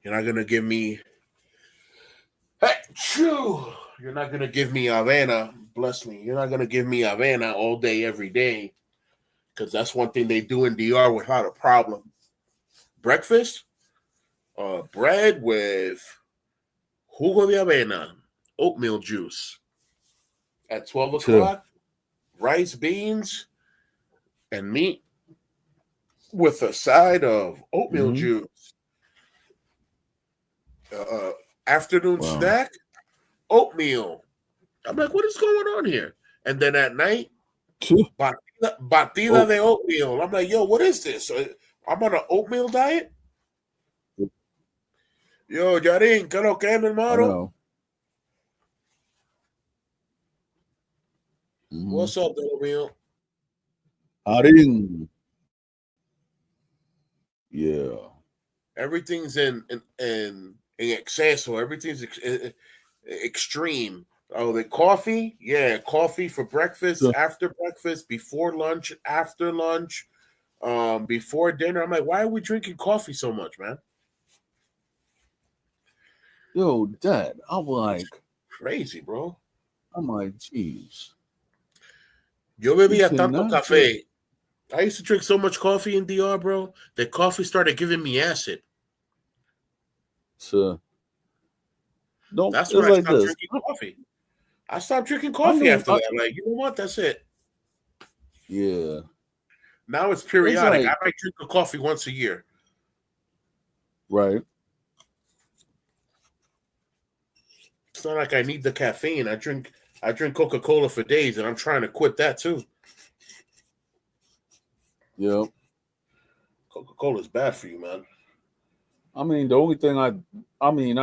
You're not gonna give me. Hey, chew! You're not gonna give me Avena. Bless me. You're not gonna give me Avena all day, every day, because that's one thing they do in DR without a problem. Breakfast, bread with jugo de avena, oatmeal juice. At 12 o'clock, rice, beans, and meat with a side of oatmeal juice. Afternoon snack, oatmeal. I'm like, what is going on here? And then at night, batida de oatmeal. I'm like, yo, what is this? I'm on an oatmeal diet? Yo, Yarin, ¿qué lo que es, mi hermano? What's up, oatmeal? Yarin. Yeah. Everything's in excess, so everything's extreme. Oh, the coffee? Yeah, coffee for breakfast, after breakfast, before lunch, after lunch, before dinner. I'm like, why are we drinking coffee so much, man? Yo, Dad, I'm like, crazy, bro. I'm like, geez. Yo bebía tanto café. I used to drink so much coffee in DR, bro, that coffee started giving me acid. So, that's why I stopped drinking coffee. I stopped drinking coffee after that. Like, you know what? That's it. Yeah. Now it's periodic. I might drink a coffee once a year. Right. It's not like I need the caffeine. I drink Coca-Cola for days, and I'm trying to quit that too. Yep. Coca-Cola is bad for you, man. I mean, the only thing I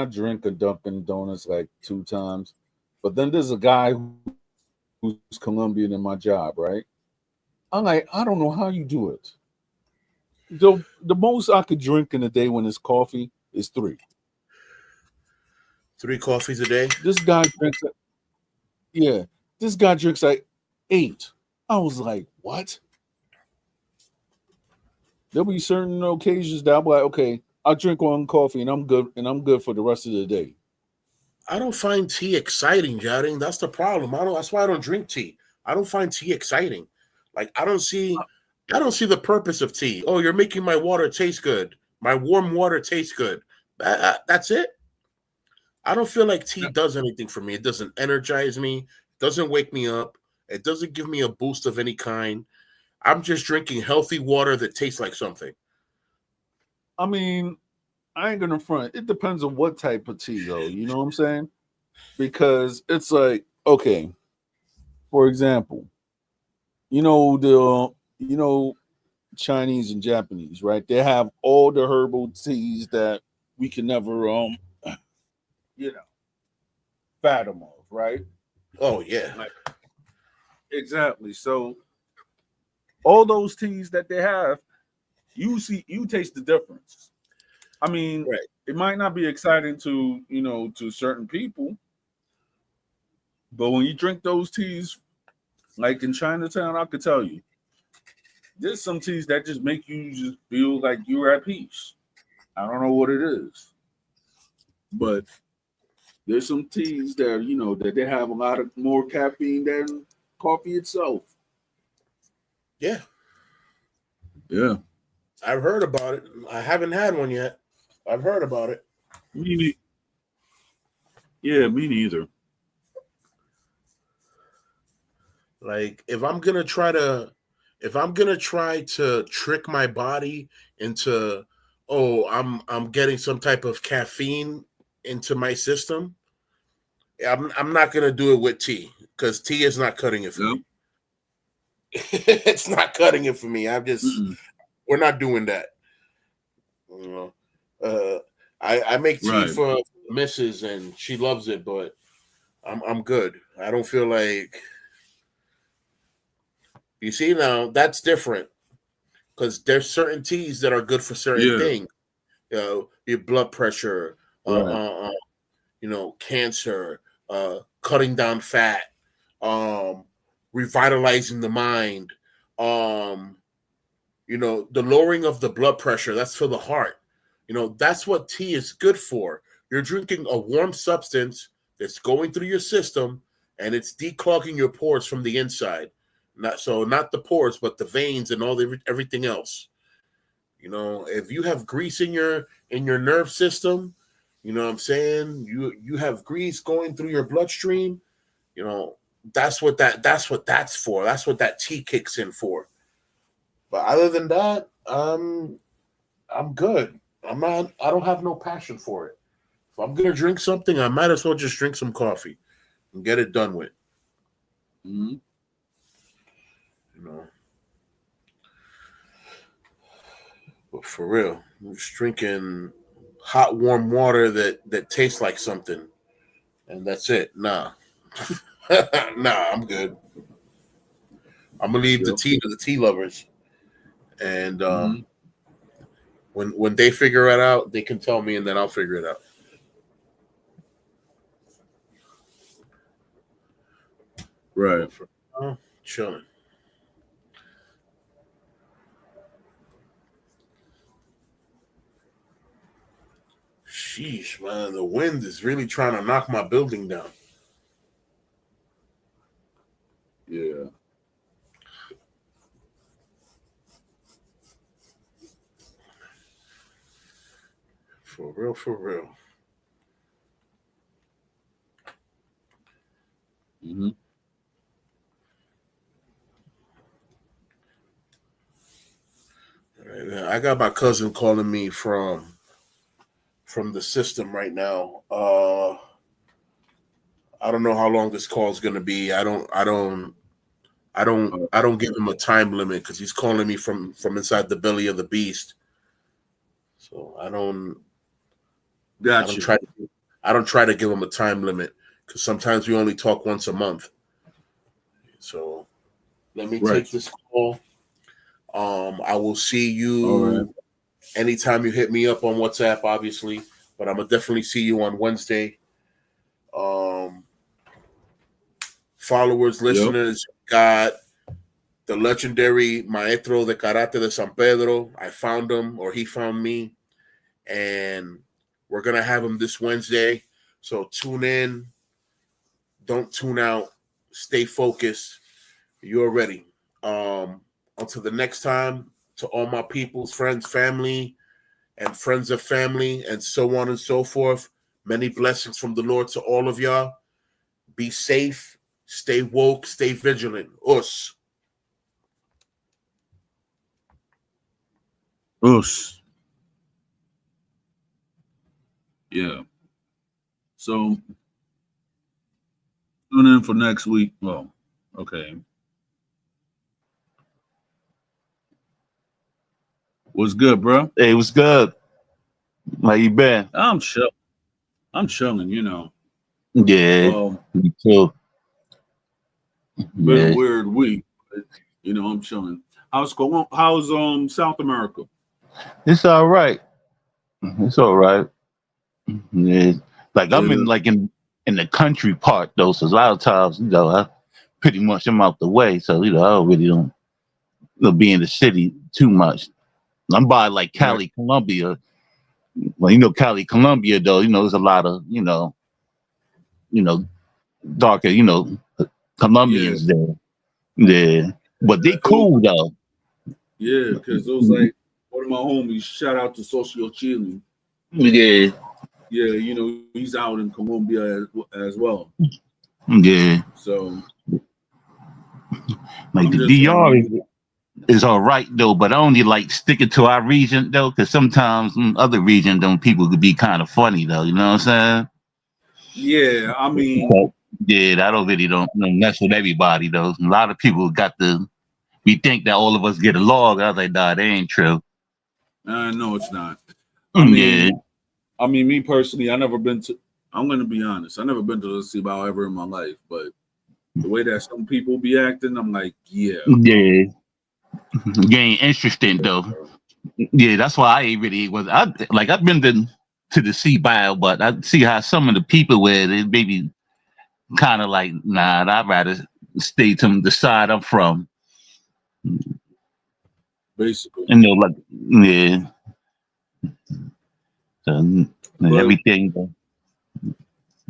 drink a Dunkin' Donuts like 2 times, but then there's a guy who's Colombian in my job, right? I'm like, I don't know how you do it. The most I could drink in a day when it's coffee is 3. 3 coffees a day? This guy drinks this guy drinks like 8. I was like, what? There'll be certain occasions that I'm like, okay, I'll drink 1 coffee and I'm good for the rest of the day. I don't find tea exciting, Jaring. That's the problem. That's why I don't drink tea. I don't find tea exciting. Like, I don't see the purpose of tea. Oh, you're making my water taste good. My warm water tastes good. That's it. I don't feel like tea does anything for me. It doesn't energize me. It doesn't wake me up. It doesn't give me a boost of any kind. I'm just drinking healthy water that tastes like something. I mean, I ain't gonna front. It depends on what type of tea, though. You know what I'm saying? Because it's like, okay, for example, Chinese and Japanese, right? They have all the herbal teas that we can never you know, fathom of, right? Oh yeah. Like, exactly. So all those teas that they have, you taste the difference. I mean, Right. it might not be exciting to, to certain people, but when you drink those teas, like in Chinatown, I could tell you, there's some teas that just make you just feel like you're at peace. I don't know what it is, but there's some teas that that they have a lot of more caffeine than coffee itself. Yeah. Yeah, I've heard about it. I haven't had one yet. I've heard about it. me, yeah, me neither. Like if I'm gonna try to trick my body into, oh, I'm getting some type of caffeine into my system, I'm not gonna do it with tea because tea is not cutting it for Yep. me. It's not cutting it for me. Mm-mm. We're not doing that. You know, I make tea Right. for Mrs. and she loves it, but I'm good. I don't feel like. You see, now that's different because there's certain teas that are good for certain Yeah. things. Your blood pressure, Right. cancer, cutting down fat, um, revitalizing the mind, um, the lowering of the blood pressure. That's for the heart. That's what tea is good for. You're drinking a warm substance that's going through your system and it's declogging your pores from the inside. Not the pores, but the veins and everything else. If you have grease in your nerve system, you know what I'm saying? You have grease going through your bloodstream, you know, that's for. That's what that tea kicks in for. But other than that, I'm good. I don't have no passion for it. If I'm gonna drink something, I might as well just drink some coffee and get it done with. Mm-hmm. You know. But for real, I'm just drinking hot, warm water that tastes like something, and that's it. Nah, nah, I'm good. I'm gonna leave the Yep. tea to the tea lovers, and Mm-hmm. when they figure it out, they can tell me, and then I'll figure it out. Right. But for now, chilling. Sheesh, man, the wind is really trying to knock my building down. Yeah. For real, for real. Mm-hmm. Right, I got my cousin calling me from the system right now. I don't know how long this call is gonna be. I don't give him a time limit because he's calling me from inside the belly of the beast. So I don't Gotcha. try to I don't try to give him a time limit because sometimes we only talk once a month. So let me Right. take this call. I will see All right. you anytime you hit me up on WhatsApp, obviously, but I'm gonna definitely see you on Wednesday. Um, Followers, Yep. listeners, got the legendary Maestro de Karate de San Pedro. I found him, or he found me, and we're gonna have him this Wednesday. So tune in, don't tune out, stay focused. You're ready. Until the next time, to all my peoples, friends, family, and friends of family, and so on and so forth. Many blessings from the Lord to all of y'all. Be safe, stay woke, stay vigilant. Us. Us. Yeah. So tune in for next week. Well, okay. What's good, bro? Hey, what's good? How you been? I'm chill. I'm chilling, you know. Yeah, me too. Been a Yeah, weird week, but, you know, I'm chilling. How's South America? it's all right. It's all right. Yeah, like I'm Yeah, in the country part though, so a lot of times I pretty much am out the way, so I don't really don't be in the city too much. I'm by like right. Cali, Colombia. Well, Cali, Colombia though, there's a lot of you know darker Yeah, Colombians there. Yeah, but they those, cool though. yeah, because those like one of my homies. Shout out to Socio Chile. Yeah, Yeah, you know, he's out in Colombia as well. yeah. So Like I'm the just DR wondering. is all right though, but I only like sticking to our region though, because sometimes other region them people could be kind of funny though. You know what I'm Yeah, I saying? mean, So, yeah, I don't really don't mess with everybody though. A lot of people got the we think that all of us get along. I was like, nah, that ain't true. no, it's not. I Yeah, mean, me personally, I never been to. I'm gonna be honest. I never been to the Cibao ever in my life, but the way that some people be acting, I'm like, yeah, no. yeah. Getting interesting though. Yeah, that's why I ain't really was. I've been to the sea bio, but I see how some of the people where they maybe kind of like, nah, I'd rather stay to the side I'm from. Basically. Like, yeah, so, and But everything.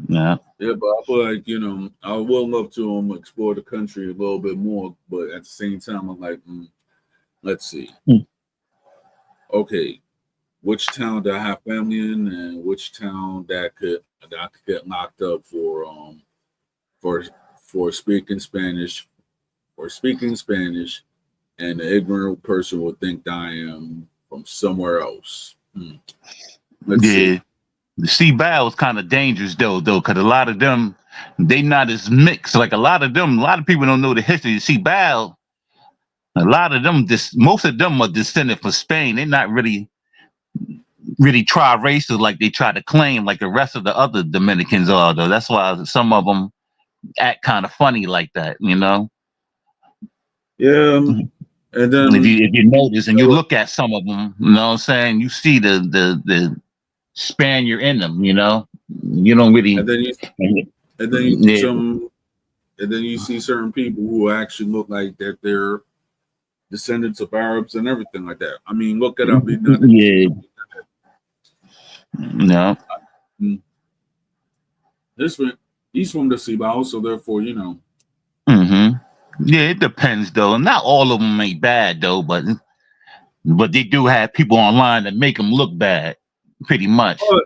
Yeah, yeah, but I feel like, you know, I will love to explore the country a little bit more, but at the same time, I'm like, let's see. Okay, which town do I have family in, and which town that I could get locked up for for speaking Spanish and the ignorant person will think that I am from somewhere else. Let's yeah. see. The sea bio is kind of dangerous though, because a lot of them they not as mixed. Like a lot of people don't know the history of sea bio. A lot of them, most of them are descended from Spain. They're not really tri-racial like they try to claim, like the rest of the other Dominicans are. Though that's why some of them act kind of funny like that. Yeah, and If then you notice and you you know, look at some of them, what I'm saying, you see the Spaniard in them. You don't really. and then you and then you see Yeah, some and then you see certain people who actually look like that they're descendants of Arabs and everything like that. I mean, look at Abinadi. yeah, no. This one, he's from the Cibao, so therefore, you know. hmm Yeah, it depends though. Not all of them ain't bad though, but they do have people online that make them look bad, pretty much. Oh,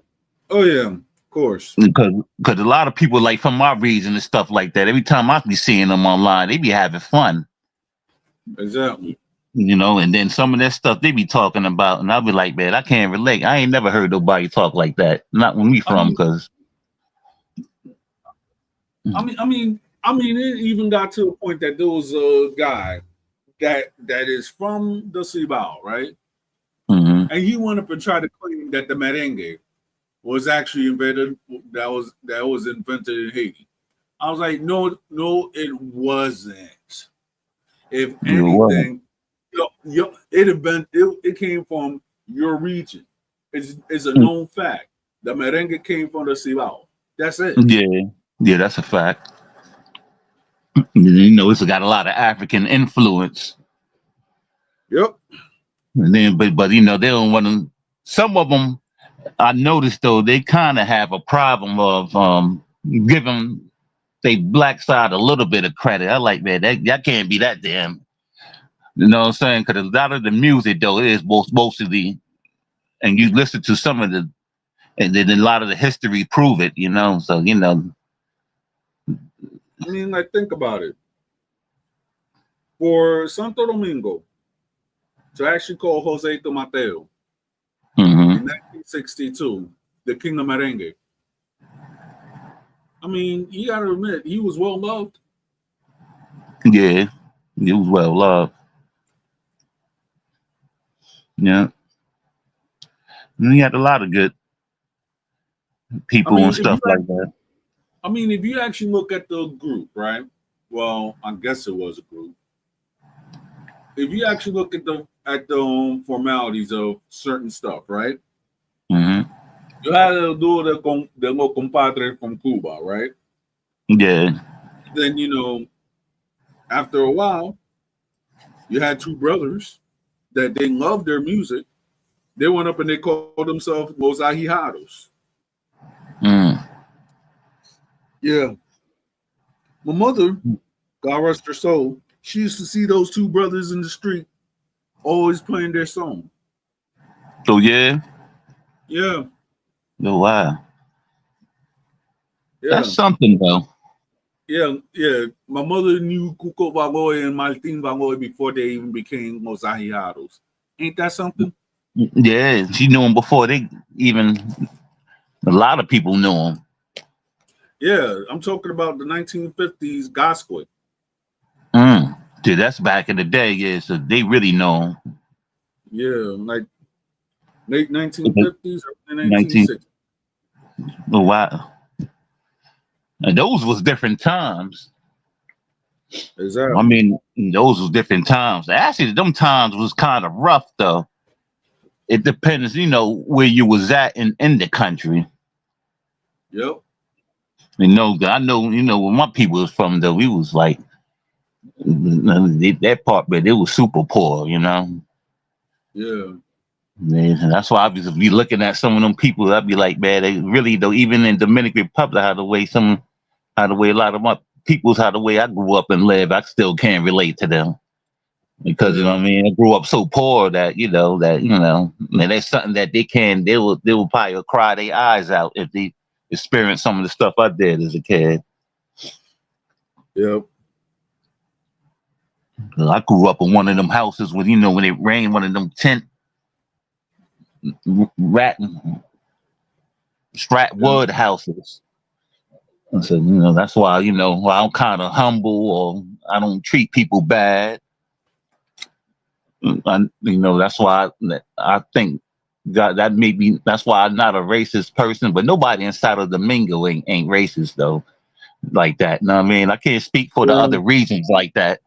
oh yeah, of course, Because a lot of people like from my region and stuff like that. Every time I be seeing them online, they be having fun, exactly. And then some of that stuff they be talking about, and I'll be like, man, I can't relate. I ain't never heard nobody talk like that. Not when we I from, mean, because it even got to a point that there was a guy that is from the Cibao, right? hmm And he went up and tried to claim that the merengue was actually invented. That was invented in Haiti. I was like, no, no, it wasn't. If well, anything, it came from your region. It's a known fact. The merengue came from the Cibao. That's it. yeah, yeah, that's a fact. It's got a lot of African influence. Yep. And then, but they don't want to. Some of them, I noticed though, they kind of have a problem of giving they black side a little bit of credit. I like that can't be that damn. You know what I'm saying? Because a lot of the music though is mostly, and you listen to some of the, and then a lot of the history prove it. So I mean, like, think about it. For Santo Domingo to actually call Jose Tomateo hmm in 1962 the king of merengue, I mean, you got to admit he was well loved. yeah, it was well loved. Yeah. And he had a lot of good I people mean, and stuff like that. if you actually look at the group, right? Well, I guess it was a group. If you actually look at the formalities of certain stuff, right? Hmm. You had to do the little compadre from Cuba, right? Yeah. Then after a while, you had two brothers that they loved their music. They went up and they called themselves Los Ahijados. Mm. Yeah. My mother, God rest her soul, she used to see those two brothers in the street always playing their song. So yeah. Yeah, Oh wow. That's yeah, something though. yeah. My mother knew Cuco Valoy and Martin Valoy before they even became Los Ahijados. Ain't that something? Yeah, she knew him before they even. A lot of people knew him. Yeah, I'm talking about the 1950s gospel. Mm. Dude, that's back in the day. Yeah, so they really know him. Yeah, like late 1950s or 19. 1960s. Oh wow. And those was different times. I Exactly. mean, those was different times. Actually, them times was kind of rough though. It depends, where you was at in the country. Yep. I know, where my people was from though. We was like that part, but it was super poor. Yeah. And that's why I be looking at some of them people. I'd be like, man, they really though. Even in Dominican Republic, how the way a lot of my people's how the way I grew up and live, I still can't relate to them because you know Yeah. what I mean. I grew up so poor that and that's something that they will probably cry their eyes out if they experience some of the stuff I did as a kid. Yep. 'Cause I grew up in one of them houses when when it rained, one of them tent rat strat Yeah. wood houses. And so that's why why I'm kind of humble or I don't treat people bad. That's why I think that maybe that's why I'm not a racist person. But nobody inside of Domingo ain't racist though, like that. You know what I mean? I can't speak for the Yeah. other regions like that,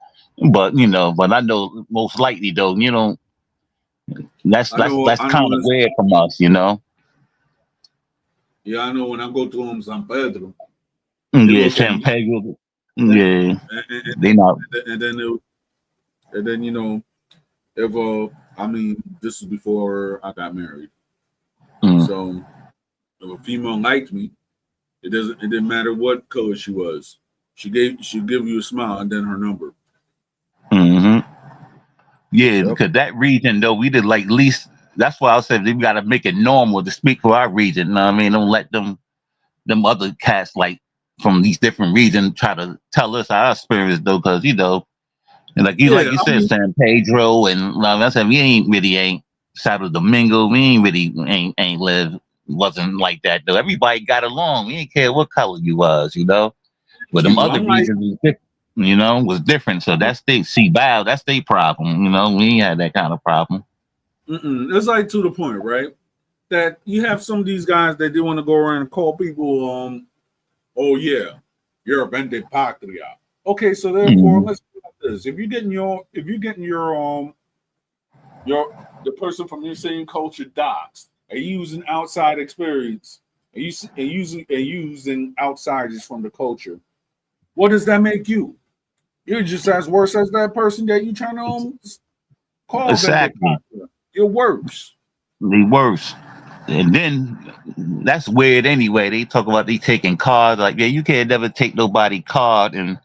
but but I know most likely though, that's I know. that's I know. kind of weird from us. Yeah, I know. When I go to San Pedro, they Yeah, look at San me, Pedro. and, Yeah, and, they not. and then if this is before I got married. Mm, So if a female liked me, it didn't matter what color she was. She'd give you a smile and then her number. hmm. Yeah, Yep. because that region though, we did like least. That's why I said we got to make it normal to speak for our region. You know what I mean? Don't let them other cats like from these different regions try to tell us our experience though, because and like Yeah. you I said, mean, San Pedro and like I said, we ain't Santo Domingo. We ain't really ain't live wasn't like that though. Everybody got along. We didn't care what color you was. But thank them you. other I'm like, regions was different. Was different. So that's they see Bow, that's their problem. We ain't had that kind of problem. it's like to the point, right? That you have some of these guys that they want to go around and call people, oh yeah, you're a vende patria. Okay, so therefore, Mm-hmm. let's do this. If you're getting your the person from your same culture doxed, and using outside experience, and using outsiders from the culture, what does that make you? You're just as worse as that person that you trying to call vende Exactly. patria. You're worse. They worse. And then that's weird anyway. They talk about they taking cards. Like, yeah, you can't never take nobody card, and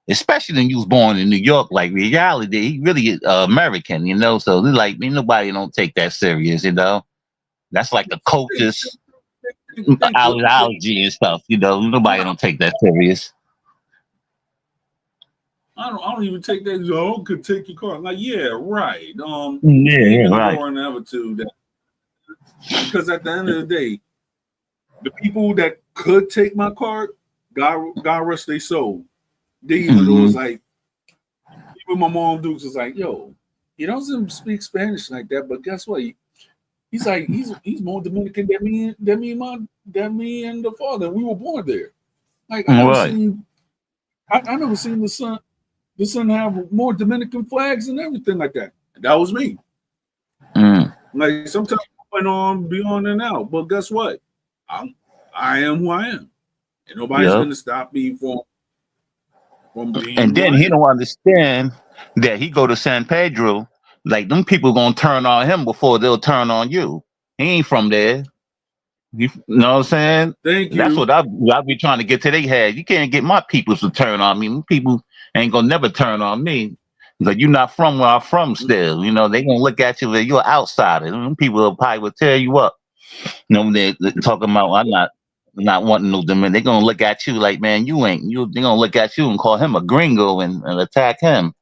especially when you was born in New York, like reality, he really American. So they like ain't nobody don't take that serious. That's like a cultist Think, ideology and stuff. Nobody no, don't take that serious. I don't even take that. Oh, could take your car. I'm like, yeah, right. You Yeah, ain't yeah, gonna right. go around and ever to that because at the end of the day, the people that could take my card, God rest their soul. They even was Hmm. like, even my mom Dukes was like, yo, he doesn't speak Spanish like that, but guess what? He's like he's more Dominican than me and the father. We were born there. Like Right. I never seen the son have more Dominican flags and everything like that. And that was me. Mm. Like sometimes I went on beyond and out, but guess what? I am who I am, and nobody's Yep. gonna stop me from being And who then I he am. don't understand that he go to San Pedro, like them people gonna turn on him before they'll turn on you. He ain't from there. You know what I'm saying? Thank That's you. what I be trying to get to their head. You can't get my people to turn on me. Them people ain't gonna never turn on me. Because you're not from where I'm from still. You know, they gonna look at you like you're an outsider. Them people will probably will tear you up. You know, they talking about I'm not wanting no Dominican. They gonna look at you like, man, you ain't you they gonna look at you and call him a gringo and attack him.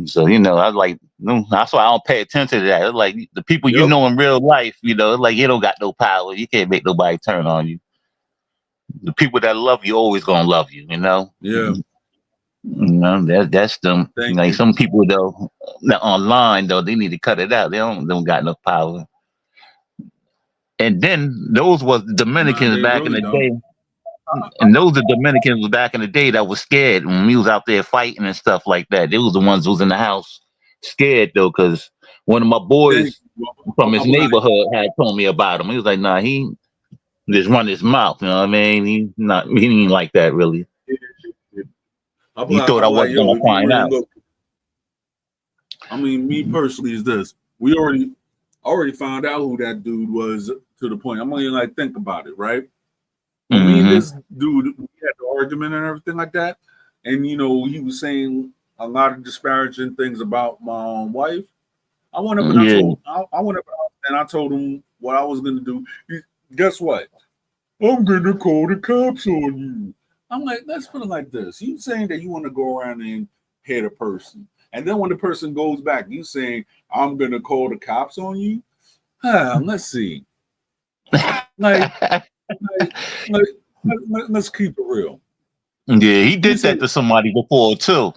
So, you know, I like that's why I don't pay attention to that. It's like the people you Yep. know in real life, you know, it's like you don't got no power. You can't make nobody turn on you. The people that love you always gonna love you, you know. Yeah. You know, that's them. Thank Like you. some people though, that online though, they need to cut it out. They don't got no power. And then those was Nah, Dominicans they back in really the don't. day. And those are Dominicans was back in the day that was scared when we was out there fighting and stuff like that. They was the ones who was in the house scared though, because one of my Thank boys you. from his I'm like, neighborhood had told me about him. He was like, nah, he just run his mouth, you know what I mean? He ain't like that really. He thought I I'm like, wasn't yo, gonna if you find really out. look, I mean, me personally is this. We already found out who that dude was to the point. I'm only like think about it, right? When me and Hmm. this dude we had the argument and everything like that, and he was saying a lot of disparaging things about my wife. I went up and Yeah. I went up and I told him what I was gonna do. Guess what? I'm gonna call the cops on you. I'm like, let's put it like this. You saying that you want to go around and hit a person. And then when the person goes back, you saying, I'm gonna call the cops on you? Let's see. Like, like, like let's keep it real. Yeah, he You did say that to somebody before too.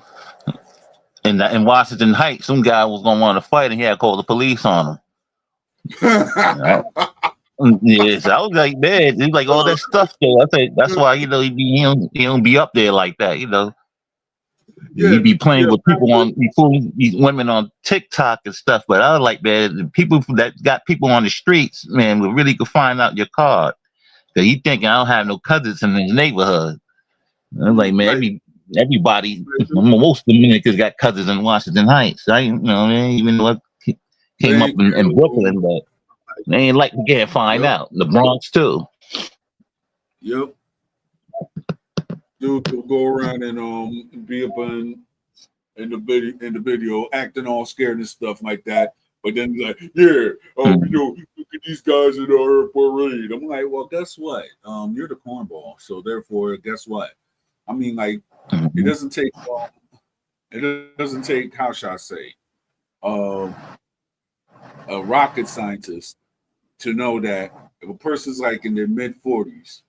In Washington Heights, some guy was gonna want to fight, and he had to call the police on him. Yes, I was like, man, he's like all that stuff though. I think that's why he don't be up there like that. You know, he yeah, be playing yeah, with people he fooling these women on TikTok and stuff. But I was like, man, the people that got people on the streets, man, we really could find out your card. Cause he thinking I don't have no cousins in his neighborhood. I'm like, man, like, everybody, most Dominicans got cousins in Washington Heights. Even though I came up thank in you. Brooklyn, but they ain't like to get find Yep, out. The Bronx too. yep. Dude will go around and be up in the video acting all scared and stuff like that. But then like, yeah, Mhm. look at these guys in our parade. I'm like, well, guess what? You're the cornball, so therefore, guess what? I mean, like, it Mhm. doesn't take it doesn't take how shall I say um, a rocket scientist to know that if a person's like in their mid 40s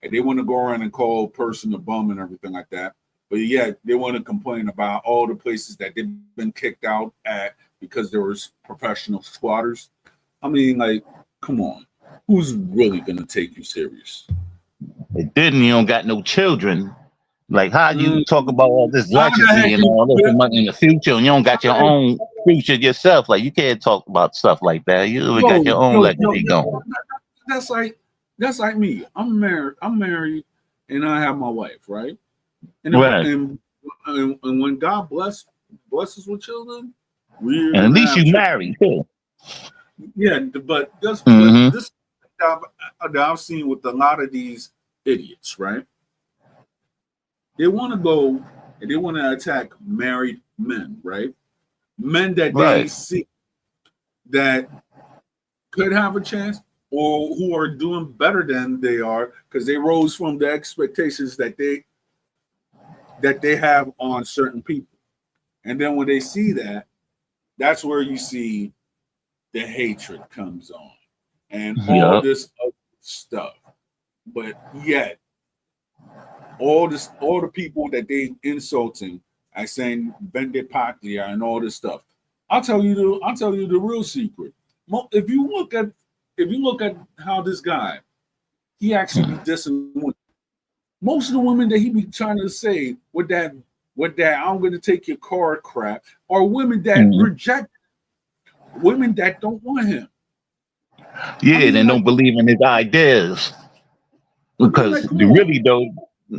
and they want to go around and call a person a bum and everything like that, but yet they want to complain about all the places that they've been kicked out at because there was professional squatters. I mean, like, come on, who's really gonna take you serious? And then you don't got no children. Like how you Mm, talk about all this how the legacy heck and is all this how in the future, and you don't got your the heck, own future yourself. Like you can't talk about stuff like that. You only got your own legacy going. that's like that's like me. I'm married, and I have my wife, right? And if, Right. and when God blesses with children, we're And at gonna least have you children. married too. Yeah, but Hmm. this that I've seen with a lot of these idiots, right? They want to go and they want to attack married men, right? Men that they Right. see that could have a chance or who are doing better than they are because they rose from the expectations that they have on certain people. And then when they see that, that's where you see the hatred comes on and all Yup. this other stuff. But yet, all the people that they insulting, I saying Vende Patria and all this stuff. I'll tell you the real secret. If you look at how this guy, he actually be dissing women. Most of the women that he be trying to say with that I'm gonna take your car crap are women that Mhm. reject, women that don't want him. I Yeah, mean, they don't like, believe in his ideas because come they on. really though,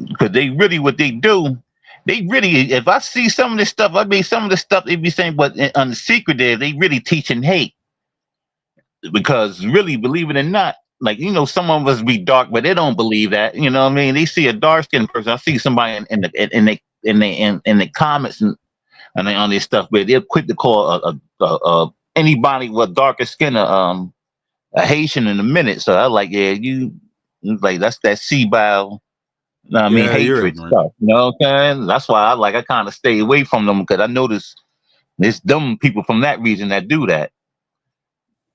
because they really what they do. They really, if I see some of this stuff, I mean, some of the stuff they be saying, but on the secret there, they really teaching hate because really, believe it or not, like some of us be dark, but they don't believe that. You know what I mean? They see a dark skinned person. I see somebody in the comments and on this stuff, but they're quick to call anybody with darker skin a Haitian in a minute. So I like, yeah, you like that's that C-bow. I mean, Yeah, you're hatred ignorant. stuff. You know what I'm saying? That's why I kind of stay away from them because I notice there's dumb people from that region that do that,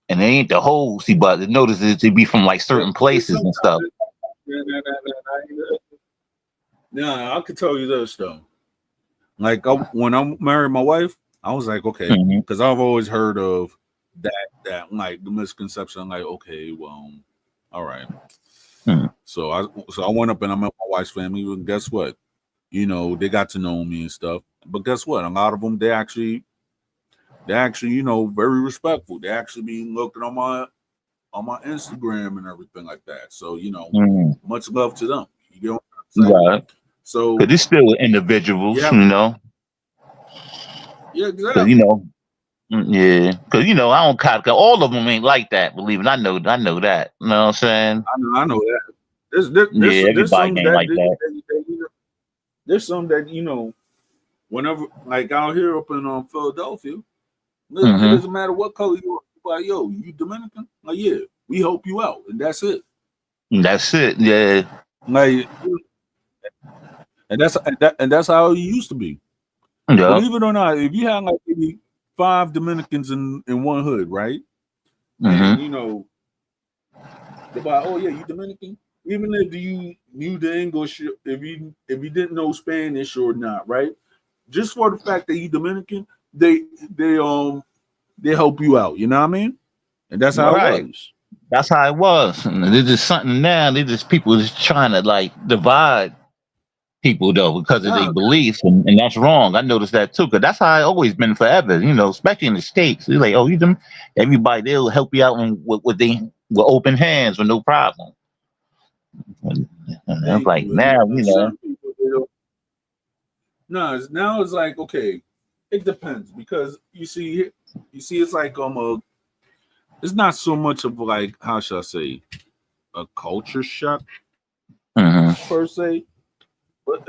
and they ain't the whole C-bow. They notice it to be from like Yeah, certain there's places and stuff. sometimes. Yeah, I could tell you this though. Like when I married my wife, I was like, okay, Hmm. because I've always heard of that like the misconception. Like, okay, well, all right. Hmm. So I went up and I met my wife's family, and guess what? They got to know me and stuff. But guess what? A lot of them, they actually, very respectful. They actually be looking on my Instagram and everything like that. So Hmm. much love to them. You get what I'm saying? Right. So Because it's still individuals, yeah, yeah, Because exactly. yeah. Because I don't cop. All of them ain't like that. Believe it. I know that. You know what I'm saying? I know that. There's there, there's Yeah. there's Everybody some ain't that, like that. there's some that whenever like out here up in Philadelphia, it Hmm. doesn't matter what color you are. Like, yo, you Dominican? Like, yeah, we help you out, and that's it. That's it. Yeah. Like, and that's how it used to be. Yep. Believe it or not, if you had like maybe 5 Dominicans in one hood, right? And Hmm. they're like, oh yeah, you Dominican. Even if you knew the English, if you didn't know Spanish or not, right? Just for the fact that you Dominican, they help you out. You know what I mean? And that's how it Right. was. That's how it was. And there's just something now. They just people just trying to like divide people though because of their Nah, beliefs, and that's wrong. I noticed that too because that's how it always been forever. Especially in the states. They're like, oh, you them. Everybody they'll help you out with open hands with no problem. And I'm thank like, you. And now certain people, they don't. No, now it's like okay, it depends because you see, it's like it's not so much of like how should I say a culture shock Hmm. per se, but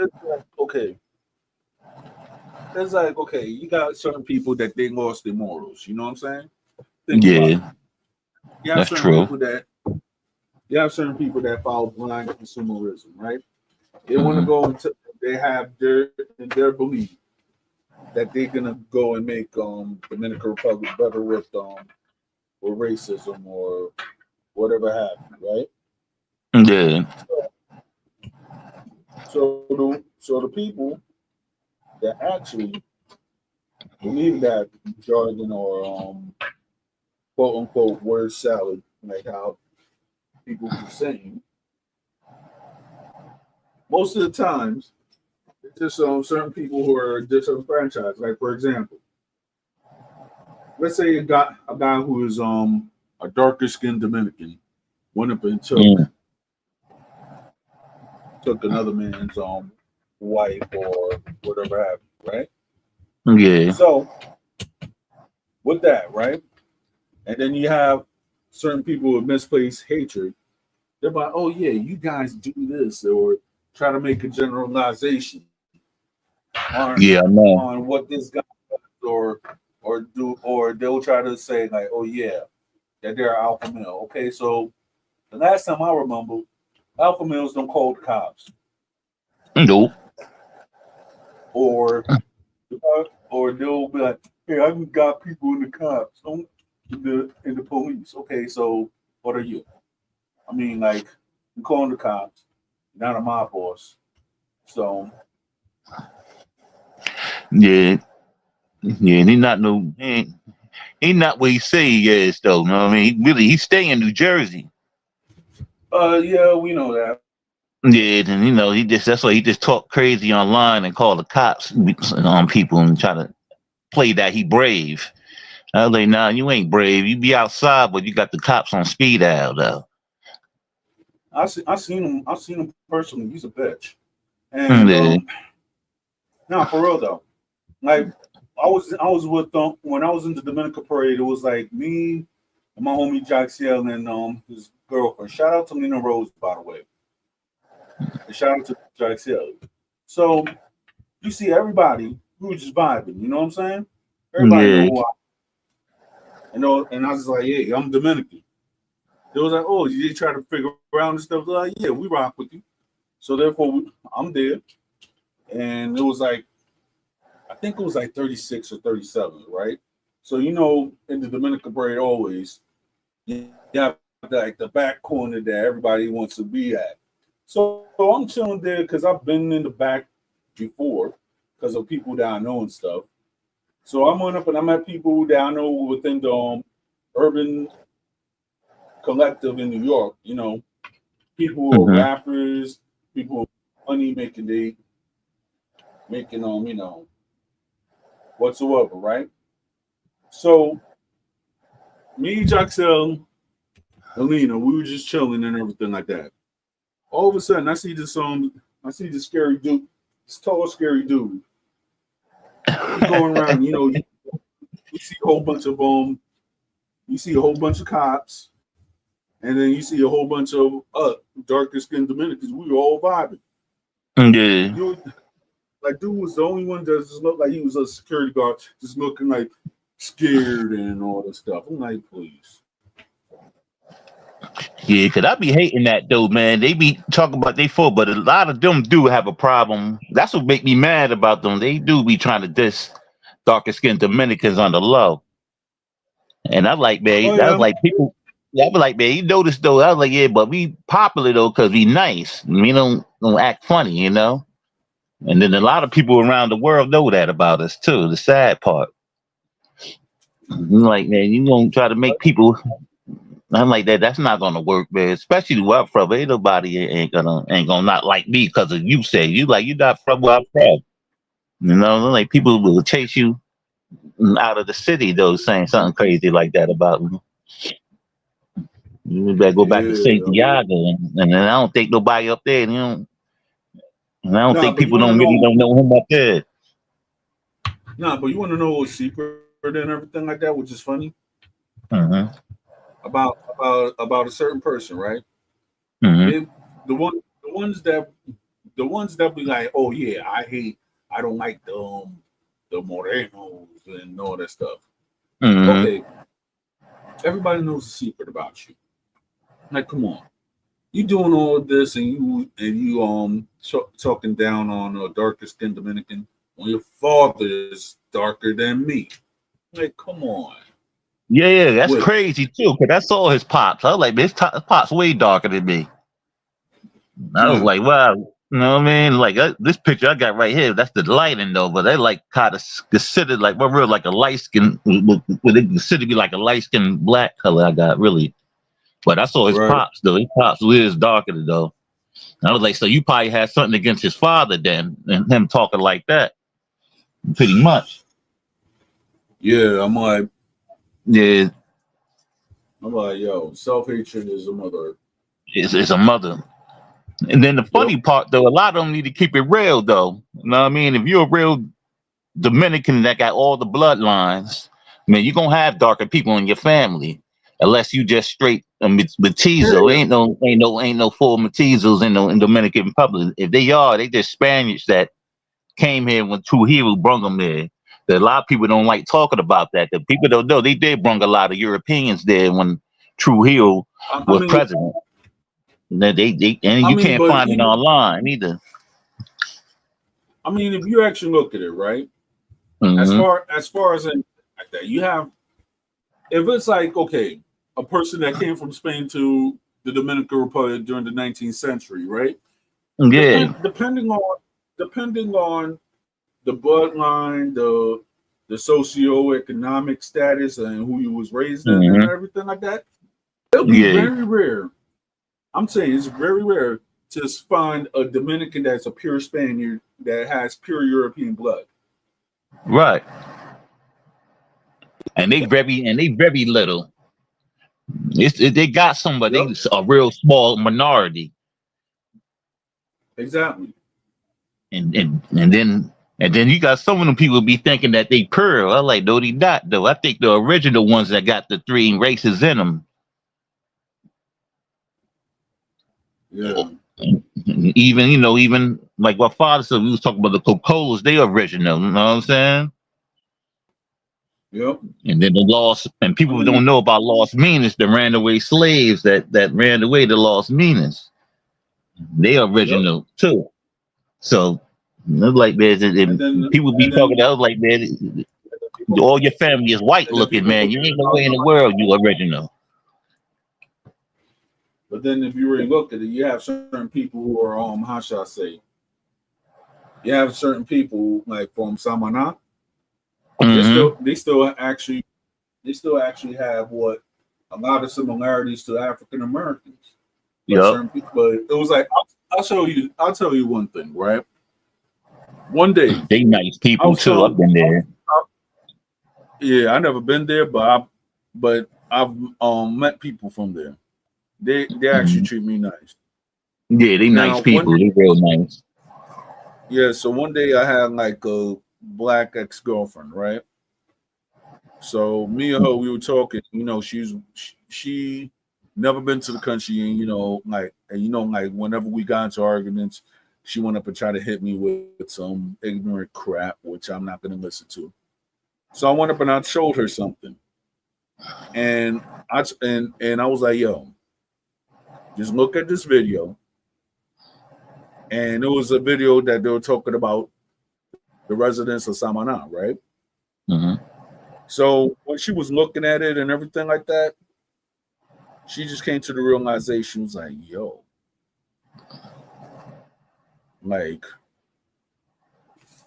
it's like okay, you got certain people that they lost their morals. You know what I'm saying? Think about it. Yeah, You have that's certain true. people that you have certain people that follow blind consumerism, right? They want to Hmm. go into they have their belief that they're gonna go and make Dominican Republic better with racism or whatever have you, right? Yeah, So the people that actually believe that jargon or quote unquote word salad, like how people be saying, most of the times it's just certain people who are disenfranchised. Like for example, let's say a guy who is a darker skinned Dominican went up and took mm, took another man's wife or whatever have you, right? yeah, So with that, right? And then you have certain people with misplaced hatred. They're like, oh yeah, you guys do this or try to make a generalization on yeah. I know. on what this guy does or they'll try to say like, oh yeah, that they're alpha male. Okay, so the last time I remember, alpha males don't call the cops Nope. or or they'll be like, hey, I got people in the cops, in the police. Okay, so what are you? I mean, like, I'm calling the cops, not a mob boss. So Yeah, Yeah, and he not what he say he is though. You know what I mean? He stay in New Jersey. Yeah, we know that. Yeah, and he just that's why he just talk crazy online and call the cops on people and try to play that he brave. I was like, nah, you ain't brave. You be outside, but you got the cops on speed dial though. I seen him. I seen him personally. He's a bitch. And Yeah. now for real though, like I was with when I was in the Dominican parade. It was like me and my homie Jaxiel and his girlfriend. Shout out to Lena Rose, by the way. And shout out to Jaxiel. So you see everybody who was just vibing. You know what I'm saying? Everybody know Yeah. who and I was like, yeah, I'm Dominican. They was like, oh, you try to figure around and stuff. They're like, yeah, we rock with you. So therefore, I'm there, and it was like I think it was like 36 or 37, right? So in the Dominican parade, always you have like the back corner that everybody wants to be at. So I'm chilling there because I've been in the back before because of people that I know and stuff. So I'm on up and I met people that I know within the urban collective in New York. People who are Hmm. rappers, people who are money making whatsoever, right? So me, Jaxel, Alina, we were just chilling and everything like that. All of a sudden, I see this scary dude, this tall, scary dude. He's going around. You see a whole bunch of you see a whole bunch of cops, and then you see a whole bunch of darker skinned Dominicans. We were all vibing. Yeah. You know, like dude was the only one that just looked like he was a security guard, just looking like scared and all this stuff. I'm like, please. Yeah, cause I be hating that though, man. They be talking about they full, but a lot of them do have a problem. That's what make me mad about them. They do be trying to diss darker skinned Dominicans on the low. And I like, Oh man, I was yeah, like people. Yeah, I be like, man, you notice though. I was like, yeah, but we popular though, cause we nice. We don't act funny. And then a lot of people around the world know that about us too. The sad part, I'm like, man, you gonna try to make people. I'm like that. That's not gonna work, man. Especially where I'm from. Ain't nobody ain't gonna not like me because of you. Say you like you not from where I'm from. Like people will chase you out of the city though, saying something crazy like that about me. You better go back to Saint yeah. Diego, and then I don't think nobody up there. And I don't Nah, think but you people want to don't know him up there. but you want to know a secret and everything like that, which is funny Hmm. about a certain person, right? Hmm. They the ones that be like, oh yeah, I don't like the morenos and all that stuff. Hmm. Okay, everybody knows a secret about you. Like, come on, you doing all of this and you talking down on a darker skinned Dominican when your father is darker than me. Like, come on, Yeah, that's with crazy too. Cause I saw his pops. I was like, man, his pops way darker than me. I was nah, like, wow, you know what I mean? Like this picture I got right here, that's the lighting though, but they like kind of considered like we're real like a light skin, would they consider me like a light skin black color I got really. But I saw his right? pops though. His pops is darker though. I was like, so you probably had something against his father then, and him talking like that, pretty much. Yeah, Yeah, I'm like, yo, self hatred is a mother. it's a mother. And then the Yep. funny part though, a lot of them need to keep it real though. You know what I mean? If you're a real Dominican that got all the bloodlines, man, you're gonna have darker people in your family. Unless you just straight mestizo. Yeah. Ain't no full mestizos in Dominican Republic. If they are, they just Spaniards that came here when Trujillo brung them there. A lot of people don't like talking about that. The people don't know they did bring a lot of Europeans there when Trujillo I was mean, president. And they and I you mean, can't but find it online either. if you actually look at it, right? Hmm. As far as like that, you have if it's like okay, a person that came from Spain to the Dominican Republic during the 19th century, right? Yeah. Depending on the bloodline, the socioeconomic status and who you was raised in and Mhm. everything like that, it'll be Yeah. very rare. I'm saying it's very rare to find a Dominican that's a pure Spaniard that has pure European blood. Right. And they very little. They got some, but they Yep, a real small minority. exactly. And then you got some of them people be thinking that they pure. I like, no, they not though. I think the original ones that got the three races in them. Yeah, Even like what father said, we was talking about the Coca-Colas, they original, you know what I'm saying? yep. And then the lost, and I people don't mean, know about lost meanings, the ran away slaves that ran away, the lost meanings. They yep. original too. So it's like And then people be and then talking out like that. people All your family is white and then looking, people man. You forget ain't no about way in the world you original. but then if you really look at it, you have certain people who are how shall I say? You have certain people like from Samana, they Mm-hmm. still they still actually they still actually have what a lot of similarities to African Americans. But Yep. certain people, but it was like I'll tell you one thing, right? One day They nice I people was too. I've telling, been there. yeah, I never been there, but I've met people from there. They actually Mhm. treat me nice. Yeah, they nice Now one people. They real nice. Yeah, so one day I had like a black ex girlfriend, right? So me and her, we were talking. She never been to the country, and like whenever we got into arguments, she went up and tried to hit me with some ignorant crap, which I'm not going to listen to. So I went up and I showed her something, and I was like, "Yo, just look at this video." And it was a video that they were talking about the residents of Samana, right? Hmm. So when she was looking at it and everything like that, she just came to the realization, was like, yo, like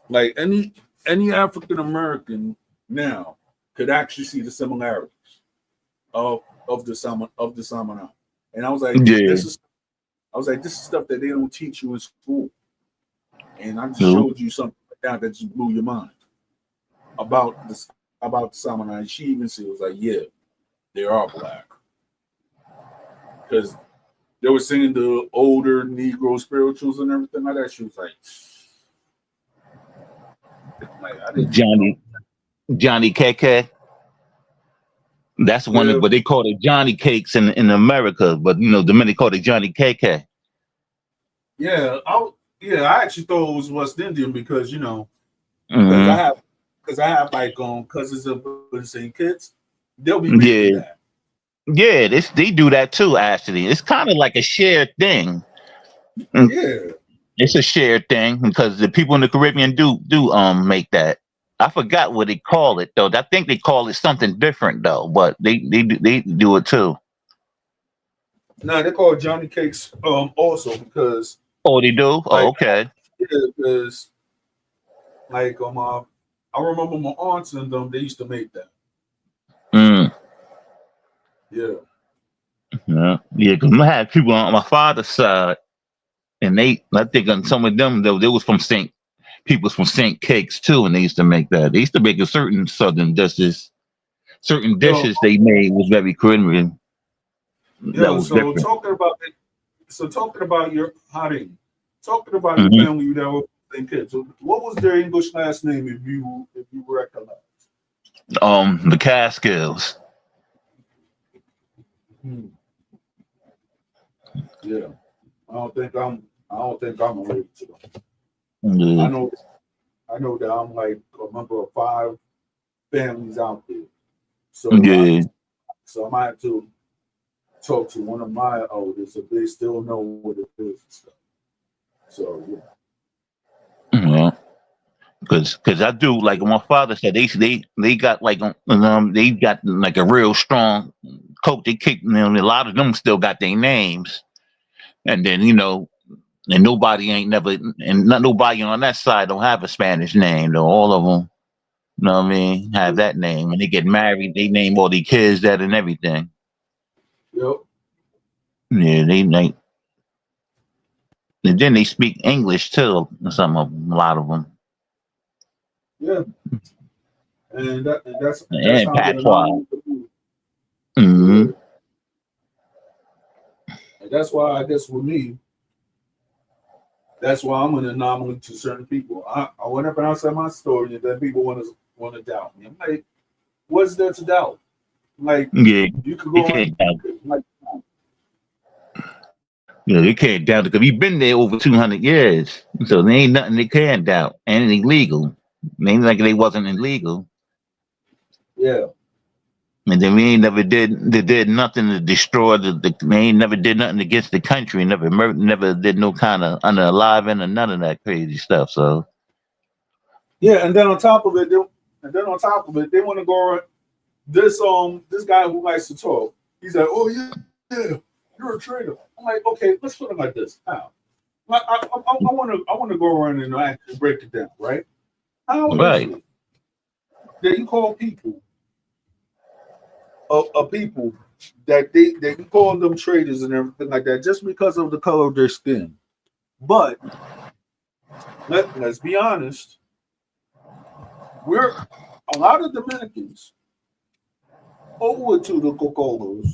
like any African American now could actually see the similarities of the Samana. And Yeah. I was like, this is stuff that they don't teach you in school. And I just True. showed you something like that just blew your mind about this about the Samana. And she even said, was like, yeah, they are black. Because they were singing the older Negro spirituals and everything like that. She was like I didn't even know. Johnny KK. That's one of Yeah, what they call it Johnny Cakes in America, but the men they call it Johnny KK. yeah, I actually thought it was West Indian because because I Hmm. have like cousins of the same kids. They'll be making Yeah, that. yeah, they do that too. Actually, it's kind of like a shared thing. Mm, Yeah. It's a shared thing because the people in the Caribbean do make that. I forgot what they call it though. I think they call it something different though, but they do it too. Now they call it Johnny Cakes also because Oh, they do. Oh, like okay. yeah, because like I remember my aunts and them they used to make that. Mm, Yeah. yeah, yeah. Because I had people on my father's side, and I think on some of them though, they was from Saint people's from Saint Cakes too, and they used to make that. They used to make a certain southern dishes. Certain Yo, dishes they made was very Caribbean. That was so different. talking about it, so talking about your hottie, talking about your Hmm. family that were same kids. So what was their English last name if you recollect? The Catskills. Hmm. Yeah, I don't think I'm related to them. I Yeah, know I know that I'm like a member of 5 families out there. So yeah. I might have to talk to one of my elders if they still know what it is and stuff. So yeah. Yeah. Cause I do like my father said they got like they got like a real strong coach. They kicked them. A lot of them still got their names, and then and nobody ain't never and not nobody on that side don't have a Spanish name though. All of them. You know what I mean? Have that name. When they get married, they name all their kids that and everything. Yep. Yeah, they like, and then they speak English too. Some of a lot of them. Yeah. And that's And how the patois. anomaly could be. Mm-hmm. Yeah. And that's why I guess with me, that's why I'm an anomaly to certain people. I went up and I said my story, and then people want to doubt me. I'm like, what's there to doubt? Like, Yeah, you could they go on, can't doubt. like, Yeah, they can't doubt it because we've been there over 200 years. So there ain't nothing they can doubt. And it's illegal. It ain't like they wasn't illegal. yeah, And then we ain't never did nothing to destroy they ain't never did nothing against the country, never did no kind of unaliving or none of that crazy stuff. So yeah. And then on top of it, they want to go. This guy who likes to talk. He's like, oh yeah, you're a traitor. I'm like, okay, let's put it like this. How? Like, I want to go around and actually break it down, right? How is right. it that you call people a people that you call them traitors and everything like that just because of the color of their skin? But let's be honest, we're a lot of Dominicans over to the Cocolos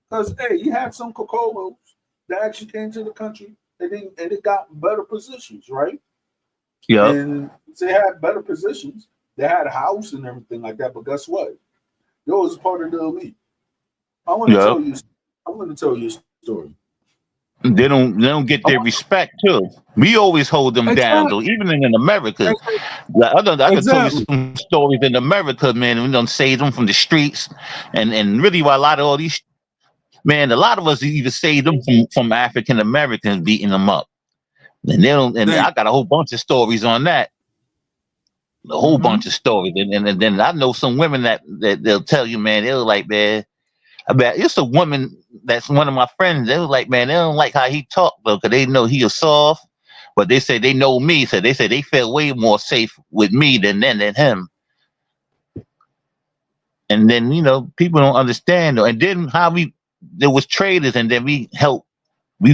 because hey, you had some Cocolos that actually came to the country and they got better positions, right? Yep. And they had better positions. They had a house and everything like that. But guess what? They was part of the elite. I want to Yep. tell you. I'm going to tell you a story. They don't get I their want respect too. We always hold them down exactly, though, even in America. Like, I could tell you exactly. some stories in America, man. And we don't save them from the streets, and really, why a lot of all these man, a lot of us even save them from African Americans beating them up, and they don't. And Thank. I got a whole bunch of stories on that, a whole Mm-hmm. bunch of stories, and then I know some women that they'll tell you, man, they're like, man, I bet it's a woman that's one of my friends. They was like, man, they don't like how he talked though, because they know he is soft. But they say they know me, so they say they feel way more safe with me than him. And then people don't understand though. And then how there was traders, and then we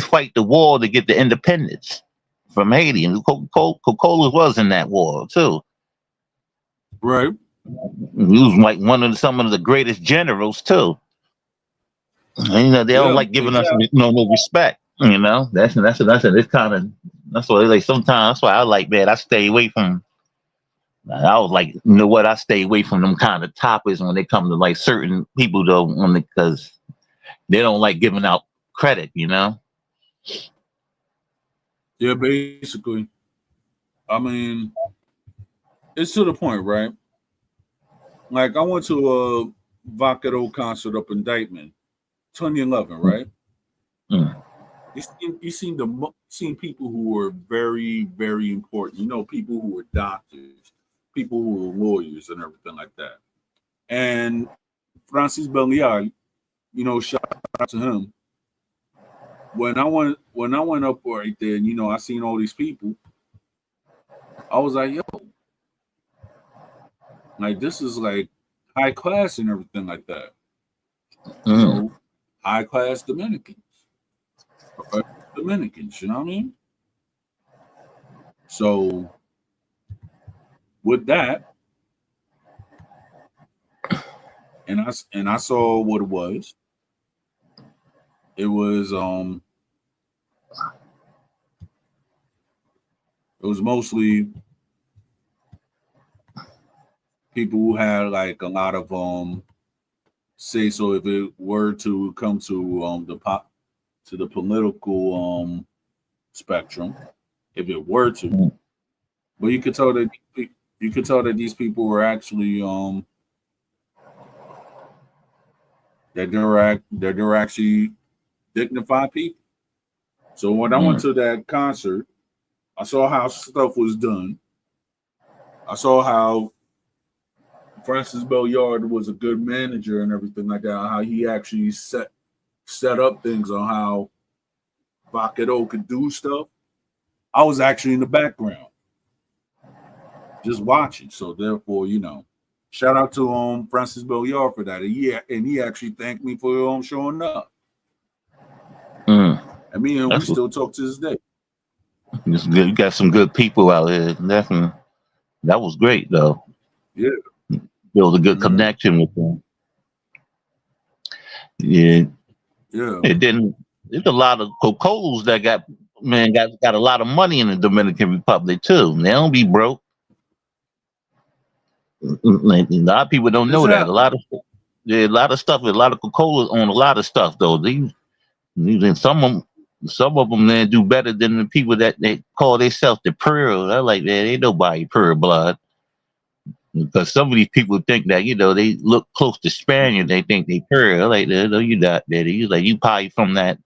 fight the war to get the independence from Haiti, and Coca-Cola was in that war too. Right. He was like some of the greatest generals too. And, they don't Yeah. like giving us Exactly. no respect. It's kind of that's why like sometimes that's why I like man I stay away from. I was like, you know what? I stay away from them kind of topics when they come to like certain people though, because they don't like giving out credit. Yeah. Basically, I mean, it's to the point, right? Like I went to a Vaquero concert up in Dykeman, 2011, right? Mm. Seen people who were very, very important. People who were doctors, people who were lawyers, and everything like that. And Francis Belial, shout out to him. When I went up right there, and I seen all these people. I was like, yo, like this is like high class and everything like that. Mm. High class Dominicans, professional Dominicans. You know what I mean? So with that, and I saw what it was. It was mostly people who had like a lot of say so if it were to come to the political spectrum, if it were to, Mm. but you could tell that these people were actually that they were actually dignified people. So when I went Mm. to that concert, I saw how stuff was done. I saw how Francis Belliard was a good manager and everything like that. How he actually set up things on how Vaquero could do stuff. I was actually in the background, just watch it. So therefore, you know, shout out to Francis Belliard for that. And he actually thanked me for showing up. Mm, And me and we that's what, still talk to this day. it's good. You got some good people out here. Definitely. That was great though. Yeah. Build a good Mhm. connection with them. Yeah. Yeah. It didn't. There's a lot of Coca-Colas that got a lot of money in the Dominican Republic too. They don't be broke. Like, a lot of people don't know that. Exactly. A lot of stuff. A lot of Coca-Colas own a lot of stuff though. And some of them man do better than the people that they call themselves the pearl. They're like, man, ain't nobody pearl blood. Because some of these people think that, they look close to Spaniard, they think they pearl. Like, no, you not, daddy. You like, you probably from that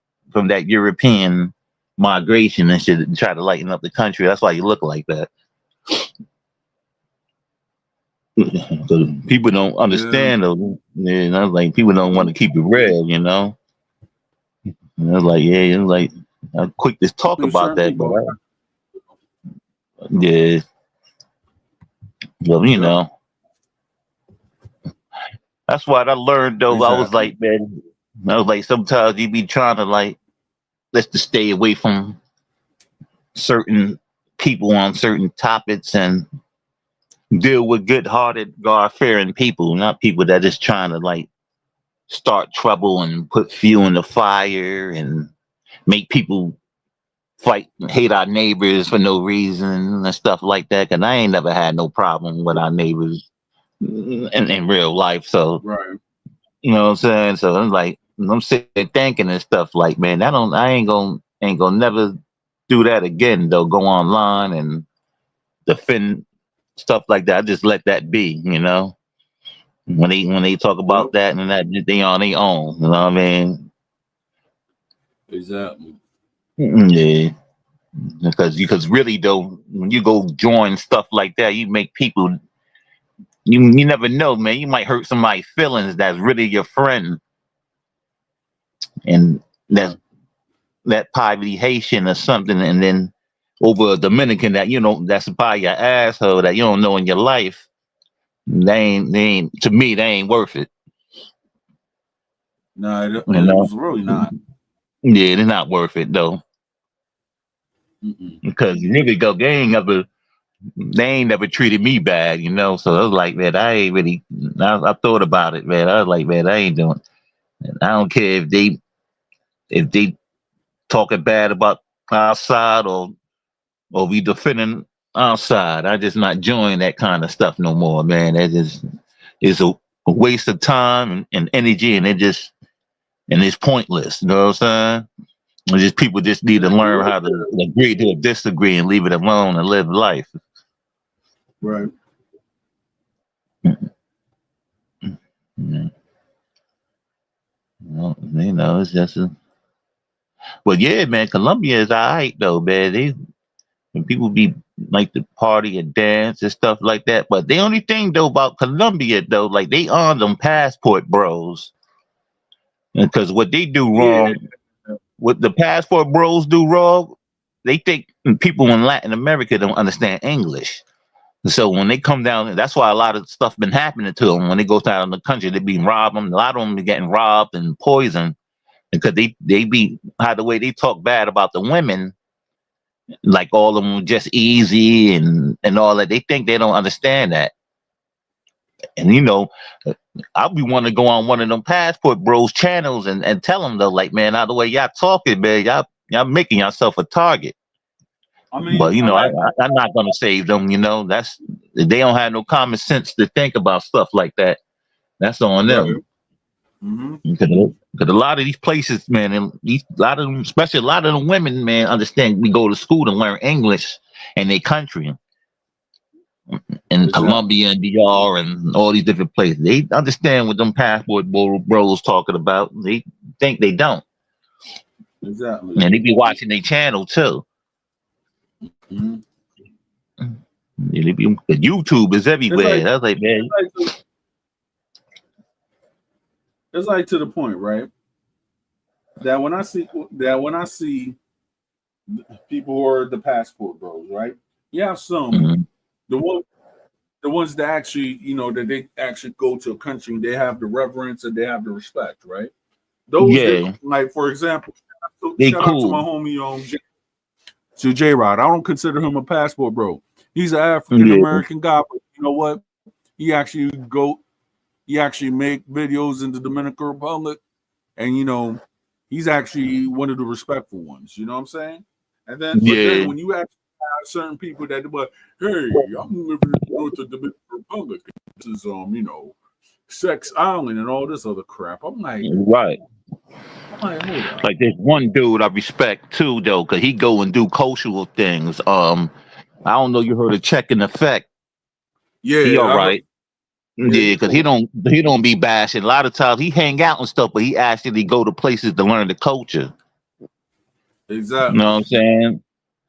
European migration and shit, and try to lighten up the country. That's why you look like that. Because people don't Yeah. understand though. Yeah, like people don't want to keep it real. And I was like, yeah, it's like I'm quick to I talk mean, about certain that, but people. yeah, well, Yep. that's what I learned though. I was Exactly. like, man, I was like, sometimes you be trying to like, let's just stay away from certain people on certain topics and deal with good-hearted, God-fearing people, not people that is trying to like start trouble and put fuel in the fire and make people fight and hate our neighbors for no reason and stuff like that. Cause I ain't never had no problem with our neighbors in real life. So Right. you know what I'm saying? So I'm like, I'm sitting thinking and stuff like, man, I ain't gonna never do that again though. Go online and defend stuff like that. I just let that be. When they talk Yep. about that and that, they on their own. You know what I mean? Exactly. Yeah. Because really though, when you go join stuff like that, you make people. You never know, man. You might hurt somebody's feelings that's really your friend, and that's Right. that probably Haitian or something, and then over a Dominican that that's probably your asshole that you don't know in your life. They ain't to me. They ain't worth it. No, You it know? was really not. Yeah, they're not worth it though. Mm-mm. Because nigga go, they ain't never treated me bad. So I was like, man, I ain't really. I thought about it, man. I was like, man, I ain't doing. And I don't care if they talking bad about outside or we defending outside. I just not join that kind of stuff no more, man. That just is a waste of time and energy, and it's pointless. You know what I'm saying? It's just people just need to learn how to agree to disagree and leave it alone and live life. Right. Yeah. It's just but yeah, man, Colombia is alright though, man. When people be like to party and dance and stuff like that. But the only thing though about Colombia though, like they on them passport bros. Because what they do Yeah. wrong, what the passport bros do wrong, they think people in Latin America don't understand English. So when they come down, that's why a lot of stuff been happening to them. When they go down in the country, they be robbing them. A lot of them be getting robbed and poisoned because they be how the way they talk bad about the women, like all of them just easy and all that. They think they don't understand that. And I'll be wanting to go on one of them passport bros channels and tell them though, like, man, how the way y'all talking, man, y'all making yourself a target. I But mean, I had I'm not gonna save them. That's they don't have no common sense to think about stuff like that. That's on right. them. Mm-hmm. Because a lot of these places, man, and a lot of them, especially a lot of the women, man, understand we go to school to learn English in their country, in Exactly. Colombia and DR and all these different places. They understand what them passport bros talking about. They think they don't, Exactly. and they be watching their channel too. Mm-hmm. The YouTube is It's like everywhere. I was like, man, it's like to the point, right? That when I see people who are the passport bros, right? You have some mhm, the one the ones that actually, that they actually go to a country, they have the reverence and they have the respect, right? Those that, Yeah, like, for example, they shout out to my cool. homie to J Rod. I don't consider him a passport bro. He's an African Yeah, American guy, but you know what? He actually he actually make videos in the Dominican Republic, and he's actually one of the respectful ones. You know what I'm saying? But then yeah, when you actually have certain people that, but hey, I'm living in North of Dominican Republic. This is Sex Island and all this other crap. right. Hold up. Like there's one dude I respect too, though, cause he go and do cultural things. I don't know. You heard of Check in Effect? He Yeah, all I heard. right. Yeah, Yeah, he cause cool. he don't be bashing. A lot of times he hang out and stuff, but he actually go to places to learn the culture. You know Exactly. what I'm saying?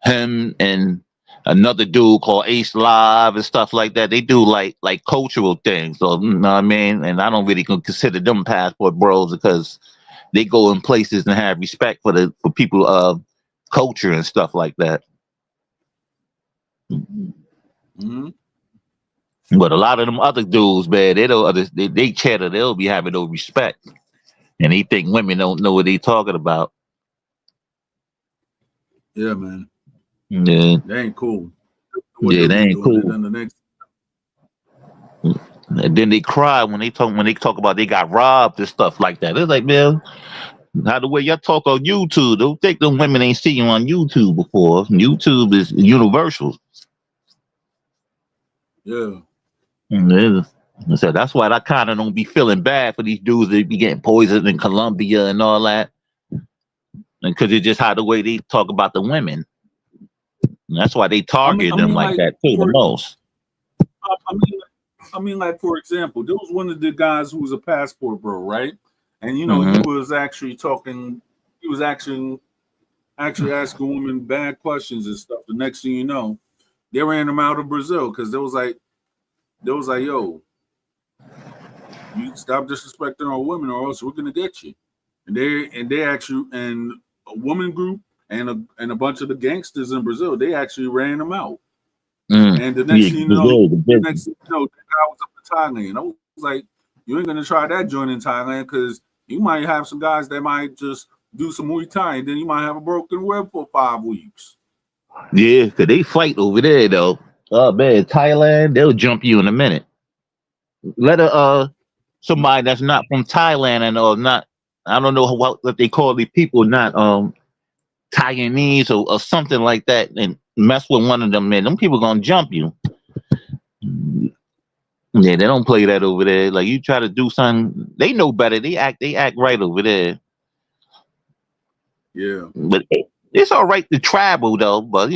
Him and another dude called Ace Live and stuff like that. They do like cultural things. So you know what I mean? And I don't really consider them passport bros because they go in places and have respect for people culture and stuff like that. Hmm. But a lot of them other dudes, man, they don't they chatter, they'll be having no respect. And they think women don't know what they talking about. Yeah, man. Yeah, They ain't cool. What yeah, they'll they be ain't doing, and cool. then the next. And then they cry when they talk about they got robbed and stuff like that. It's like, man, how the way y'all talk on YouTube, don't think them women ain't seen you on YouTube before. YouTube is universal. Yeah. Yeah. I said that's why I kind of don't be feeling bad for these dudes that be getting poisoned in Colombia and all that, because it's just how the way they talk about the women. And that's why they I target them mean, like like that too the for most. I mean, like for example, there was one of the guys who was a passport bro, right? And he Hmm. was actually talking. He was actually asking women bad questions and stuff. The next thing you know, they ran him out of Brazil because they was like, yo, you stop disrespecting our women, or else we're gonna get you. And they actually and a woman group and a bunch of the gangsters in Brazil, they actually ran him out. Mm. And the next Yeah, thing you know, Brazil, the the business. next thing you know, the guy was up in Thailand. I was like, you ain't gonna try that joint in Thailand because you might have some guys that might just do some Muay Thai, and then you might have a broken rib for 5 weeks. Yeah, cause they fight over there though. Oh man, Thailand, they'll jump you in a minute. Let a somebody that's not from Thailand and or not, I don't know what they call the people, not Taiwanese or something like that, and mess with one of them, man. Them people gonna jump you. Yeah, they don't play that over there. Like you try to do something, they know better. They act right over there. Yeah, But it's all right to travel though. But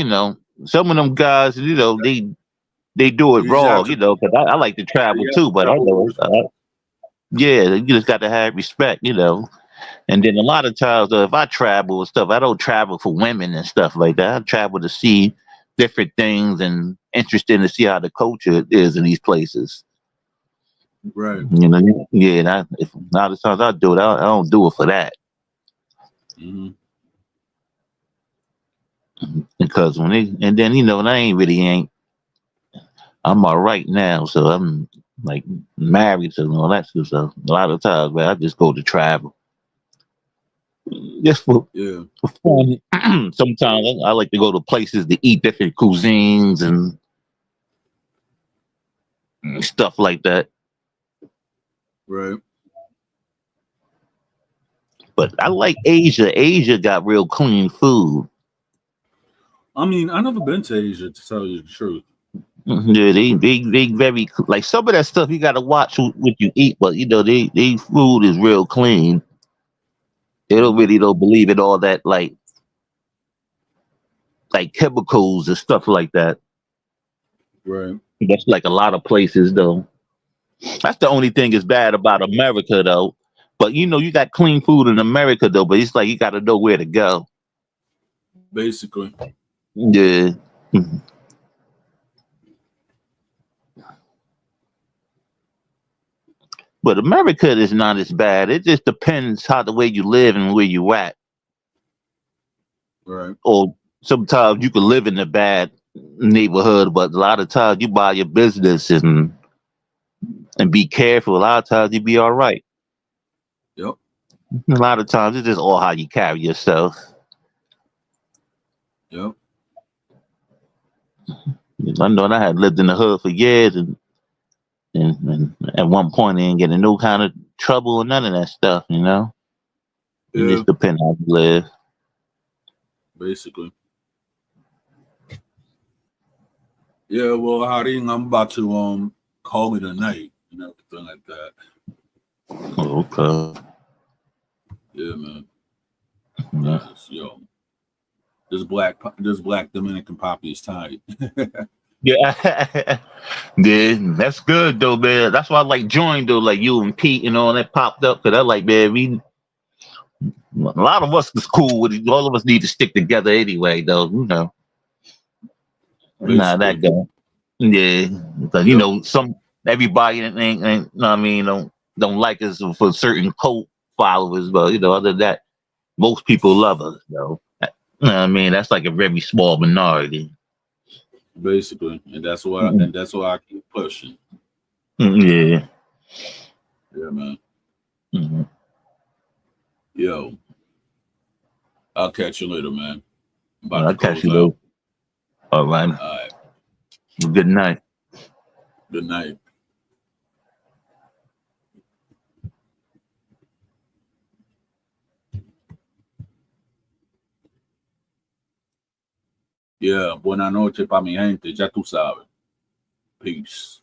some of them guys, they do it you just have wrong. to. Because I like to travel You have too. to But I travel with know, respect. yeah, you just got to have respect. And then a lot of times, if I travel and stuff, I don't travel for women and stuff like that. I travel to see different things and interested to see how the culture is in these places. Right. Yeah. And if a lot of times I do it, I don't do it for that. Hmm. Because and then and I ain't. I'm all right now, so I'm like married and all that stuff. So a lot of times, man, I just go to travel just for Yeah. fun. Sometimes I like to go to places to eat different cuisines and stuff like that. Right. But I like Asia. Asia got real clean food. I mean, I never been to Asia to tell you the truth. Yeah, they very like some of that stuff you got to watch what you eat, but they food is real clean. They don't Hmm. really don't believe in all that like chemicals and stuff like that. Right. That's like a lot of places though. That's the only thing is bad about America though. But you got clean food in America though, but it's like you got to know where to go. Basically. Yeah. But America is not as bad. It just depends how the way you live and where you at. Right. Or sometimes you can live in the bad neighborhood, but a lot of times you buy your business and be careful. A lot of times you be all right. Yep. A lot of times it's just all how you carry yourself. Yep. I know I had lived in the hood for years, and at one point I didn't get in no kind of trouble or none of that stuff. You know, it Yeah. just depends how you live. Basically. Yeah, well, Haring, I'm about to call it a night and everything like that. Oh, okay. Yeah, man. Yeah. Yes, yo. This black Dominican poppy is tight. Yeah, yeah, that's good though, man. That's why I like join though, like you and Pete and all that popped up. Cause I like, man, a lot of us is cool with it. All of us need to stick together anyway, though. You know, nah, that Basically. guy. Yeah, because you Yep. know, everybody ain't know what I mean, don't like us for certain cult followers, but you know, other than that, most people love us, though. You know what I mean, that's like a very small minority. Basically. And that's why Mhm. I keep pushing. Yeah. Yeah, man. Hmm. Yo. I'll catch you later, man. I'm about I'll to catch close you out. though. All right. All right. Good night. Good night. Yeah, buena noche pa mi gente. Ya tú sabes. Peace.